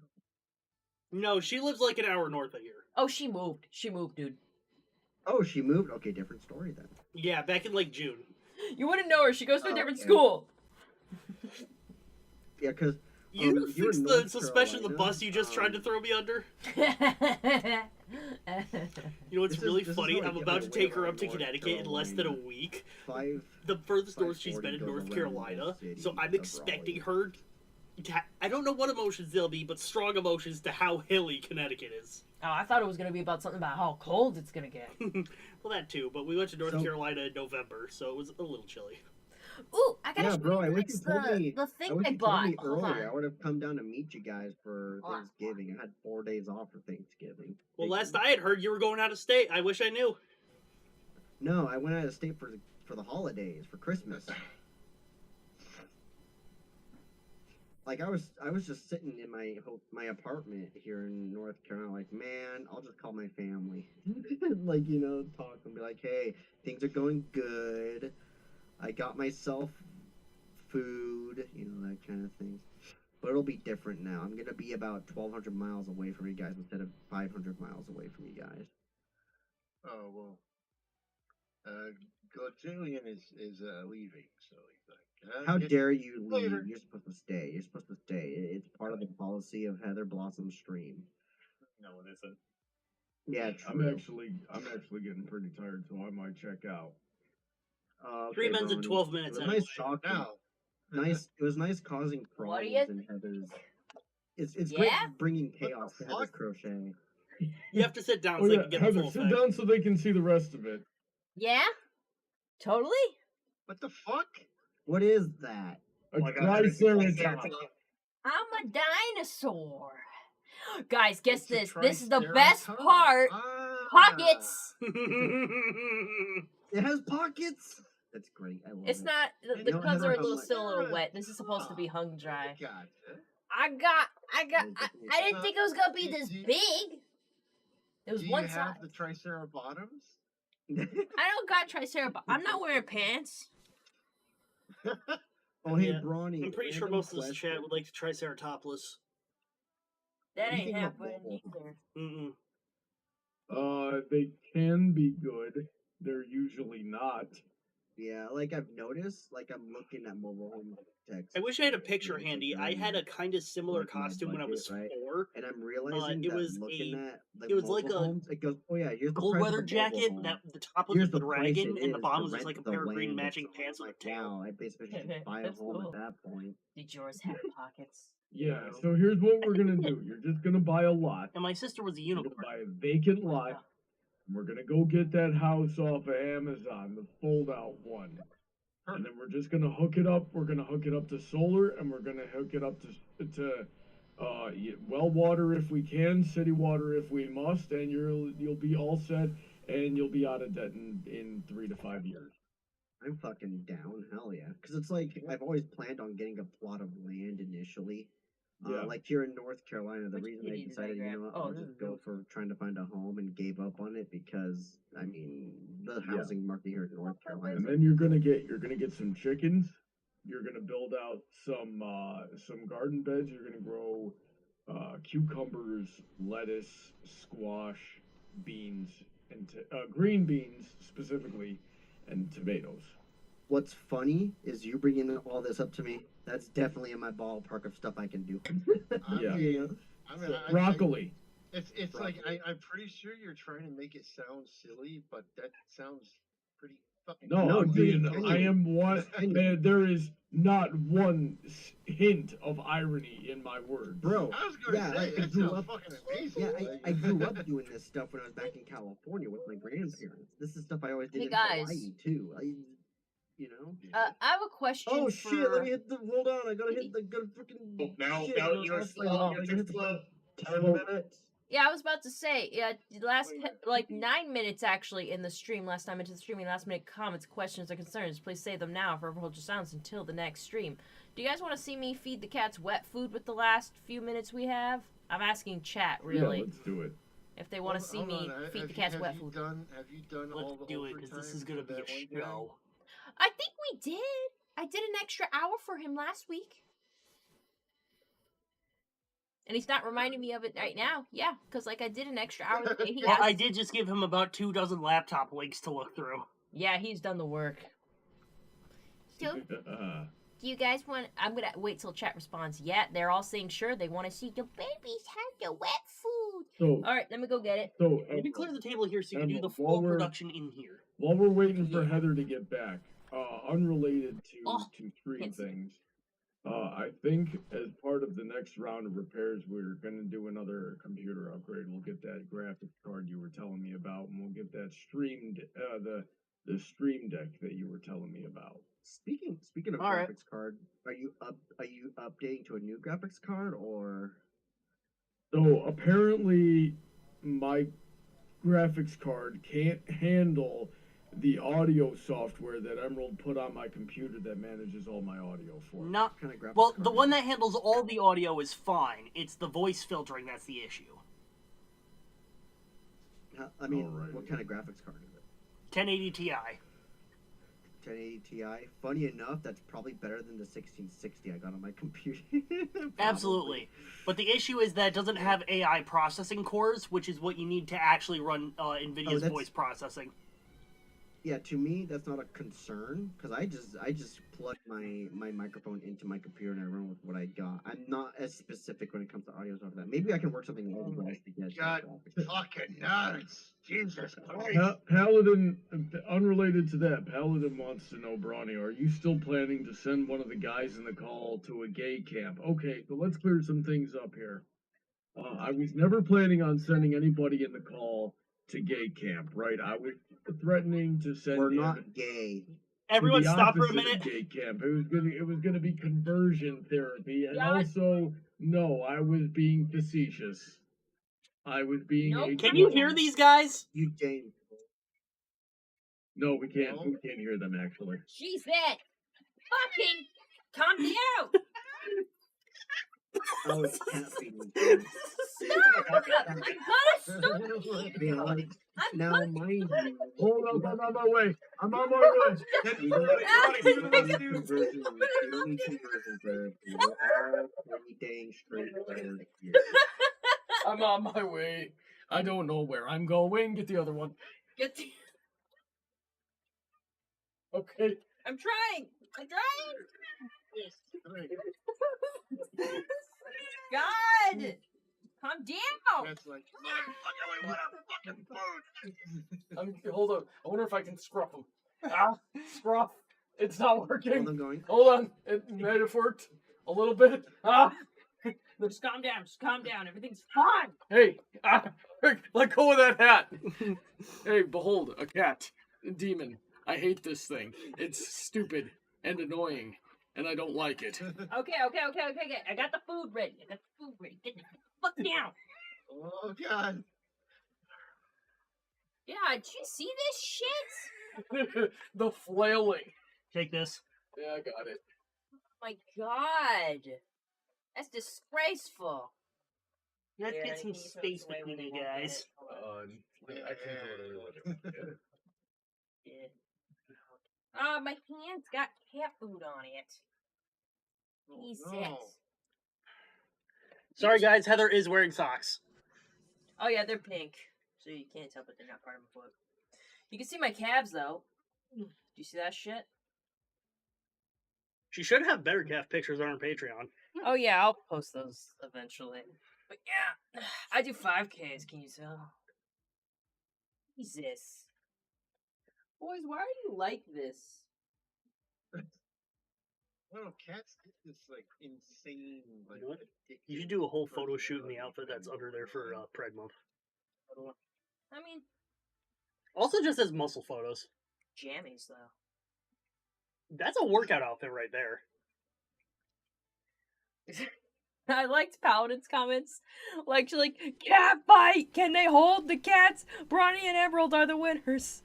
No, she lives like an hour north of here. Oh, she moved. She moved, dude. Oh, she moved. Okay, different story then. Yeah, back in like June. You wouldn't know her. She goes to a Oh, different okay. school. Yeah, because You you fixed in the North suspension of the Carolina, bus you just tried to throw me under? You know what's This is- really this is funny? how I I'm get about my to way take her around up to North Connecticut in less than a Carolina. week. 5. The furthest north she's 540 been in goes North around the Carolina, city so I'm of expecting Raleigh. her to I don't know what emotions they'll be, but strong emotions to how hilly Connecticut is. Oh, I thought it was gonna be about something about how cold it's gonna get. Well, that too, but we went to North So- Carolina in November, so it was a little chilly. Ooh, I gotta Yeah, show bro, you I wish guys you told me. the thing I wish I you bought. told me Hold earlier. I on. would have come down to meet you guys for Hold on. Thanksgiving. I had 4 days off for Thanksgiving. Well, last I had heard, you were going out of state. I wish I knew. No, I went out of state for the holidays, for Christmas. Like I was just sitting in my apartment here in North Carolina, like, man, I'll just call my family, like, talk and be like, hey, things are going good. I got myself food, that kind of thing. But it'll be different now. I'm gonna be about 1,200 miles away from you guys instead of 500 miles away from you guys. Oh well. Gotilian is leaving, so he's like, How get- dare you leave? later. You're supposed to stay. You're supposed to stay. It's part of the policy of Heather Blossom Stream. No, it isn't. Yeah, I'm true. actually getting pretty tired, so I might check out. Okay, 3 minutes and Brony. 12 minutes It was in. nice talking. Now, Nice. It was nice causing What do problems you in Heather's. It's great Yeah? bringing chaos the to Heather's fuck? crochet. You have to sit down Oh so you yeah, can get the Heather, full sit effect. down so they can see the rest of it. Yeah? Totally? what the fuck? What is that? A Oh triceratops. I'm a dinosaur. Guys, guess It's a this. This is the best triceratops. part. Ah. Pockets. It has pockets. That's great. I love It's it. not. And The you know, cuts Heather, are a I'm little like, still a little "Yeah, wet. This is supposed to be hung dry. Gotcha. I didn't think it was gonna be this big. It was Do one you side. have the triceratops? I don't got triceratops. I'm not wearing pants. Oh, hey, Yeah, Brawny. I'm pretty sure random most of this chat question. would like to Triceratops. That What do you ain't think about happening mobile? either. Mm-mm. They can be good. They're usually not. Yeah, like I've noticed, like I'm looking at mobile home text. I wish I had a picture It's like handy. I really had a kind of similar like my costume when I was budget, right? 4. And I'm realizing it that was looking a- at the it was like mobile a homes, it goes, oh yeah, here's the Cold price weather of the mobile jacket. home. That the top was Here's a the price dragon, it and the is bottom to was just rent like a the pair of green land matching somewhere. pants I'm with a like, tail. wow, I basically should just buy a That's home cool. at that point. Did yours have pockets? Yeah, so here's what we're gonna do. You're just gonna buy a lot. And my sister was a You're gonna unicorn. buy a vacant lot. And we're gonna go get that house off of Amazon, the fold-out one. And then we're just gonna hook it up. We're gonna hook it up to solar, and we're gonna hook it up to well water if we can, city water if we must, and you'll be all set, and you'll be out of debt in 3 to 5 years. I'm fucking down, hell yeah. Because it's like I've always planned on getting a plot of land initially. Yeah. Like here in North Carolina, the Which reason I kitty did I decided, grab? what, Oh, I'll this just is go Milk. for trying to find a home and gave up on it because I mean the Yeah. housing market here in North Carolina. And then you're gonna get some chickens. You're gonna build out some garden beds. You're gonna grow cucumbers, lettuce, squash, beans, and green beans specifically, and tomatoes. What's funny is you bringing all this up to me. That's definitely in my ballpark of stuff I can do. Yeah. You know? Broccoli. It's like I'm pretty sure you're trying to make it sound silly, but that sounds pretty fucking. No, No, I'm dude, being. I am one. There is not one hint of irony in my words. Bro, I was gonna yeah, say I that grew sounds up. fucking amazing. Yeah, like- I grew up doing this stuff when I was back in California with my grandparents. This is stuff I always did Hey, in guys. Hawaii too. You know. I have a question Oh for... shit! Let me hit the. Hold on, I gotta hit the. Gotta freaking. Oh, now shit, you're I'll- slow. I'll- You're I'll too hit the- slow. 10 minutes. Yeah, I was about to say, last, like, 9 minutes, actually, in the stream, last time into the streaming, last minute comments, questions, or concerns, please say them now, forever hold your silence until the next stream. Do you guys want to see me feed the cats wet food with the last few minutes we have? I'm asking chat, really, Yeah, let's do it. if they want to see me feed the cats wet food. Have you done all Let's the do it, because this is overtime gonna for be a that one guy? show. I think we did. I did an extra hour for him last week. And he's not reminding me of it right now. Yeah, because, like, I did an extra hour the day he Well, asked. I did just give him about 24 laptop links to look through. Yeah, he's done the work. So, do you guys want? I'm gonna wait till chat responds. Yeah, they're all saying sure, they want to see. The babies have the wet food. So, Alright, let me go get it. so You can clear the table here so you can do the While full we're- production in here. while we're waiting for Heather to get back, unrelated Oh, to stream can't see. things, I think as part of the next round of repairs, we're gonna do another computer upgrade. We'll get that graphics card you were telling me about, and we'll get that the stream deck that you were telling me about. Speaking of All right. graphics card, are you updating to a new graphics card or? So apparently, my graphics card can't handle the audio software that Emerald put on my computer that manages all my audio for me. Not What kind of graphics well. card The is one it? that handles all the audio is fine. It's the voice filtering that's the issue. I mean, Alright. what kind of graphics card is it? 1080 Ti. 1080 Ti. Funny enough, that's probably better than the 1660 I got on my computer. Absolutely. But the issue is that it doesn't have AI processing cores, which is what you need to actually run NVIDIA's that's- voice processing. Yeah, to me that's not a concern because I just plug my microphone into my computer and I run with what I got. I'm not as specific when it comes to audio stuff like that. Maybe I can work something out with you guys to get God, that graphics. fucking nuts! Jesus Christ! Paladin, unrelated to that, Paladin wants to know, Brawny, are you still planning to send one of the guys in the call to a gay camp? Okay, so let's clear some things up here. I was never planning on sending anybody in the call to gay camp, right? I was threatening to send We're him not gay. to Everyone the stop for a opposite of minute. gay camp. It was gonna be conversion therapy, and Yeah. also, no, I was being facetious. I was being Nope. a Can you hear these guys? You James. No, we can't. No. We can't hear them actually. She said, fucking calm down. Oh, it's cat feeding. Stop! I'm gonna sue Be you. like, I'm now, gonna... mind you, Hold up, I'm on my way. I'm on my way. you don't need conversion. You don't need conversion therapy. We're all pretty dang straightforward here. I'm on my way. I don't know where I'm going. Get the other one. Get the... Okay. I'm trying. I'm trying. God! Calm down. That's like, motherfucker, we want our fucking food! Hold on. I wonder if I can scruff them. Ah, scruff. It's not Hold working. on, going. Hold on. It might have worked a little bit. Ah. Just calm down. Just calm down. Everything's fine. Hey, let go of that hat. Hey, behold, a cat. A demon. I hate this thing. It's stupid and annoying. and I don't like it. Okay. I got the food ready. Get the fuck down. Oh God. Yeah, did you see this shit? The flailing. Take this. Yeah, I got it. My God. That's disgraceful. Let's Here, get some can you throw space this away between when you you walk in guys. it? Hold on. I can't do it. Yeah. Oh, my hand's got cat food on it. Oh, Jesus. no. Sorry, guys. Heather is wearing socks. Oh yeah, they're pink, so you can't tell, but they're not part of my foot. You can see my calves though. Do you see that shit? She should have better calf pictures on her Patreon. Oh yeah, I'll post those eventually. But yeah, I do 5Ks. Can you tell? Jesus, boys, why are you like this? Well, cats get this like insane, like You know what? addictive You should do a whole photo shoot in the personality outfit that's thing under there for going on. Pride Month. I mean, Also, just as muscle photos. jammies though. That's a workout outfit right there. I liked Paladin's comments. Like, she's like, cat fight! Can they hold the cats? Bronny and Emerald are the winners.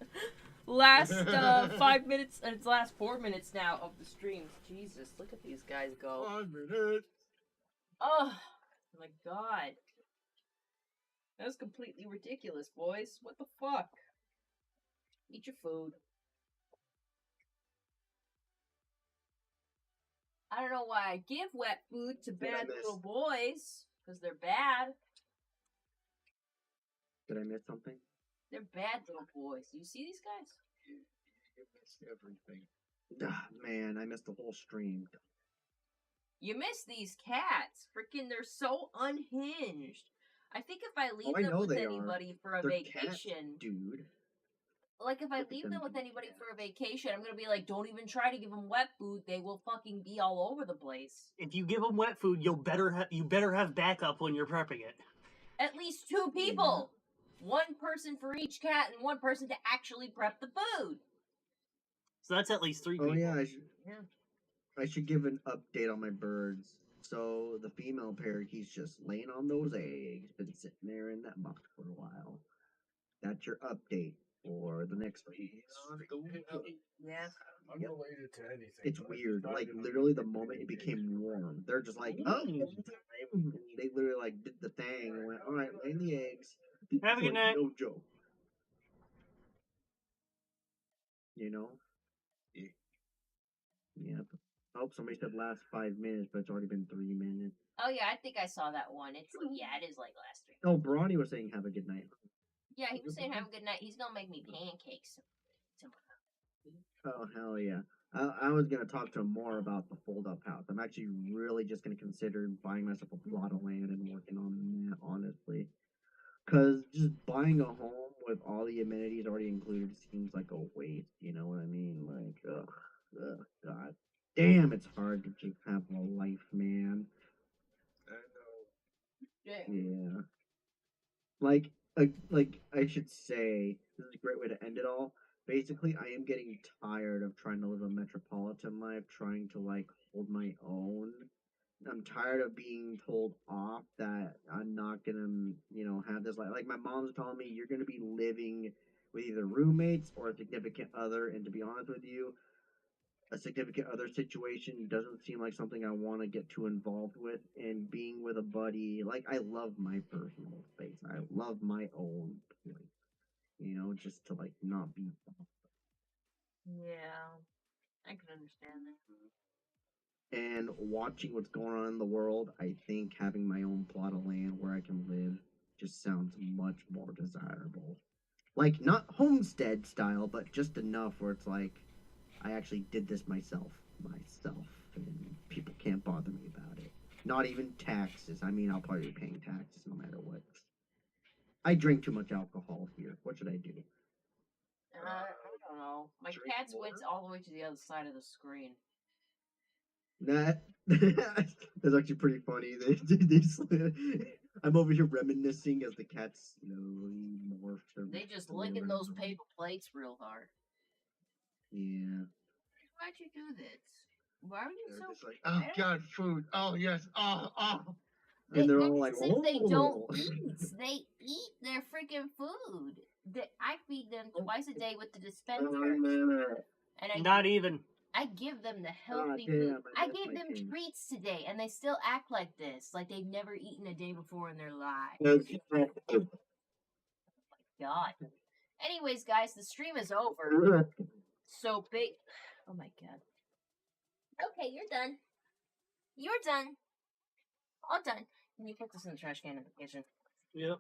Last 5 minutes, and it's last 4 minutes now of the streams. Jesus, look at these guys go. 5 minutes. Oh, my God. That was completely ridiculous, boys. What the fuck? Eat your food. I don't know why I give wet food to Did I bad miss? little boys, because they're bad. Did I miss something? They're bad little boys. You see these guys? You missed everything. Ah, man, I missed the whole stream. You miss these cats. Freaking, they're so unhinged. I think if I leave Oh, I them know with they are. anybody for a They're vacation, cats, dude. like if I Look at leave them them with being anybody for a cats. vacation, I'm gonna be like, don't even try to give them wet food. They will fucking be all over the place. If you give them wet food, you better have backup when you're prepping it. At least 2 people. One person for each cat and one person to actually prep the food. So that's at least 3 Oh people. yeah, Yeah. I should give an update on my birds. So the female parakeet's just laying on those eggs, been sitting there in that box for a while. That's your update for the next few weeks. Yeah. Unrelated to anything. It's weird. Like literally, the moment it became warm, they're just like, "Oh, it's time." They literally like did the thing and went, "All right, lay the eggs." Have a good Like, night. No joke. You know? Yep. Oh, somebody said last 5 minutes, but it's already been 3 minutes. Oh yeah, I think I saw that one. It's yeah, it is like last 3. Oh, Bronny was saying have a good night. Yeah, he was saying have a good night. He's gonna make me pancakes. Oh, hell yeah. I was going to talk to him more about the fold up house. I'm actually really just going to consider buying myself a plot of land and working on that, honestly. Because just buying a home with all the amenities already included seems like a waste. You know what I mean? Like, ugh, God damn, it's hard to just have a life, man. I know. Yeah. Like I should say, this is a great way to end it all. Basically, I am getting tired of trying to live a metropolitan life, trying to like hold my own. I'm tired of being told off that I'm not gonna, have this life. Like my mom's telling me, you're gonna be living with either roommates or a significant other. And to be honest with you, a significant other situation doesn't seem like something I want to get too involved with. And being with a buddy, like I love my personal space. I love my own place. Just to like not be. Yeah, I can understand that. And watching what's going on in the world, I think having my own plot of land where I can live just sounds much more desirable. Like not homestead style, but just enough where it's like I actually did this myself, and people can't bother me about it. Not even taxes. I mean, I'll probably be paying taxes no matter what. I drink too much alcohol here. What should I do? I don't know. My Drink cat more? went all the way to the other side of the screen. That's actually pretty funny. I'm over here reminiscing as the cat slowly morphs. Or They just slowly licking those around. paper plates real hard. Yeah. Why'd you do this? Why are you They're so just like, oh mad? God, food. Oh yes. Oh, oh. And they're It's all like, as if they don't "Oh." eat. They eat their freaking food. I feed them twice a day with the dispenser, and Not even. I give them the healthy damn, food. I I missed gave my them king. treats today, and they still act like this, like they've never eaten a day before in their lives. God. Anyways, guys, the stream is over. So big. Oh my God. Okay, you're done. You're done. All done. Can you put this in the trash can in the kitchen? Yep.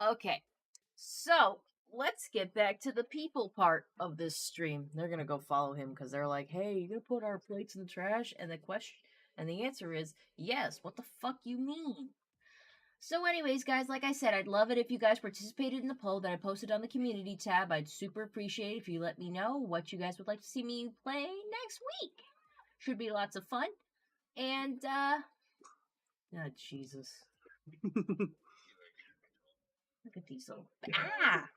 Okay, so let's get back to the people part of this stream. They're gonna go follow him because they're like, "Hey, you gonna put our plates in the trash?" And the answer is yes. What the fuck you mean? So, anyways, guys, like I said, I'd love it if you guys participated in the poll that I posted on the community tab. I'd super appreciate if you let me know what you guys would like to see me play next week. Should be lots of fun. And oh Jesus. Look at these little ah.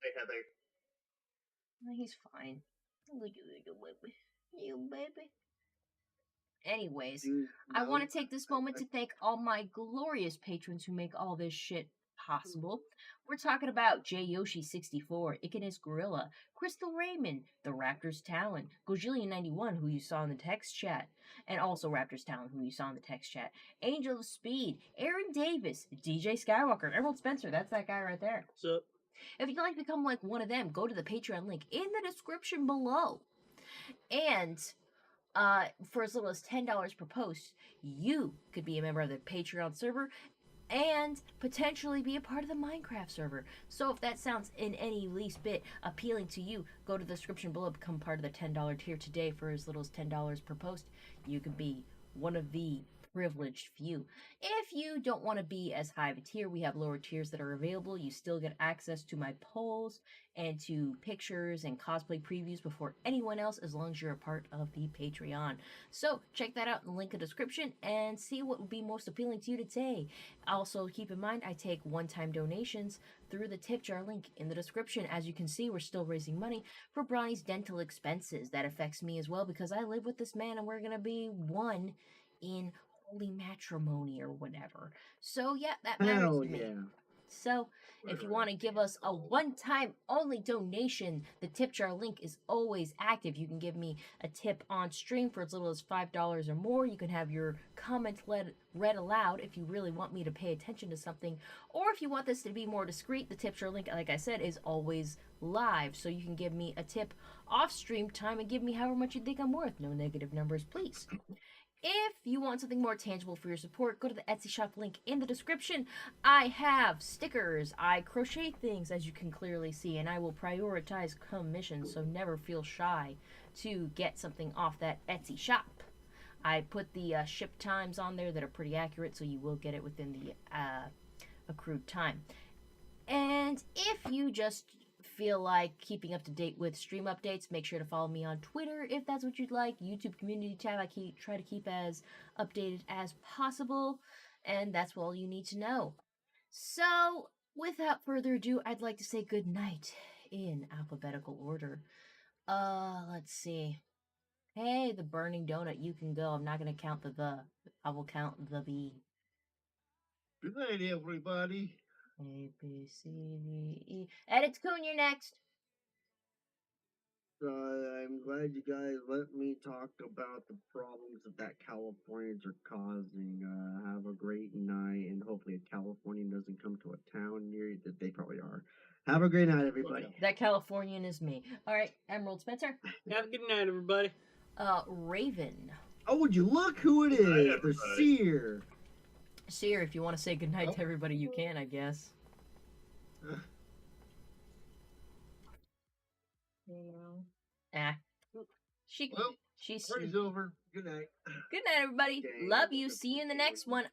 Hey, Heather. He's fine. Look at you baby. Anyways, Dude, I no. want to take this moment to thank all my glorious patrons who make all this shit possible. We're talking about JYoshi64, Icanus Gorilla, Crystal Raymond, The Raptors Talon, Gojillion91, who you saw in the text chat, and also Raptors Talon, who you saw in the text chat, Angel of Speed, Aaron Davis, DJ Skywalker, Emerald Spencer, that's that guy right there. So, If you'd like to become like one of them, go to the Patreon link in the description below. And for as little as $10 per post, you could be a member of the Patreon server and potentially be a part of the Minecraft server. So if that sounds in any least bit appealing to you, go to the description below, become part of the $10 tier today for as little as $10 per post. You could be one of the privileged few. If you don't want to be as high of a tier, we have lower tiers that are available. You still get access to my polls and to pictures and cosplay previews before anyone else, as long as you're a part of the Patreon. So check that out in the link in the description and see what would be most appealing to you today. Also, keep in mind, I take one-time donations through the tip jar link in the description. As you can see, we're still raising money for Bronny's dental expenses. That affects me as well because I live with this man and we're going to be one in holy matrimony or whatever. So yeah, that matters Hell to me. yeah. So if you want to give us a one-time only donation, the tip jar link is always active. You can give me a tip on stream for as little as $5 or more. You can have your comment read aloud if you really want me to pay attention to something. Or if you want this to be more discreet, the tip jar link, like I said, is always live. So you can give me a tip off stream time and give me however much you think I'm worth. No negative numbers, please. If you want something more tangible for your support, go to the Etsy shop link in the description. I have stickers, I crochet things, as you can clearly see, and I will prioritize commissions, so never feel shy to get something off that Etsy shop. I put the ship times on there that are pretty accurate, so you will get it within the accrued time. And if you just feel like keeping up to date with stream updates, make sure to follow me on Twitter if that's what you'd like. YouTube community tab, I try to keep as updated as possible, and that's all you need to know. So, without further ado, I'd like to say good night in alphabetical order. Let's see. Hey, the burning donut, you can go. I'm not gonna count the. I will count the B. Good night, everybody. A, B, C, D, E. Edit Coon, you're next. I'm glad you guys let me talk about the problems that Californians are causing. Have a great night, and hopefully a Californian doesn't come to a town near you. That they probably are. Have a great night, everybody. That Californian is me. All right, Emerald Spencer. have a good night, everybody. Raven. Oh, would you look who it is? The everybody. seer. Seer, if you want to say goodnight to everybody, you can, I guess. Well, She's party's over. Good night. good night, everybody. Dang. Love you. See you in the next one.